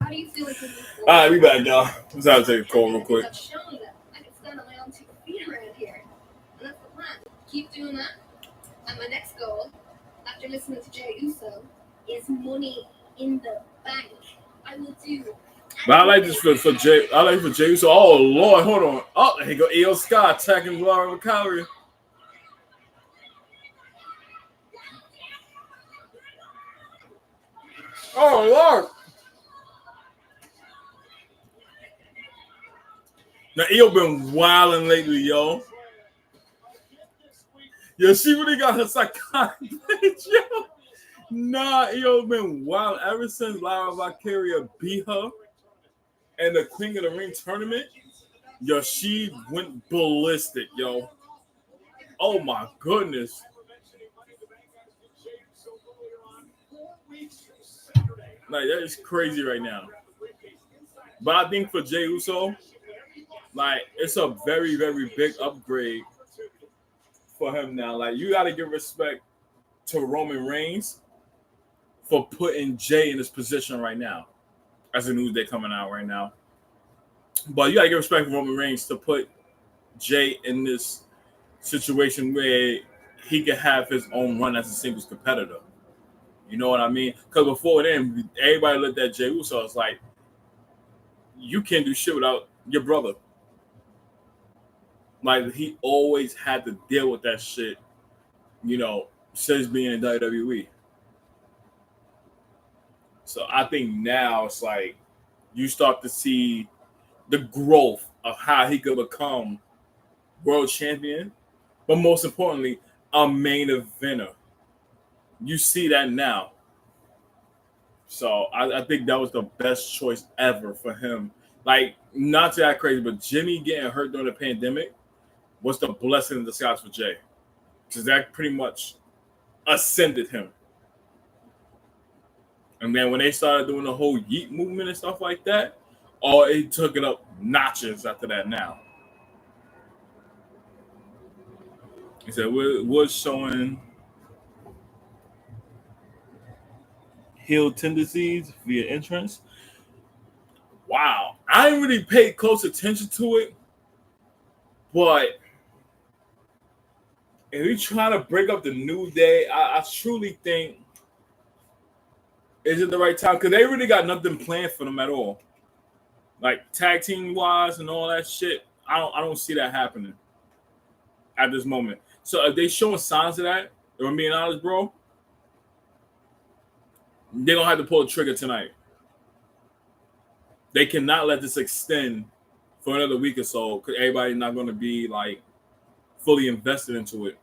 How do you feel like All right, we back, y'all. Let's have to take a call real quick. showing them I can stand on my own 2 feet around here. And that's the plan. Keep doing that. And my next goal, after listening to Jay Uso, is money in the bank. I will do. But I like this for Jay. I like it for Jay. So, oh Lord, hold on. Oh, here go Io Scott attacking Laura McCallery. Oh Lord. Now Io been wilding lately, yo. Yo, she really got her psychotic bitch, yo. Nah, Io been wild ever since Laura Valkyria beat her in the Queen of the Ring tournament. Yo, she went ballistic, yo. Oh my goodness. Like, that is crazy right now. But I think for Jey Uso, like, it's a very, very big upgrade for him now. Like, you got to give respect to Roman Reigns for putting Jay in this position right now. As the news day coming out right now. But you got to give respect to Roman Reigns to put Jay in this situation where he can have his own run as a singles competitor. You know what I mean? Because before then, everybody looked at Jey Uso. It's like, you can't do shit without your brother. Like, he always had to deal with that shit, you know, since being in WWE. So I think now it's like you start to see the growth of how he could become world champion, but most importantly, a main eventer. You see that now. So I think that was the best choice ever for him. Like, not to that crazy, but Jimmy getting hurt during the pandemic was the blessing in disguise for Jay. Because that pretty much ascended him. And then when they started doing the whole yeet movement and stuff like that, it took it up notches after that now. He said, we're showing heel tendencies via entrance. Wow. I didn't really pay close attention to it, but if you try to break up the New Day, I truly think is it the right time? Because they really got nothing planned for them at all. Like tag team wise and all that shit. I don't see that happening at this moment. So if they showing signs of that, if I'm being honest, bro, they're gonna have to pull the trigger tonight. They cannot let this extend for another week or so because everybody's not gonna be like fully invested into it.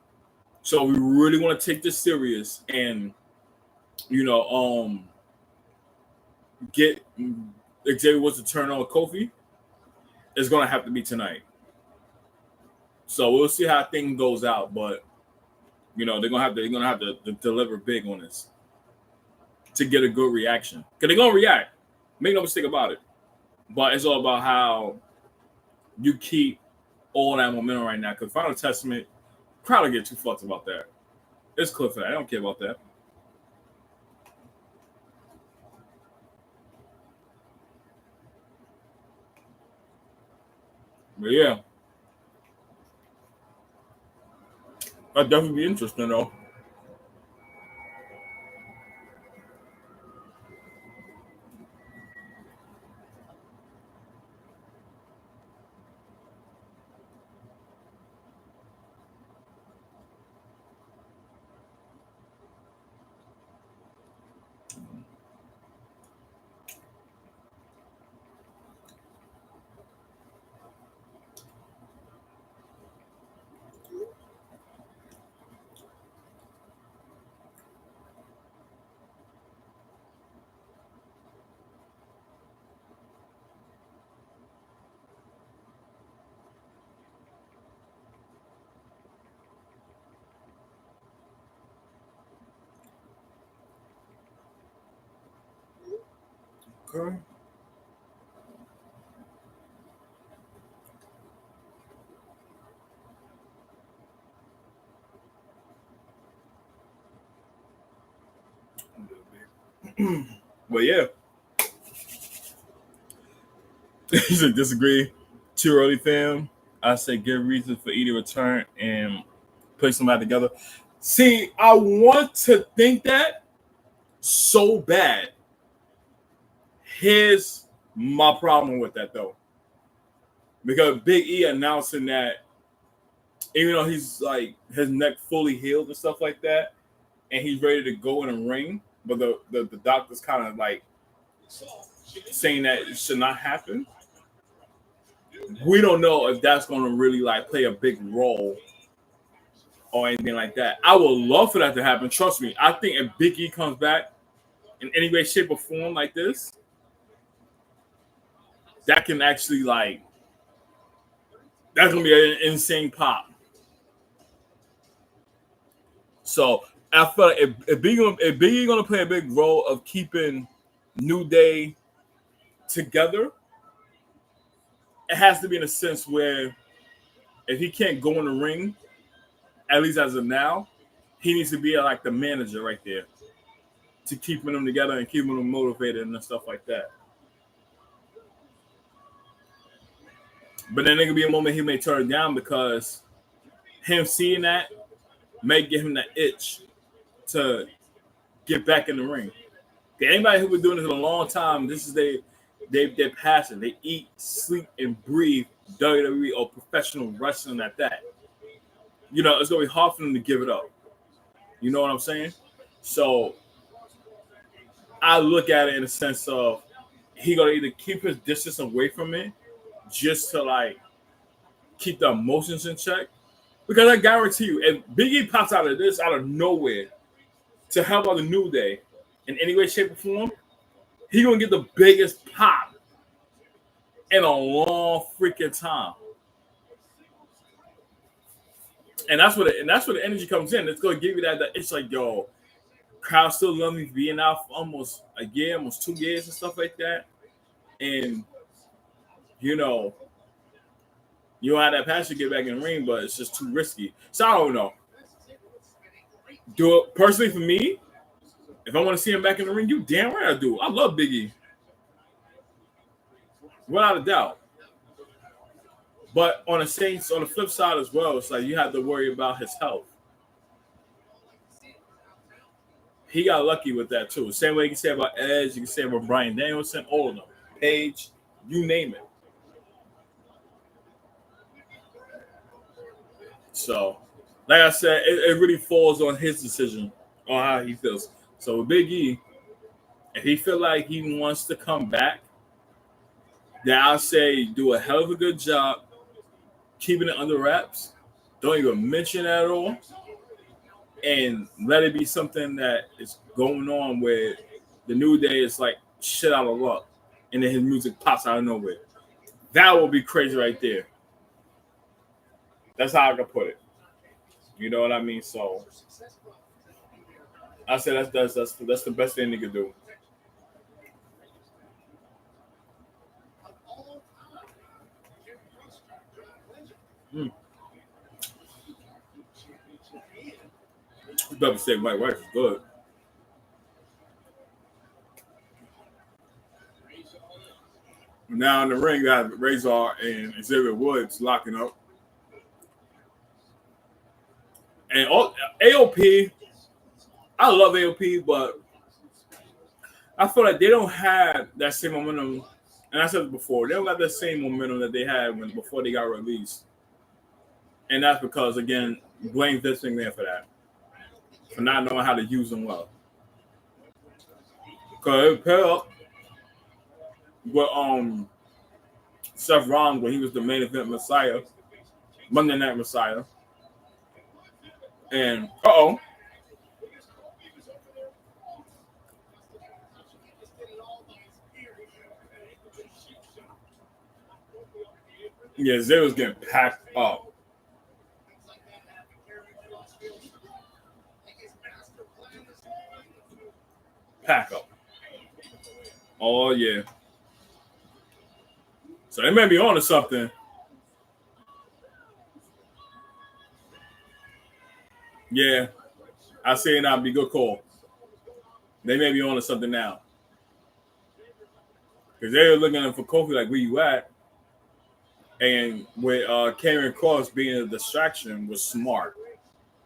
So we really want to take this serious and get Xavier Woods to turn on Kofi. It's gonna have to be tonight. So we'll see how things goes out, but they're gonna have to deliver big on this to get a good reaction. Cause they're gonna react. Make no mistake about it. But it's all about how you keep all that momentum right now. Cause Final Testament, crowd will get too fucked about that. It's Cliff. I don't care about that. But yeah, that'd definitely be interesting though. Okay. But yeah, he said disagree. Too early, fam. I say good reason for E to return and put somebody together. See, I want to think that so bad. Here's my problem with that though. Because Big E announcing that even though he's like his neck fully healed and stuff like that, and he's ready to go in a ring, but the doctor's kind of like saying that it should not happen. We don't know if that's going to really like play a big role or anything like that. I would love for that to happen. Trust me. I think if Big E comes back in any way, shape, or form like this, that can actually like that's gonna be an insane pop. So I feel like if Big E gonna play a big role of keeping New Day together, it has to be in a sense where if he can't go in the ring, at least as of now, he needs to be like the manager right there to keeping them together and keeping them motivated and stuff like that. But then there could be a moment he may turn down because him seeing that may give him that itch to get back in the ring. Anybody who been doing this in a long time, this is their passion. They eat, sleep, and breathe WWE or professional wrestling at that. It's gonna be hard for them to give it up. You know what I'm saying? So I look at it in a sense of he gonna either keep his distance away from it just to like keep the emotions in check. Because I guarantee you, if Big E pops out of nowhere to help out the New Day in any way, shape, or form, he gonna get the biggest pop in a long freaking time. And that's where the energy comes in. It's gonna give you that it's like, yo, crowd still love me being out for almost a year, almost 2 years and stuff like that. And you know, you don't have that passion to get back in the ring, but it's just too risky. So I don't know. Do it personally for me. If I want to see him back in the ring, you damn right I do. I love Big E. Without a doubt. But on the flip side as well, it's like you have to worry about his health. He got lucky with that too. Same way you can say about Edge, you can say about Bryan Danielson, all of them. Paige, you name it. So, like I said, it really falls on his decision on how he feels. So with Big E, if he feel like he wants to come back, then I'll say do a hell of a good job keeping it under wraps. Don't even mention it at all. and let it be something that is going on where the New Day is like shit out of luck, and then his music pops out of nowhere. That would be crazy right there. That's how I can put it. You know what I mean? So I said that's the best thing they could do. Mm. Double say White Wife is good. Now in the ring, you have Razor and Xavier Woods locking up. And AOP, I love AOP, but I feel like they don't have that same momentum. And I said it before, they don't got the same momentum that they had before they got released. And that's because, again, blame Vince McMahon for that, for not knowing how to use them well. Because it pair up with Seth Rollins when he was the main event Messiah, Monday Night Messiah. And, yeah, Zay was getting packed up. Pack up. Oh, yeah. So they may be on to something. Yeah, I say it now, be good call. They may be on to something now. Because they were looking for Kofi like, where you at? And with Karrion Cross being a distraction was smart.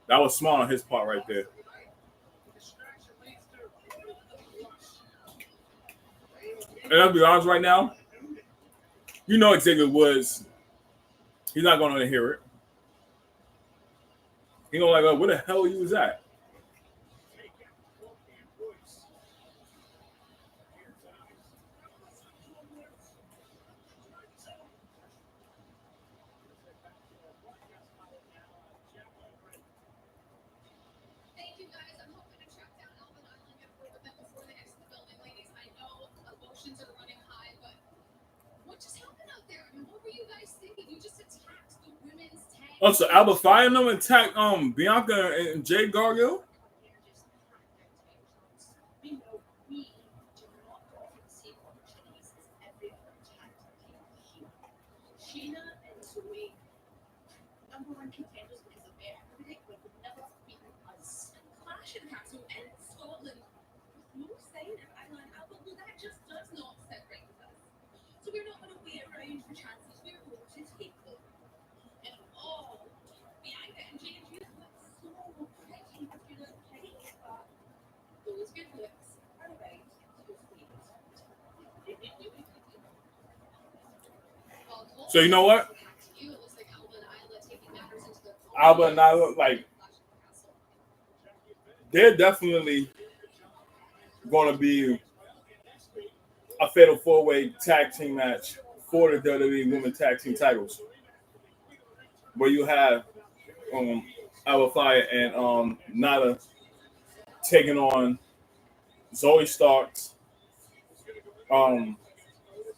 That was smart on his part right there. And I'll be honest right now, you know Xavier Woods, he's not going to hear it. He's going to like, where the hell you was at? Thank you guys. I'm hoping to track down Alvin Island and get word with them before they exit the building, ladies. I know emotions are running high, but what just happened out there? I mean, what were you guys thinking? You just attacked the women's tag. Oh, so Alba Fire and them attacked Bianca and Jade Gargill? You know, we do not often see opportunities as every other tag team here. Sheena and Zoe, number one contenders because of their everything, but would never beat us. Clash in Castle and Scotland. No saying if I line up, but well, that just does not separate us. So we're not going to wait around for chances. We're going to take them. And oh, Bianca and Jade, you look so pretty. You look pretty, but those good looks are right to your feet. So you know what? You, it looks like Alba and Isla taking matters into their own Alba and I hands. look like they're definitely going to be a fatal four-way tag team match for the WWE Women Tag Team titles, where you have Alba Fire and Nada taking on Zoe Starks, Shayna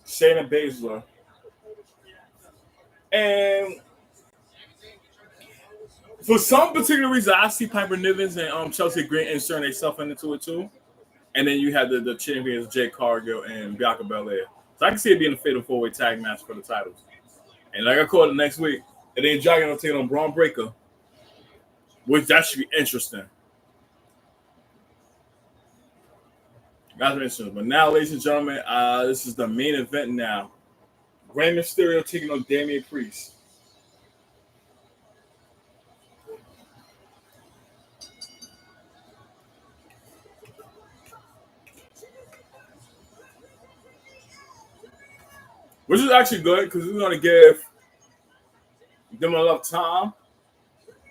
Baszler, and for some particular reason, I see Piper Nivens and Chelsea Green inserting themselves into it too. And then you have the champions Jade Cargill and Bianca Belair. So I can see it being a fatal four-way tag match for the titles. And like I called it next week, and then Dragon will take on Braun Breaker, which that should be interesting. That's interesting. But now, ladies and gentlemen, this is the main event now. Rey Mysterio taking on Damian Priest. Which is actually good because we're going to give them enough time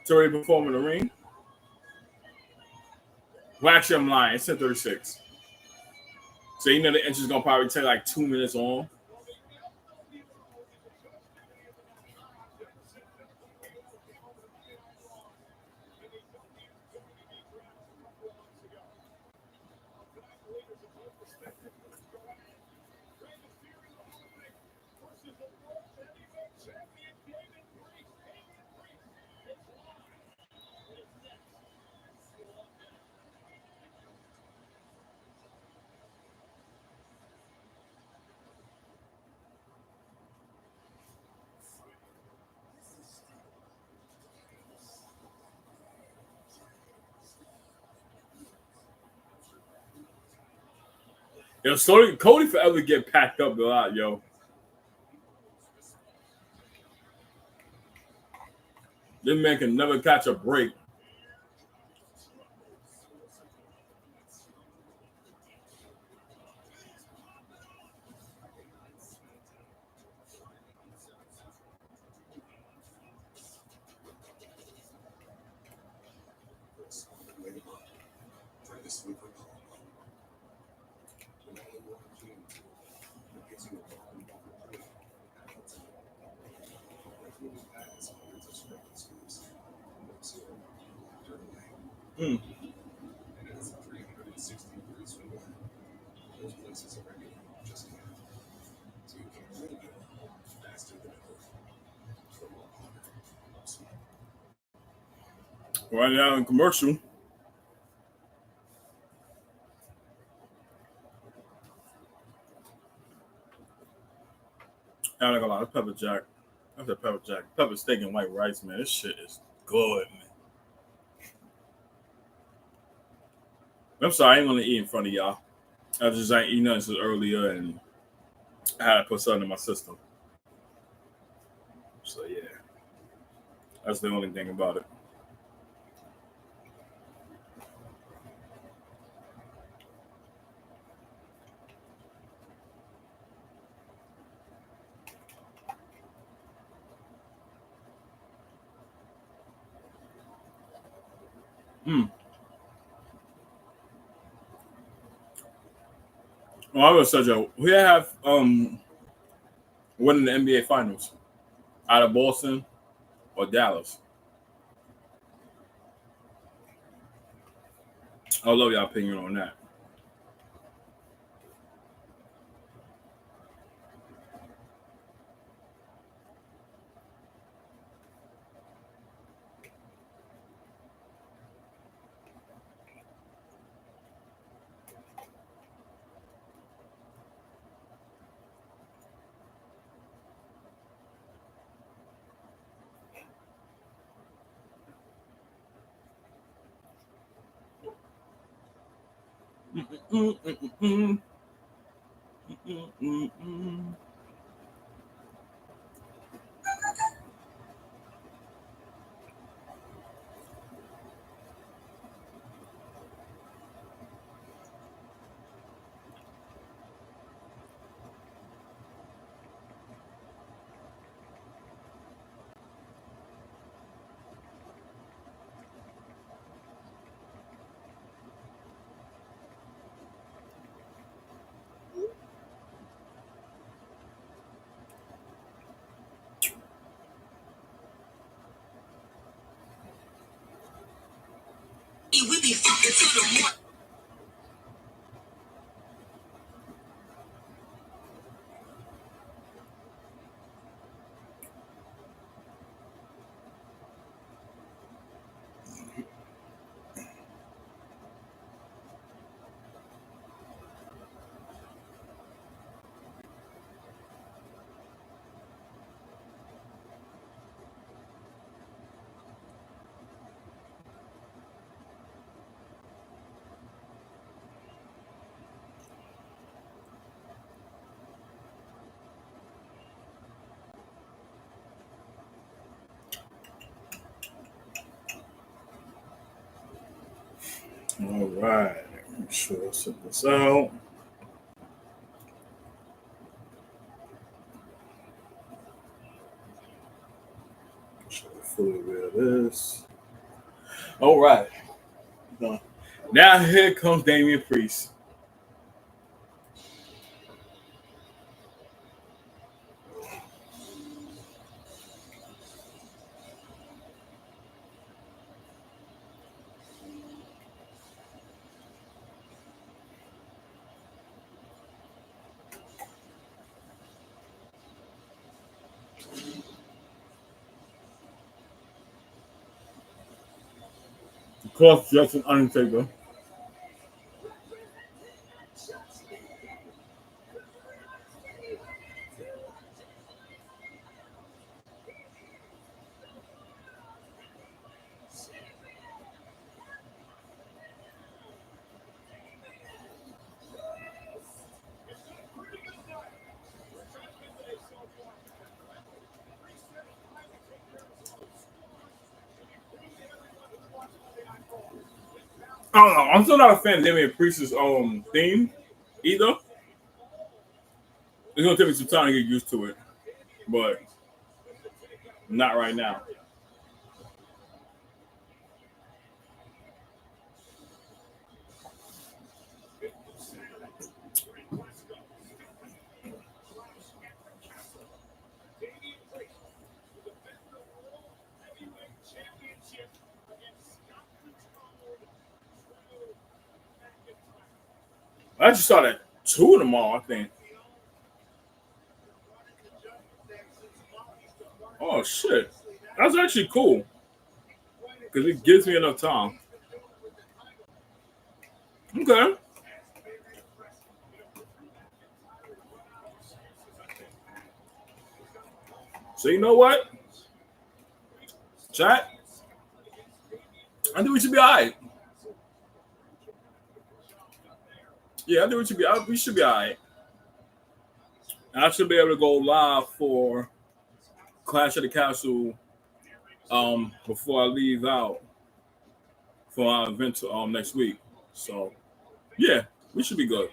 to already perform in the ring. Well, actually, I'm lying. It's 10:36. So you know the entrance is going to probably take like 2 minutes on. Yo, so Cody forever get packed up a lot, yo. This man can never catch a break. Try this with the when I walk into it gives you a bottom of the like moving packets hundreds of spreadsheets. So turn away. Mm. And it's 360 degrees from one. Those places are regular, just can't. So you can really go faster than ever. For a lot longer. Right now in commercial. I like a lot of pepper jack. That's a pepper jack. Pepper steak and white rice, man. This shit is good, man. I'm sorry, I ain't gonna eat in front of y'all. I just ain't eating nothing since earlier, and I had to put something in my system. So yeah, that's the only thing about it. Mm. Well, I was such a we have winning the NBA Finals out of Boston or Dallas. I love your opinion on that. Mm, mm, mm, mm, mm, mm, mm. All right. Make sure I set this out. Make sure I fully aware of this. All right. Done. Now here comes Damian Priest. Of course, Justin Undertaker. I don't know. I'm still not a fan of Damian Priest's theme either. It's gonna take me some time to get used to it, but not right now. I just saw that 2 tomorrow, I think. Oh shit, that's actually cool because it gives me enough time. Okay, so you know what, chat? I think we should be alright. Yeah, I think we should be. We should be alright. I should be able to go live for Clash of the Castle before I leave out for our event next week. So yeah, we should be good.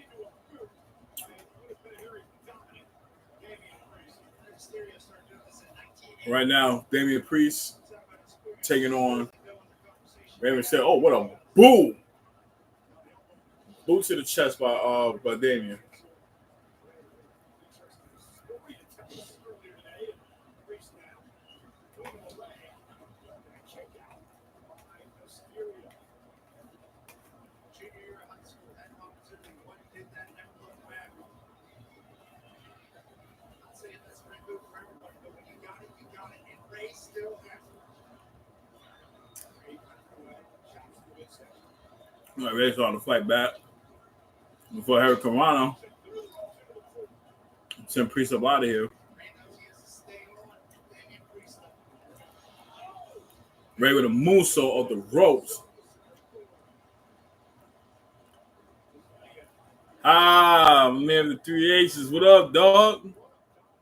Right now, Damian Priest taking on Raven said, "Oh, what a boom! Boot to the chest by Damian." All right, ready for the fight back before Harry Carano send Priest up out of here. Ready with a moonsault of the ropes. Ah, man, the 3 H's. What up, dog?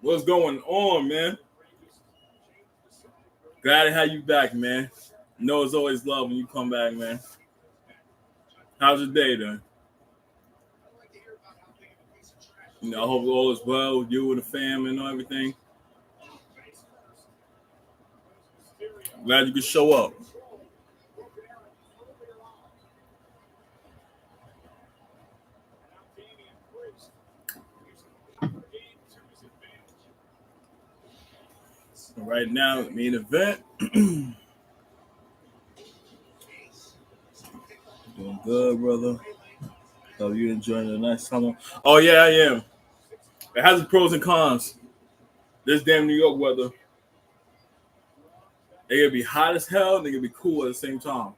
What's going on, man? Glad to have you back, man. Know it's always love when you come back, man. How's your day, then? I hope all is well with you and the fam and everything. Glad you could show up. Right now, main event. Doing good, brother. Hope you enjoying the nice summer. Oh yeah, I am. It has its pros and cons. This damn New York weather. It can be hot as hell and it can be cool at the same time.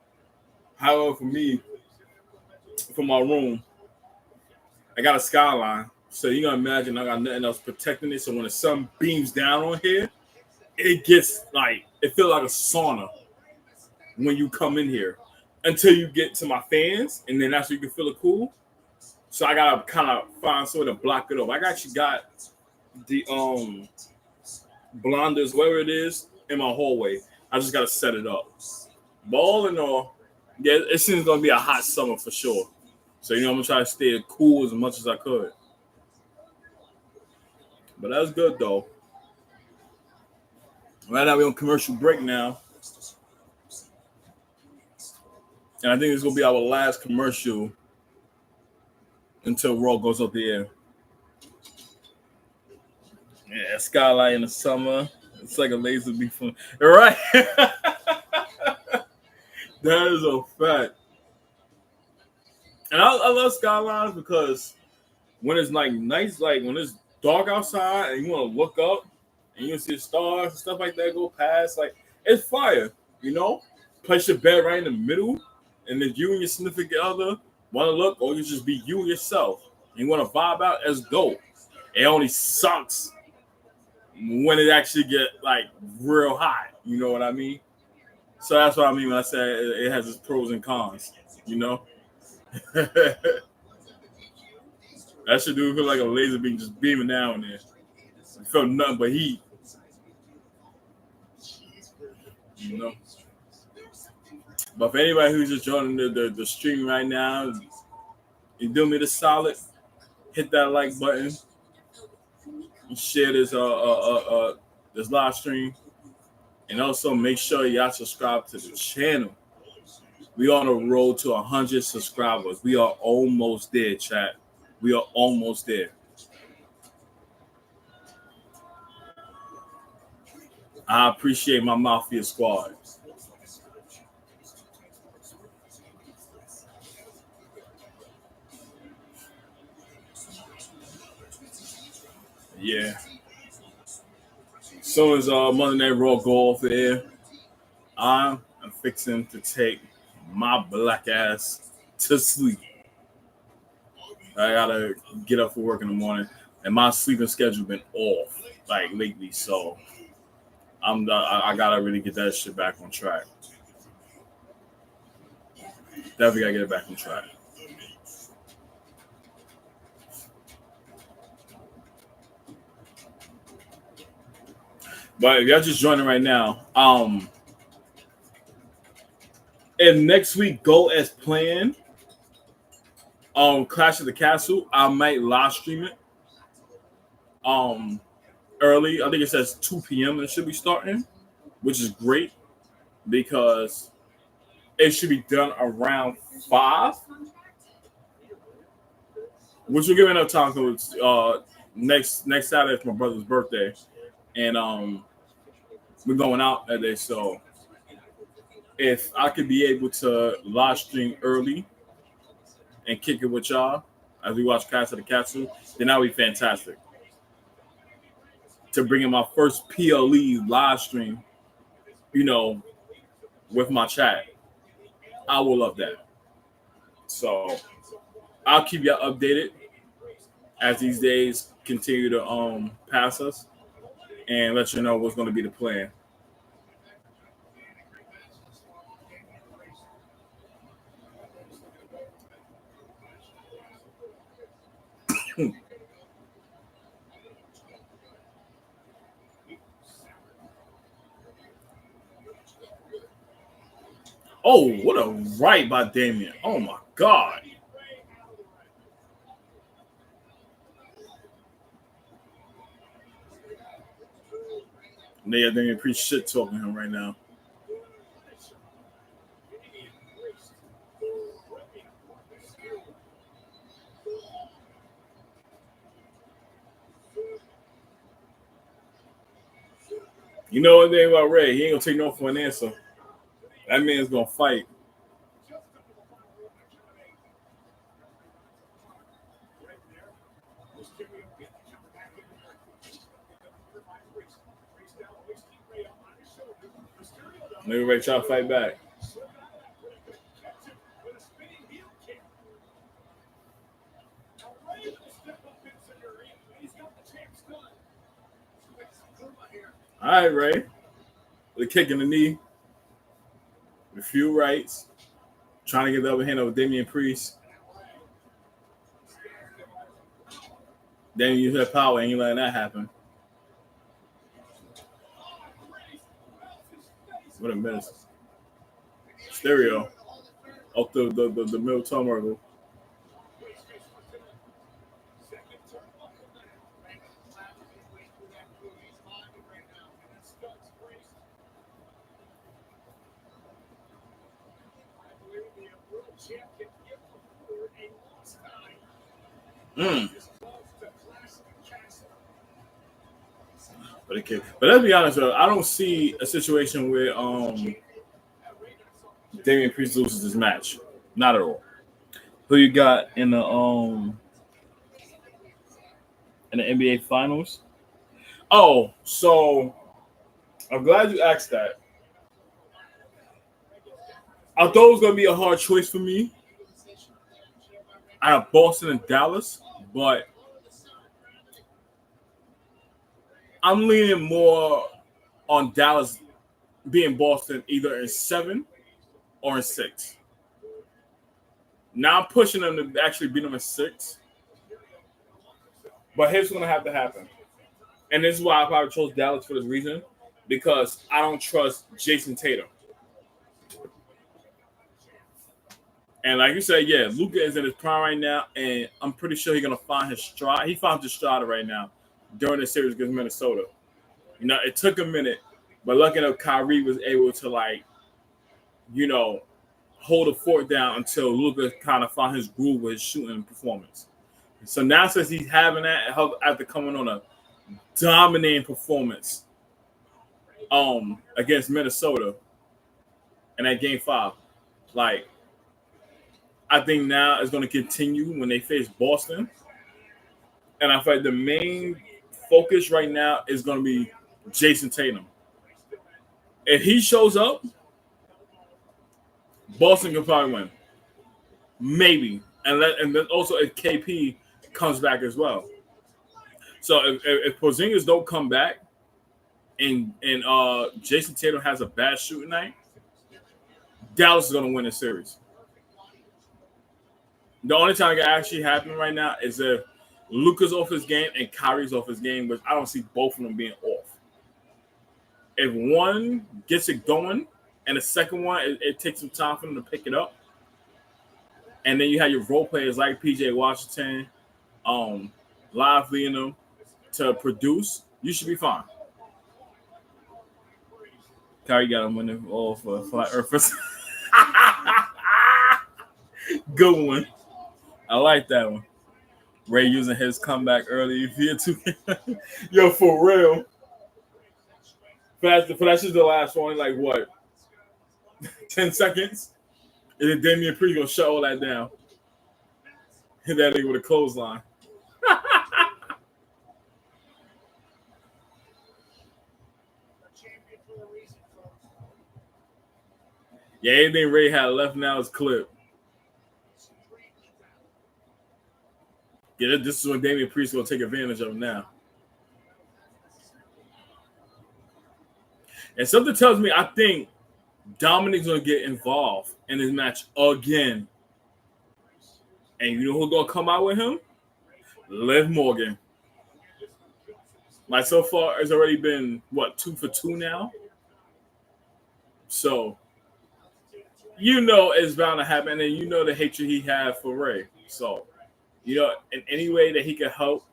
However, for me, for my room, I got a skyline. So you gotta imagine I got nothing else protecting it. So when the sun beams down on here, it gets like it feels like a sauna when you come in here. Until you get to my fans, and then that's where you can feel it cool. So I gotta kind of find somewhere to block it up. I actually got the blinders, whatever it is, in my hallway. I just gotta set it up. But all in all, yeah, it seems gonna be a hot summer for sure. So I'm gonna try to stay cool as much as I could. But that's good though. Right now we're on commercial break now. And I think it's gonna be our last commercial until Raw goes up the air. Yeah, skylight in the summer. It's like a laser beam from right. That is a fact. And I love skylines because when it's like nice, like when it's dark outside and you want to look up, and you see the stars and stuff like that go past. Like it's fire, you know. Place your bed right in the middle, and then you and your significant other want to look, or you just be you and yourself. You want to vibe out as dope. It only sucks when it actually get like real hot. You know what I mean? So that's what I mean when I say it has its pros and cons. You know, that shit do feel like a laser beam just beaming down there. It felt nothing but heat. You know. But for anybody who's just joining the stream right now, you do me the solid, hit that like button, and share this live stream, and also make sure y'all subscribe to the channel. We on the road to 100 subscribers. We are almost there, chat. We are almost there. I appreciate my Mafia squad. Yeah. As soon as Monday Night Raw go off the air, I'm fixing to take my black ass to sleep. I gotta get up for work in the morning, and my sleeping schedule been off like lately, so I gotta really get that shit back on track. Definitely gotta get it back on track. But if y'all just joining right now, if next week go as planned, Clash of the Castle, I might live stream it. Early, I think it says 2 p.m. it should be starting, which is great because it should be done around 5, which will give me enough time because next Saturday is my brother's birthday, and we're going out that day. So if I could be able to live stream early and kick it with y'all as we watch Clash of the Castle, then that would be fantastic. To bring in my first PLE live stream, you know, with my chat, I will love that. So I'll keep y'all updated as these days continue to pass us and let you know what's going to be the plan. Oh, what a right by Damien. Oh my God. They Damien pretty shit talking him right now. You know what thing about Ray? He ain't gonna take no for an answer. That man's gonna fight. Maybe Ray try to fight back. All right, Ray. The kick in the knee. A few rights. Trying to get the upper hand over Damian Priest. Damian used that power and you letting that happen. What a mess. Stereo. Off the middle turmoil. But let's be honest, I don't see a situation where Damian Priest loses this match. Not at all. Who you got in the NBA Finals? Oh, so I'm glad you asked that. I thought it was gonna be a hard choice for me. I have Boston and Dallas, but I'm leaning more on Dallas being Boston either in 7 or in 6. Now I'm pushing them to actually beat them in 6. But here's what's gonna have to happen. And this is why I probably chose Dallas for this reason. Because I don't trust Jason Tatum. And like you said, yeah, Luka is in his prime right now, and I'm pretty sure he's gonna find his stride. He found his stride right now during the series against Minnesota. You know, it took a minute, but lucky enough, Kyrie was able to you know, hold the fort down until Luka kind of found his groove with his shooting performance. So now since he's having that after coming on a dominating performance against Minnesota in that game 5, like I think now it's going to continue when they face Boston. And I feel like the main focus right now is going to be Jason Tatum. If he shows up, Boston can probably win. Maybe. And then also if KP comes back as well. So if Porzingis don't come back and Jason Tatum has a bad shooting night, Dallas is going to win the series. The only time it can actually happen right now is if Luka's off his game and Kyrie's off his game, but I don't see both of them being off. If one gets it going and the second one, it takes some time for them to pick it up. And then you have your role players like PJ Washington, Lively in them to produce, you should be fine. Kyrie got him winning all for Flat Earthers. Good one. I like that one. Ray using his comeback early via 2. Yo, for real. For that's just the last one, like what? 10 seconds? And then Damian Priest gonna shut all that down. Hit that nigga with a clothesline. Yeah, anything Ray had left now is clip. Yeah, this is when Damian Priest gonna take advantage of him now. And something tells me I think Dominic's gonna get involved in this match again. And you know who's gonna come out with him? Liv Morgan. Like so far, it's already been what 2 for 2 now. So you know it's bound to happen, and you know the hatred he had for Ray. So you know, in any way that he could help,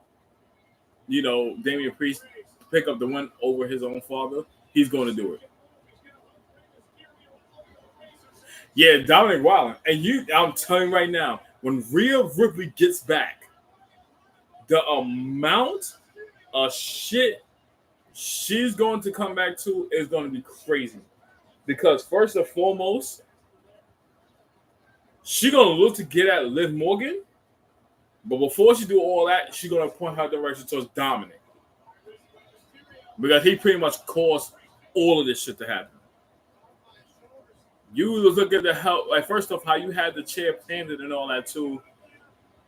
you know, Damian Priest pick up the win over his own father, he's going to do it. Yeah, Dominic Wilder. And I'm telling you right now, when Rhea Ripley gets back, the amount of shit she's going to come back to is going to be crazy. Because first and foremost, she's going to look to get at Liv Morgan. But before she do all that, she's going to point her direction towards Dominic. Because he pretty much caused all of this shit to happen. You look at the help, like first off, how you had the chair planted and all that too,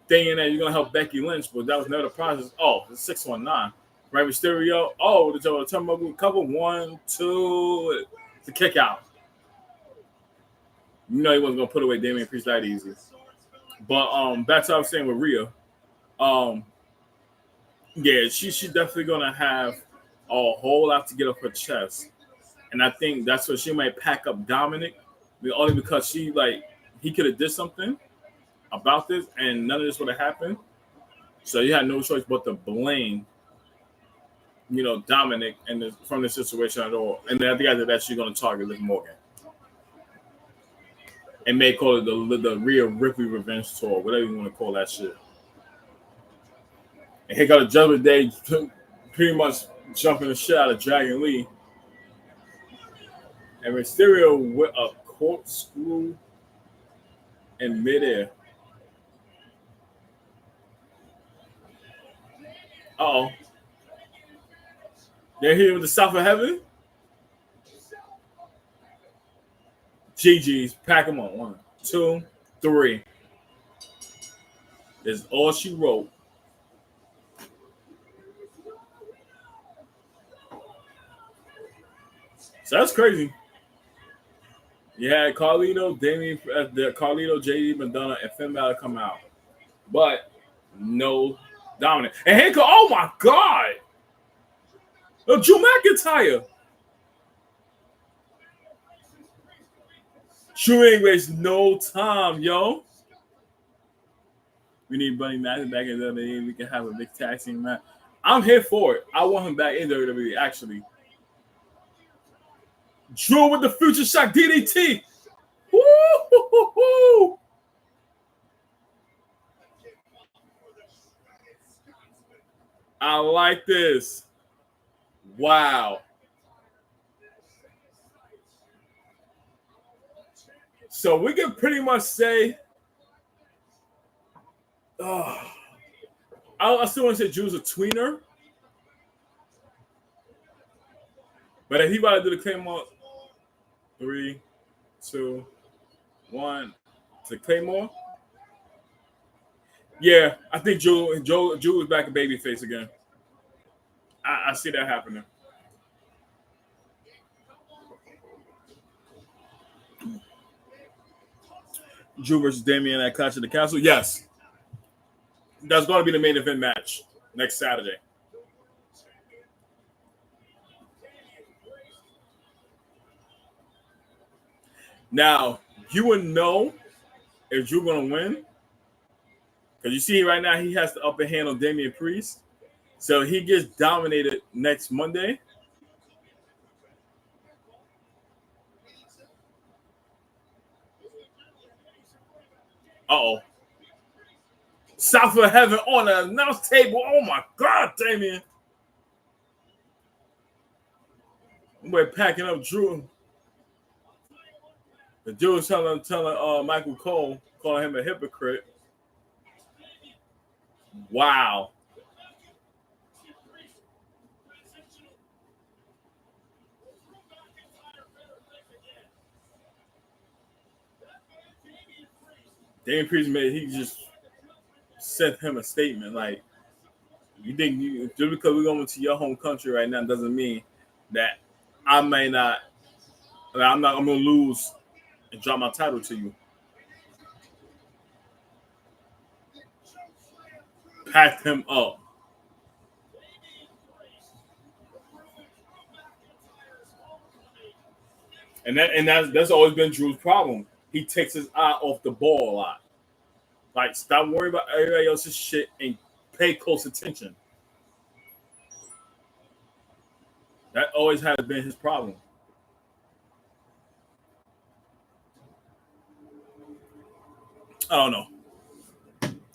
thinking that you're gonna help Becky Lynch, but that was never the process. Oh, it's 619. Right, Mysterio. Oh, the turnbuckle cover 1, 2, to kick out. You know he wasn't gonna put away Damian Priest that easy. But back to what I was saying with Rhea. Yeah, she's definitely gonna have a whole lot to get off her chest. And I think that's what she might pack up Dominic. Only because he could have did something about this and none of this would have happened. So you had no choice but to blame, you know, Dominic from this situation at all. And then I think after that she's gonna target Liv Morgan. And may call it the Rhea Ripley Revenge Tour, whatever you want to call that shit. And he got a Judgment Day pretty much jumping the shit out of Dragon Lee. And Mysterio with a corkscrew in midair. Uh-oh. They're here with the South of Heaven. GG's, pack them on. 1, 2, 3. That's all she wrote. So that's crazy. You had Carlito, Damien, Carlito, JD, Madonna, and Finn Balor come out, but no Dominic. And here go, oh my God, Drew McIntyre. Drew ain't waste no time, yo. We need Bunny Madison back in WWE. We can have a big tag team match. I'm here for it. I want him back in WWE, actually. Drew with the future shock DDT. Woo-hoo-hoo-hoo. I like this. Wow. So we can pretty much say, I still want to say Drew's a tweener. But if he about to do the Claymore, 3, 2, 1, to Claymore. Yeah, I think Drew is back in babyface again. I see that happening. Drew versus Damien at Clash of the Castle. Yes, that's going to be the main event match next Saturday. Now, you would know if Drew going to win. Because you see right now, he has the upper hand on Damian Priest. So he gets dominated next Monday. Uh-oh. South of Heaven on the announce table. Oh, my God, Damian. We're packing up Drew. The Drew was telling Michael Cole, calling him a hypocrite. Wow. Damian Priest he just sent him a statement like, you think just because we're going to your home country right now doesn't mean that I may not, I'm going to lose and drop my title to you. Packed him up. And that's always been Drew's problem. He takes his eye off the ball a lot. Like, stop worrying about everybody else's shit and pay close attention. That always has been his problem. I don't know.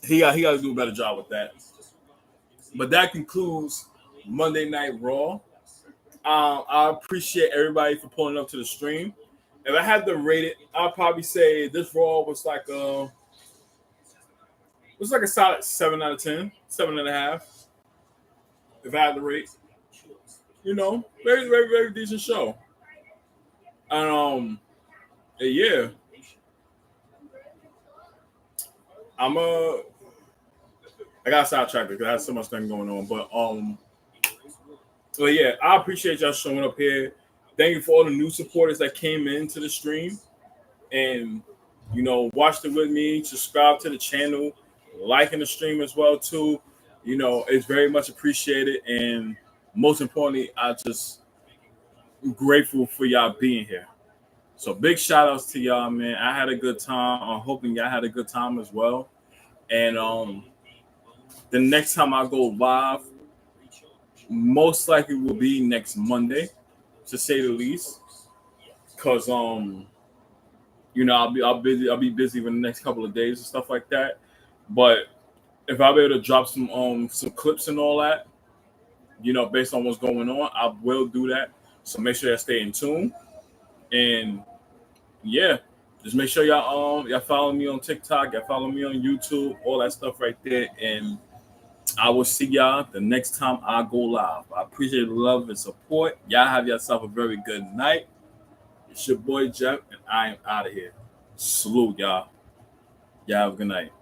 He got to do a better job with that. But that concludes Monday Night Raw. I appreciate everybody for pulling up to the stream. If I had to rate it, I'd probably say this Raw was like a solid 7 out of 10, 7.5. If I had to rate, very, very, very decent show. And yeah, I got sidetracked because I had so much thing going on, but yeah, I appreciate y'all showing up here. Thank you for all the new supporters that came into the stream and watched it with me. Subscribe to the channel, liking the stream as well too. It's very much appreciated, and most importantly, I just grateful for y'all being here. So big shout outs to y'all, man. I had a good time. I'm hoping y'all had a good time as well. And the next time I go live, most likely will be next Monday, to say the least. Cause I'll be busy for the next couple of days and stuff like that. But if I'll be able to drop some clips and all that, based on what's going on, I will do that. So make sure y'all stay in tune. And yeah, just make sure y'all follow me on TikTok, y'all follow me on YouTube, all that stuff right there. And I will see y'all the next time I go live. I appreciate the love and support. Y'all have yourself a very good night. It's your boy Jeff, and I am out of here. Salute, y'all. Y'all have a good night.